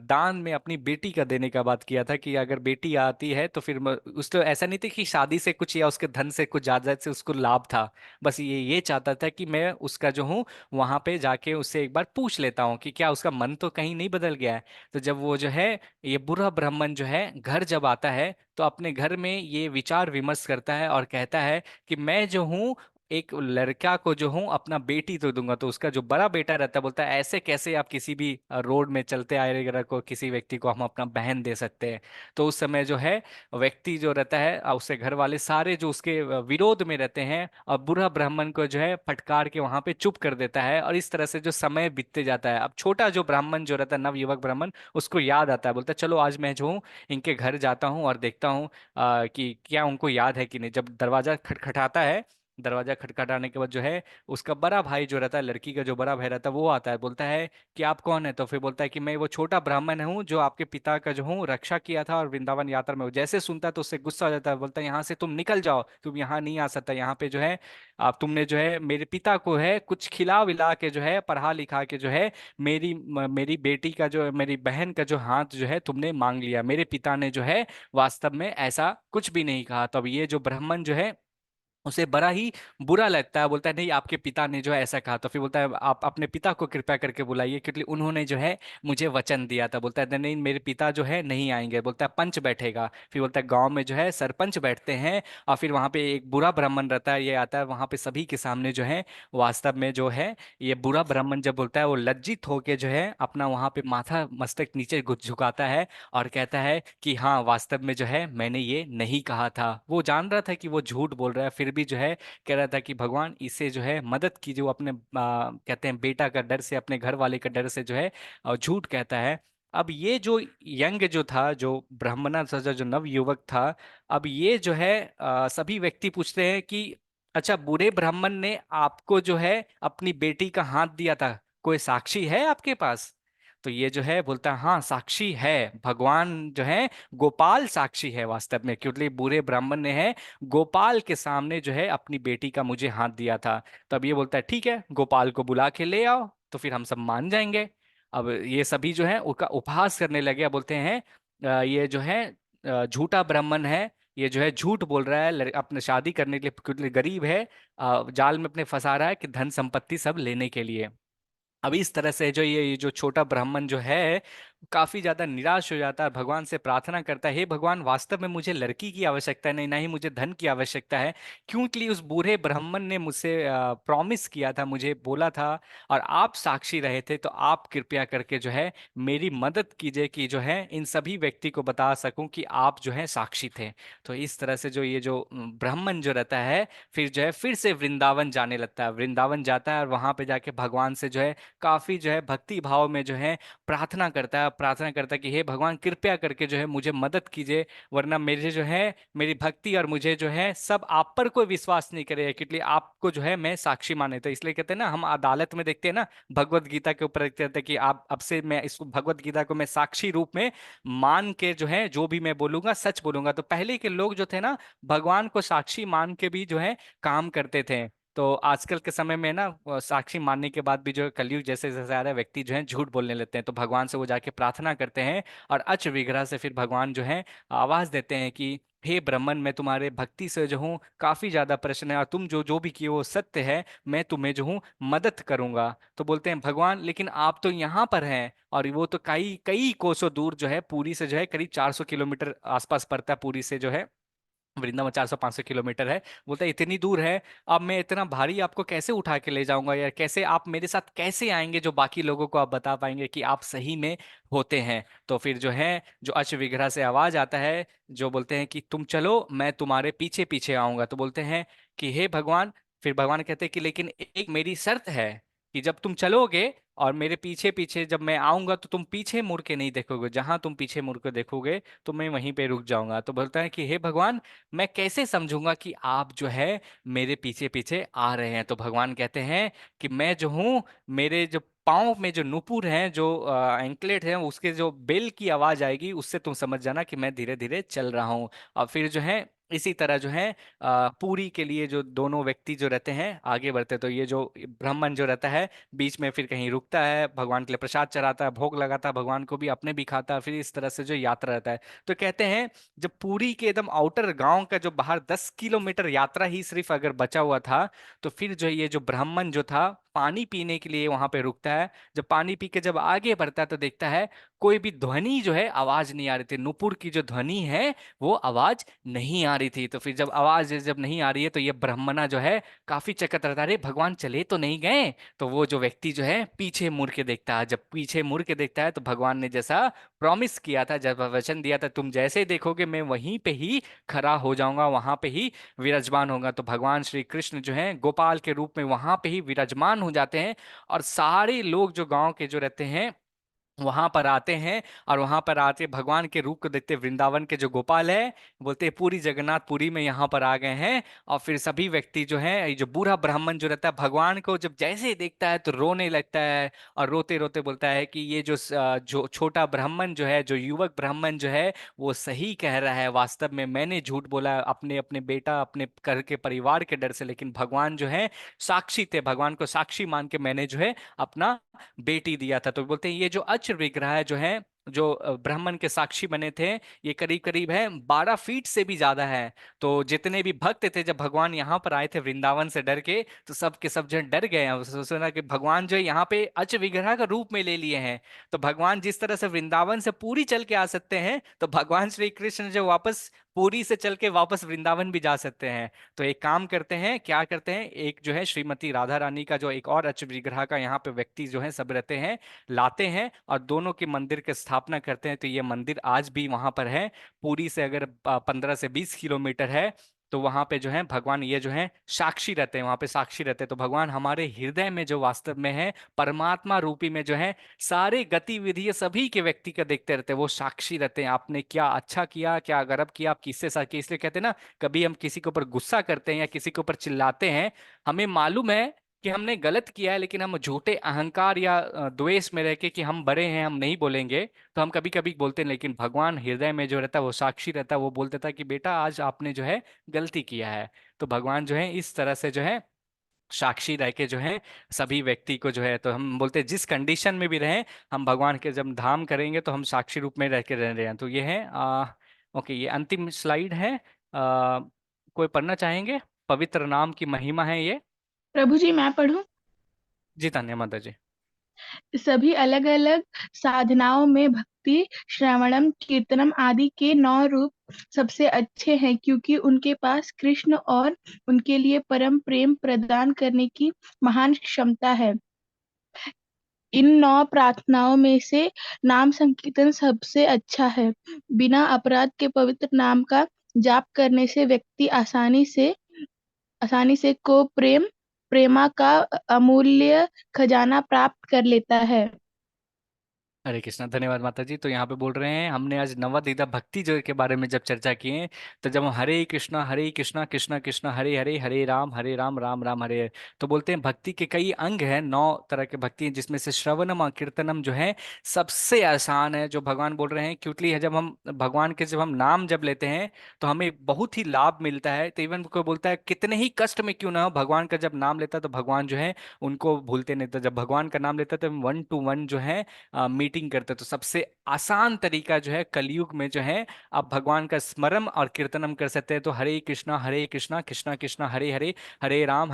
दान में अपनी बेटी का देने का बात किया था, कि अगर बेटी आती है तो फिर उसको ऐसा नहीं था कि शादी से कुछ या उसके धन से कुछ ज्यादा से उसको लाभ था, बस ये चाहता था कि मैं उसका जो हूँ वहां पे जाके उससे एक बार पूछ लेता हूँ कि क्या उसका मन तो कहीं नहीं बदल गया है। तो जब वो जो है ये बूढ़ा ब्राह्मण जो है घर जब आता है तो अपने घर में ये विचार विमर्श करता है और कहता है कि मैं जो हूँ एक लड़का को जो हूँ अपना बेटी तो दूंगा। तो उसका जो बड़ा बेटा रहता है बोलता है ऐसे कैसे आप किसी भी रोड में चलते आए वगैरह को किसी व्यक्ति को हम अपना बहन दे सकते हैं? तो उस समय जो है व्यक्ति जो रहता है उसके घर वाले सारे जो उसके विरोध में रहते हैं, और बूढ़ा ब्राह्मण को जो है फटकार के वहां पे चुप कर देता है, और इस तरह से जो समय बीतते जाता है। अब छोटा जो ब्राह्मण जो रहता है नवयुवक ब्राह्मण, उसको याद आता है, बोलता है चलो आज मैं जो हूँ इनके घर जाता हूँ और देखता हूँ कि क्या उनको याद है कि नहीं। जब दरवाजा खटखटाता है, दरवाजा खटखटाने के बाद जो है उसका बड़ा भाई जो रहता है, लड़की का जो बड़ा भाई रहता है वो आता है, बोलता है कि आप कौन है? तो फिर बोलता है कि मैं वो छोटा ब्राह्मण हूँ जो आपके पिता का जो हूँ रक्षा किया था और वृंदावन यात्रा में। वो जैसे सुनता है तो उससे गुस्सा हो जाता है, बोलता है यहाँ से तुम निकल जाओ, तुम यहाँ नहीं आ सकता, यहाँ पे जो है आप तुमने जो है मेरे पिता को है कुछ खिला विला के जो है पढ़ा लिखा के जो है मेरी बेटी का जो मेरी बहन का जो हाथ जो है तुमने मांग लिया, मेरे पिता ने जो है वास्तव में ऐसा कुछ भी नहीं कहा। तो अब ये जो ब्राह्मण जो है उसे बड़ा ही बुरा लगता है, बोलता है नहीं आपके पिता ने जो है ऐसा कहा। तो फिर बोलता है आप अपने पिता को कृपया करके बुलाइए क्योंकि उन्होंने जो है मुझे वचन दिया था। बोलता है नहीं मेरे पिता जो है नहीं आएंगे। बोलता है पंच बैठेगा। फिर बोलता है गांव में जो है सरपंच बैठते हैं, और फिर वहां पे एक बुरा ब्राह्मण रहता है, ये आता है वहां पे सभी के सामने जो है वास्तव में जो है ये बुरा ब्राह्मण जब बोलता है वो लज्जित होके जो है अपना वहां पे माथा मस्तक नीचे झुकाता है और कहता है कि हाँ वास्तव में जो है मैंने ये नहीं कहा था। वो जान रहा था कि वो झूठ बोल रहा है, फिर भी जो है कह रहा था कि भगवान इसे जो है मदद कीजिए। वो अपने कहते हैं बेटा का डर से, अपने घर वाले का डर से जो है झूठ कहता है। अब ये जो यंग जो था, जो ब्राह्मणा सजा जो नव युवक था, अब ये जो है सभी व्यक्ति पूछते हैं कि अच्छा बूढ़े ब्राह्मण ने आपको जो है अपनी बेटी का हाथ दिया था, कोई साक्षी है आपके पास? तो ये जो है बोलता है हाँ साक्षी है, भगवान जो है गोपाल साक्षी है वास्तव में, क्योंकि बूढ़े ब्राह्मण ने है गोपाल के सामने जो है अपनी बेटी का मुझे हाथ दिया था। तब ये बोलता है ठीक है गोपाल को बुला के ले आओ तो फिर हम सब मान जाएंगे। अब ये सभी जो है उसका उपहास करने लगे, बोलते हैं ये जो है झूठा ब्राह्मण है, ये जो है झूठ बोल रहा है, अपने शादी करने के लिए क्योंकि गरीब है, जाल में अपने फंसा रहा है कि धन संपत्ति सब लेने के लिए। अब इस तरह से जो ये जो छोटा ब्राह्मण जो है काफी ज्यादा निराश हो जाता है, भगवान से प्रार्थना करता है हे भगवान वास्तव में मुझे लड़की की आवश्यकता नहीं, ना ही मुझे धन की आवश्यकता है, क्योंकि उस बूढ़े ब्राह्मण ने मुझसे प्रॉमिस किया था, मुझे बोला था, और आप साक्षी रहे थे, तो आप कृपया करके जो है मेरी मदद कीजिए कि जो है इन सभी व्यक्ति को बता सकूं कि आप जो है साक्षी थे। तो इस तरह से जो ये जो ब्राह्मण जो रहता है फिर जो है फिर से वृंदावन जाने लगता है, वृंदावन जाता है और वहां पे जाके भगवान से जो है काफी जो है भक्ति भाव में जो है प्रार्थना करता है, प्रार्थना करता है कि हे भगवान कृपया करके जो है मुझे मदद कीजिए, वरना मेरे जो है मेरी भक्ति और मुझे जो है सब आप पर कोई विश्वास नहीं करेगा, क्योंकि आपको जो है मैं साक्षी माने। तो इसलिए कहते हैं ना, हम अदालत में देखते हैं ना, भगवत गीता के ऊपर कहते हैं कि आप अब से मैं इसको भगवत गीता को मैं साक्षी रूप में मान के जो है जो भी मैं बोलूंगा सच बोलूंगा। तो पहले के लोग जो थे ना, भगवान को साक्षी मान के भी जो है काम करते थे। तो आजकल के समय में ना साक्षी मानने के बाद भी जो है कलयुग जैसे जैसे आ रहा है, व्यक्ति जो है झूठ बोलने लगते हैं। तो भगवान से वो जाके प्रार्थना करते हैं और अच विग्रह से फिर भगवान जो है आवाज देते हैं कि हे ब्रह्मन, मैं तुम्हारे भक्ति से जो हूँ काफी ज्यादा प्रसन्न है, और तुम जो जो भी किए वो सत्य है, मैं तुम्हें जो हूँ मदद करूंगा। तो बोलते हैं भगवान लेकिन आप तो यहाँ पर हैं, और वो तो कई कई कोसों दूर जो है, पुरी से जो है करीब 400 किलोमीटर आसपास पड़ता है, पुरी से जो है वृंदावन 400-500 किलोमीटर है। बोलता है इतनी दूर है, अब मैं इतना भारी आपको कैसे उठा के ले जाऊंगा यार, कैसे आप मेरे साथ कैसे आएंगे जो बाकी लोगों को आप बता पाएंगे कि आप सही में होते हैं। तो फिर जो है जो अश्व विग्रह से आवाज आता है, जो बोलते हैं कि तुम चलो मैं तुम्हारे पीछे पीछे आऊंगा। तो बोलते हैं कि हे भगवान, फिर भगवान कहते हैं कि लेकिन एक मेरी शर्त है कि जब तुम चलोगे और मेरे पीछे पीछे जब मैं आऊंगा तो तुम पीछे मुड़ के नहीं देखोगे, जहां तुम पीछे मुड़ के देखोगे तो मैं वहीं पे रुक जाऊंगा। तो बोलता है कि हे भगवान, मैं कैसे समझूंगा कि आप जो है मेरे पीछे पीछे आ रहे हैं। तो भगवान कहते हैं कि मैं जो हूँ, मेरे जो पाँव में जो नुपुर हैं, जो एंकलेट हैं, उसके जो बेल की आवाज आएगी उससे तुम समझ जाना कि मैं धीरे धीरे चल रहा हूँ। और फिर जो है इसी तरह जो है पूरी के लिए जो दोनों व्यक्ति जो रहते हैं आगे बढ़ते हैं। तो ये जो ब्राह्मण जो रहता है बीच में फिर कहीं रुकता है, भगवान के लिए प्रसाद चढ़ाता है, भोग लगाता है भगवान को भी, अपने भी खाता है, फिर इस तरह से जो यात्रा रहता है। तो कहते हैं जब पूरी के एकदम आउटर गांव का जो बाहर 10 किलोमीटर यात्रा ही सिर्फ अगर बचा हुआ था, तो फिर जो ये जो ब्राह्मण जो था पानी पीने के लिए वहां पे रुकता है। जब पानी पी के जब आगे बढ़ता है तो देखता है कोई भी ध्वनि जो है आवाज नहीं आ रही थी, नुपुर की जो ध्वनि है वो आवाज नहीं आ रही थी। तो फिर जब आवाज जब नहीं आ रही है तो ये ब्राह्मणा जो है काफी चकित रहता है, अरे भगवान चले तो नहीं गए। तो वो जो व्यक्ति जो है पीछे मुड़ के देखता है, जब पीछे मुड़ के देखता है तो भगवान ने जैसा प्रॉमिस किया था, जब वचन दिया था तुम जैसे ही देखोगे मैं वहीं पे ही खड़ा हो जाऊंगा, वहां पे ही विराजमान होगा। तो भगवान श्री कृष्ण जो है गोपाल के रूप में वहां पे ही विराजमान हो जाते हैं, और सारे लोग जो गांव के जो रहते हैं वहां पर आते हैं, और वहां पर आते भगवान के रूप को देखते वृंदावन के जो गोपाल है, बोलते हैं पूरी जगन्नाथपुरी में यहाँ पर आ गए हैं। और फिर सभी व्यक्ति जो है, ये जो बूढ़ा ब्राह्मण जो रहता है भगवान को जब जैसे ही देखता है तो रोने लगता है, और रोते रोते बोलता है कि ये जो छोटा ब्राह्मण जो है, जो युवक ब्राह्मण जो है वो सही कह रहा है, वास्तव में मैंने झूठ बोला अपने अपने बेटा अपने घर के परिवार के डर से, लेकिन भगवान जो है साक्षी थे, भगवान को साक्षी मान के मैंने जो है अपना बेटी दिया था। तो बोलते हैं ये जो अच्र विग्रह जो है, जो ब्राह्मण के साक्षी बने थे, ये करीब करीब है 12 फीट से भी ज्यादा है। तो जितने भी भक्त थे जब भगवान यहाँ पर आए थे वृंदावन से डर के, तो सब के सब जो है डर गए हैं, सोचना कि भगवान जो है यहाँ पे अच्र विग्रह का रूप में ले लिए हैं। तो भगवान जिस तरह से वृंदावन से पूरी चल के आ सकते हैं, तो भगवान श्री कृष्ण जो वापस पूरी से चल के वापस वृंदावन भी जा सकते हैं। तो एक काम करते हैं, क्या करते हैं, एक जो है श्रीमती राधा रानी का जो एक और अच्र विग्रह का यहाँ पे व्यक्ति जो है सब रहते हैं, लाते हैं और दोनों के मंदिर की स्थापना करते हैं। तो ये मंदिर आज भी वहां पर है, पूरी से अगर 15 से 20 किलोमीटर है। तो वहां पे जो है भगवान ये जो है साक्षी रहते हैं, वहां पे साक्षी रहते हैं। तो भगवान हमारे हृदय में जो वास्तव में है, परमात्मा रूपी में जो है सारे गतिविधि सभी के व्यक्ति का देखते रहते हैं, वो साक्षी रहते हैं। आपने क्या अच्छा किया, क्या गलत किया, आप किससे साथ किया। इसलिए कहते हैं ना, कभी हम किसी के ऊपर गुस्सा करते हैं या किसी के ऊपर चिल्लाते हैं, हमें मालूम है कि हमने गलत किया है, लेकिन हम झूठे अहंकार या द्वेष में रह के कि हम बड़े हैं हम नहीं बोलेंगे, तो हम कभी कभी बोलते हैं। लेकिन भगवान हृदय में जो रहता है वो साक्षी रहता है, वो बोलता था कि बेटा आज आपने जो है गलती किया है। तो भगवान जो है इस तरह से जो है साक्षी रह के जो है सभी व्यक्ति को जो है, तो हम बोलते हैं जिस कंडीशन में भी रहें, हम भगवान के जब धाम करेंगे तो हम साक्षी रूप में रह के रह रहे हैं। तो ये है ओके, ये अंतिम स्लाइड है। कोई पढ़ना चाहेंगे? पवित्र नाम की महिमा है ये। प्रभु जी मैं पढ़ूं? जी तान्या माता जी। सभी अलग अलग साधनाओं में भक्ति, श्रवणम, कीर्तनम आदि के 9 रूप सबसे अच्छे हैं, क्योंकि उनके पास कृष्ण और उनके लिए परम प्रेम प्रदान करने की महान क्षमता है। इन 9 प्रार्थनाओं में से नाम संकीर्तन सबसे अच्छा है। बिना अपराध के पवित्र नाम का जाप करने से व्यक्ति आसानी से को प्रेमा का अमूल्य खजाना प्राप्त कर लेता है। हरे कृष्णा, धन्यवाद माता जी। तो यहाँ पे बोल रहे हैं, हमने आज नवद्विधा भक्ति जो के बारे में जब चर्चा की है, तो जब हम हरे कृष्णा कृष्णा कृष्णा हरे हरे, हरे राम राम राम हरे हरे, तो बोलते हैं भक्ति के कई अंग हैं, 9 तरह के भक्ति हैं, जिसमें से श्रवणम और कीर्तनम जो है सबसे आसान है। जो भगवान बोल रहे हैं, क्योंकि है जब हम भगवान के जब हम नाम जब लेते हैं तो हमें बहुत ही लाभ मिलता है। तो इवन कोई बोलता है कितने ही कष्ट में क्यों ना हो, भगवान का जब नाम लेता है तो भगवान जो है उनको भूलते नहीं। तो जब भगवान का नाम लेता है तो 1 to 1 जो है मीटिंग करते हैं। तो सबसे आसान तरीका जो है कलयुग में जो है, आप भगवान का स्मरण और कीर्तनम कर सकते हैं। तो हरे कृष्णा कृष्णा कृष्णा हरे हरे, हरे राम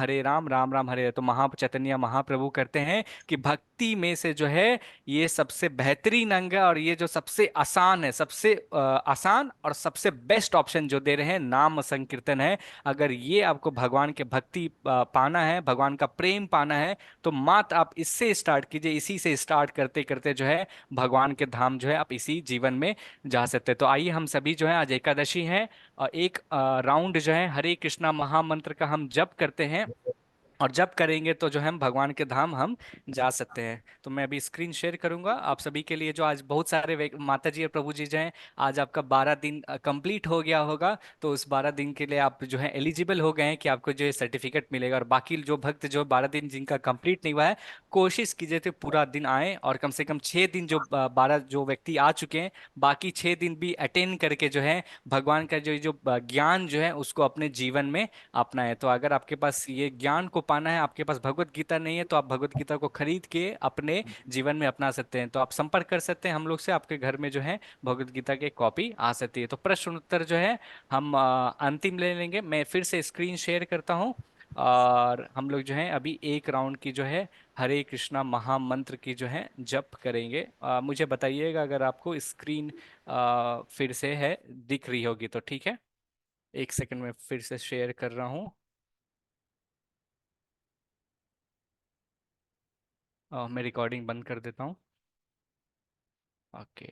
राम राम हरे हरे। तो चैतन्य महाप्रभु करते हैं कि भक्ति में से जो है ये सबसे बेहतरीन अंग है, और ये जो सबसे आसान है, सबसे आसान और सबसे बेस्ट ऑप्शन जो दे रहे हैं, नाम संकीर्तन है। अगर ये आपको भगवान के भक्ति पाना है, भगवान का प्रेम पाना है, तो मात्र आप इससे स्टार्ट कीजिए। इसी से स्टार्ट करते करते जो है भगवान के धाम जो है आप इसी जीवन में जा सकते हैं। तो आइए हम सभी जो है, आज एकादशी है, और एक राउंड जो है हरे कृष्णा महामंत्र का हम जप करते हैं, और जब करेंगे तो जो है हम भगवान के धाम हम जा सकते हैं। तो मैं अभी स्क्रीन शेयर करूंगा आप सभी के लिए। जो आज बहुत सारे माता जी और प्रभु जी जो हैं, आज आपका 12 दिन कंप्लीट हो गया होगा, तो उस 12 दिन के लिए आप जो है एलिजिबल हो गए हैं कि आपको जो है सर्टिफिकेट मिलेगा। और बाकी जो भक्त जो 12 दिन जिनका कंप्लीट नहीं हुआ है, कोशिश कीजिए थे पूरा दिन आए, और कम से कम 6 दिन जो 12 जो व्यक्ति आ चुके हैं, बाकी 6 दिन भी अटेंड करके जो है भगवान का जो जो ज्ञान जो है उसको अपने जीवन में अपना है। तो अगर आपके पास ये ज्ञान को पाना है, आपके पास भगवत गीता नहीं है, तो आप भगवत गीता को खरीद के अपने जीवन में अपना सकते हैं। तो आप संपर्क कर सकते हैं हम लोग से, आपके घर में जो है भगवत गीता की कॉपी आ सकती है। तो प्रश्न उत्तर जो है हम अंतिम ले लेंगे। मैं फिर से स्क्रीन शेयर करता हूँ, और हम लोग जो है अभी एक राउंड की जो है हरे कृष्णा महामंत्र की जो है जप करेंगे। मुझे बताइएगा अगर आपको स्क्रीन फिर से है दिख रही होगी तो ठीक है। एक सेकंड में फिर से शेयर कर रहा हूँ। मैं रिकॉर्डिंग बंद कर देता हूँ। ओके।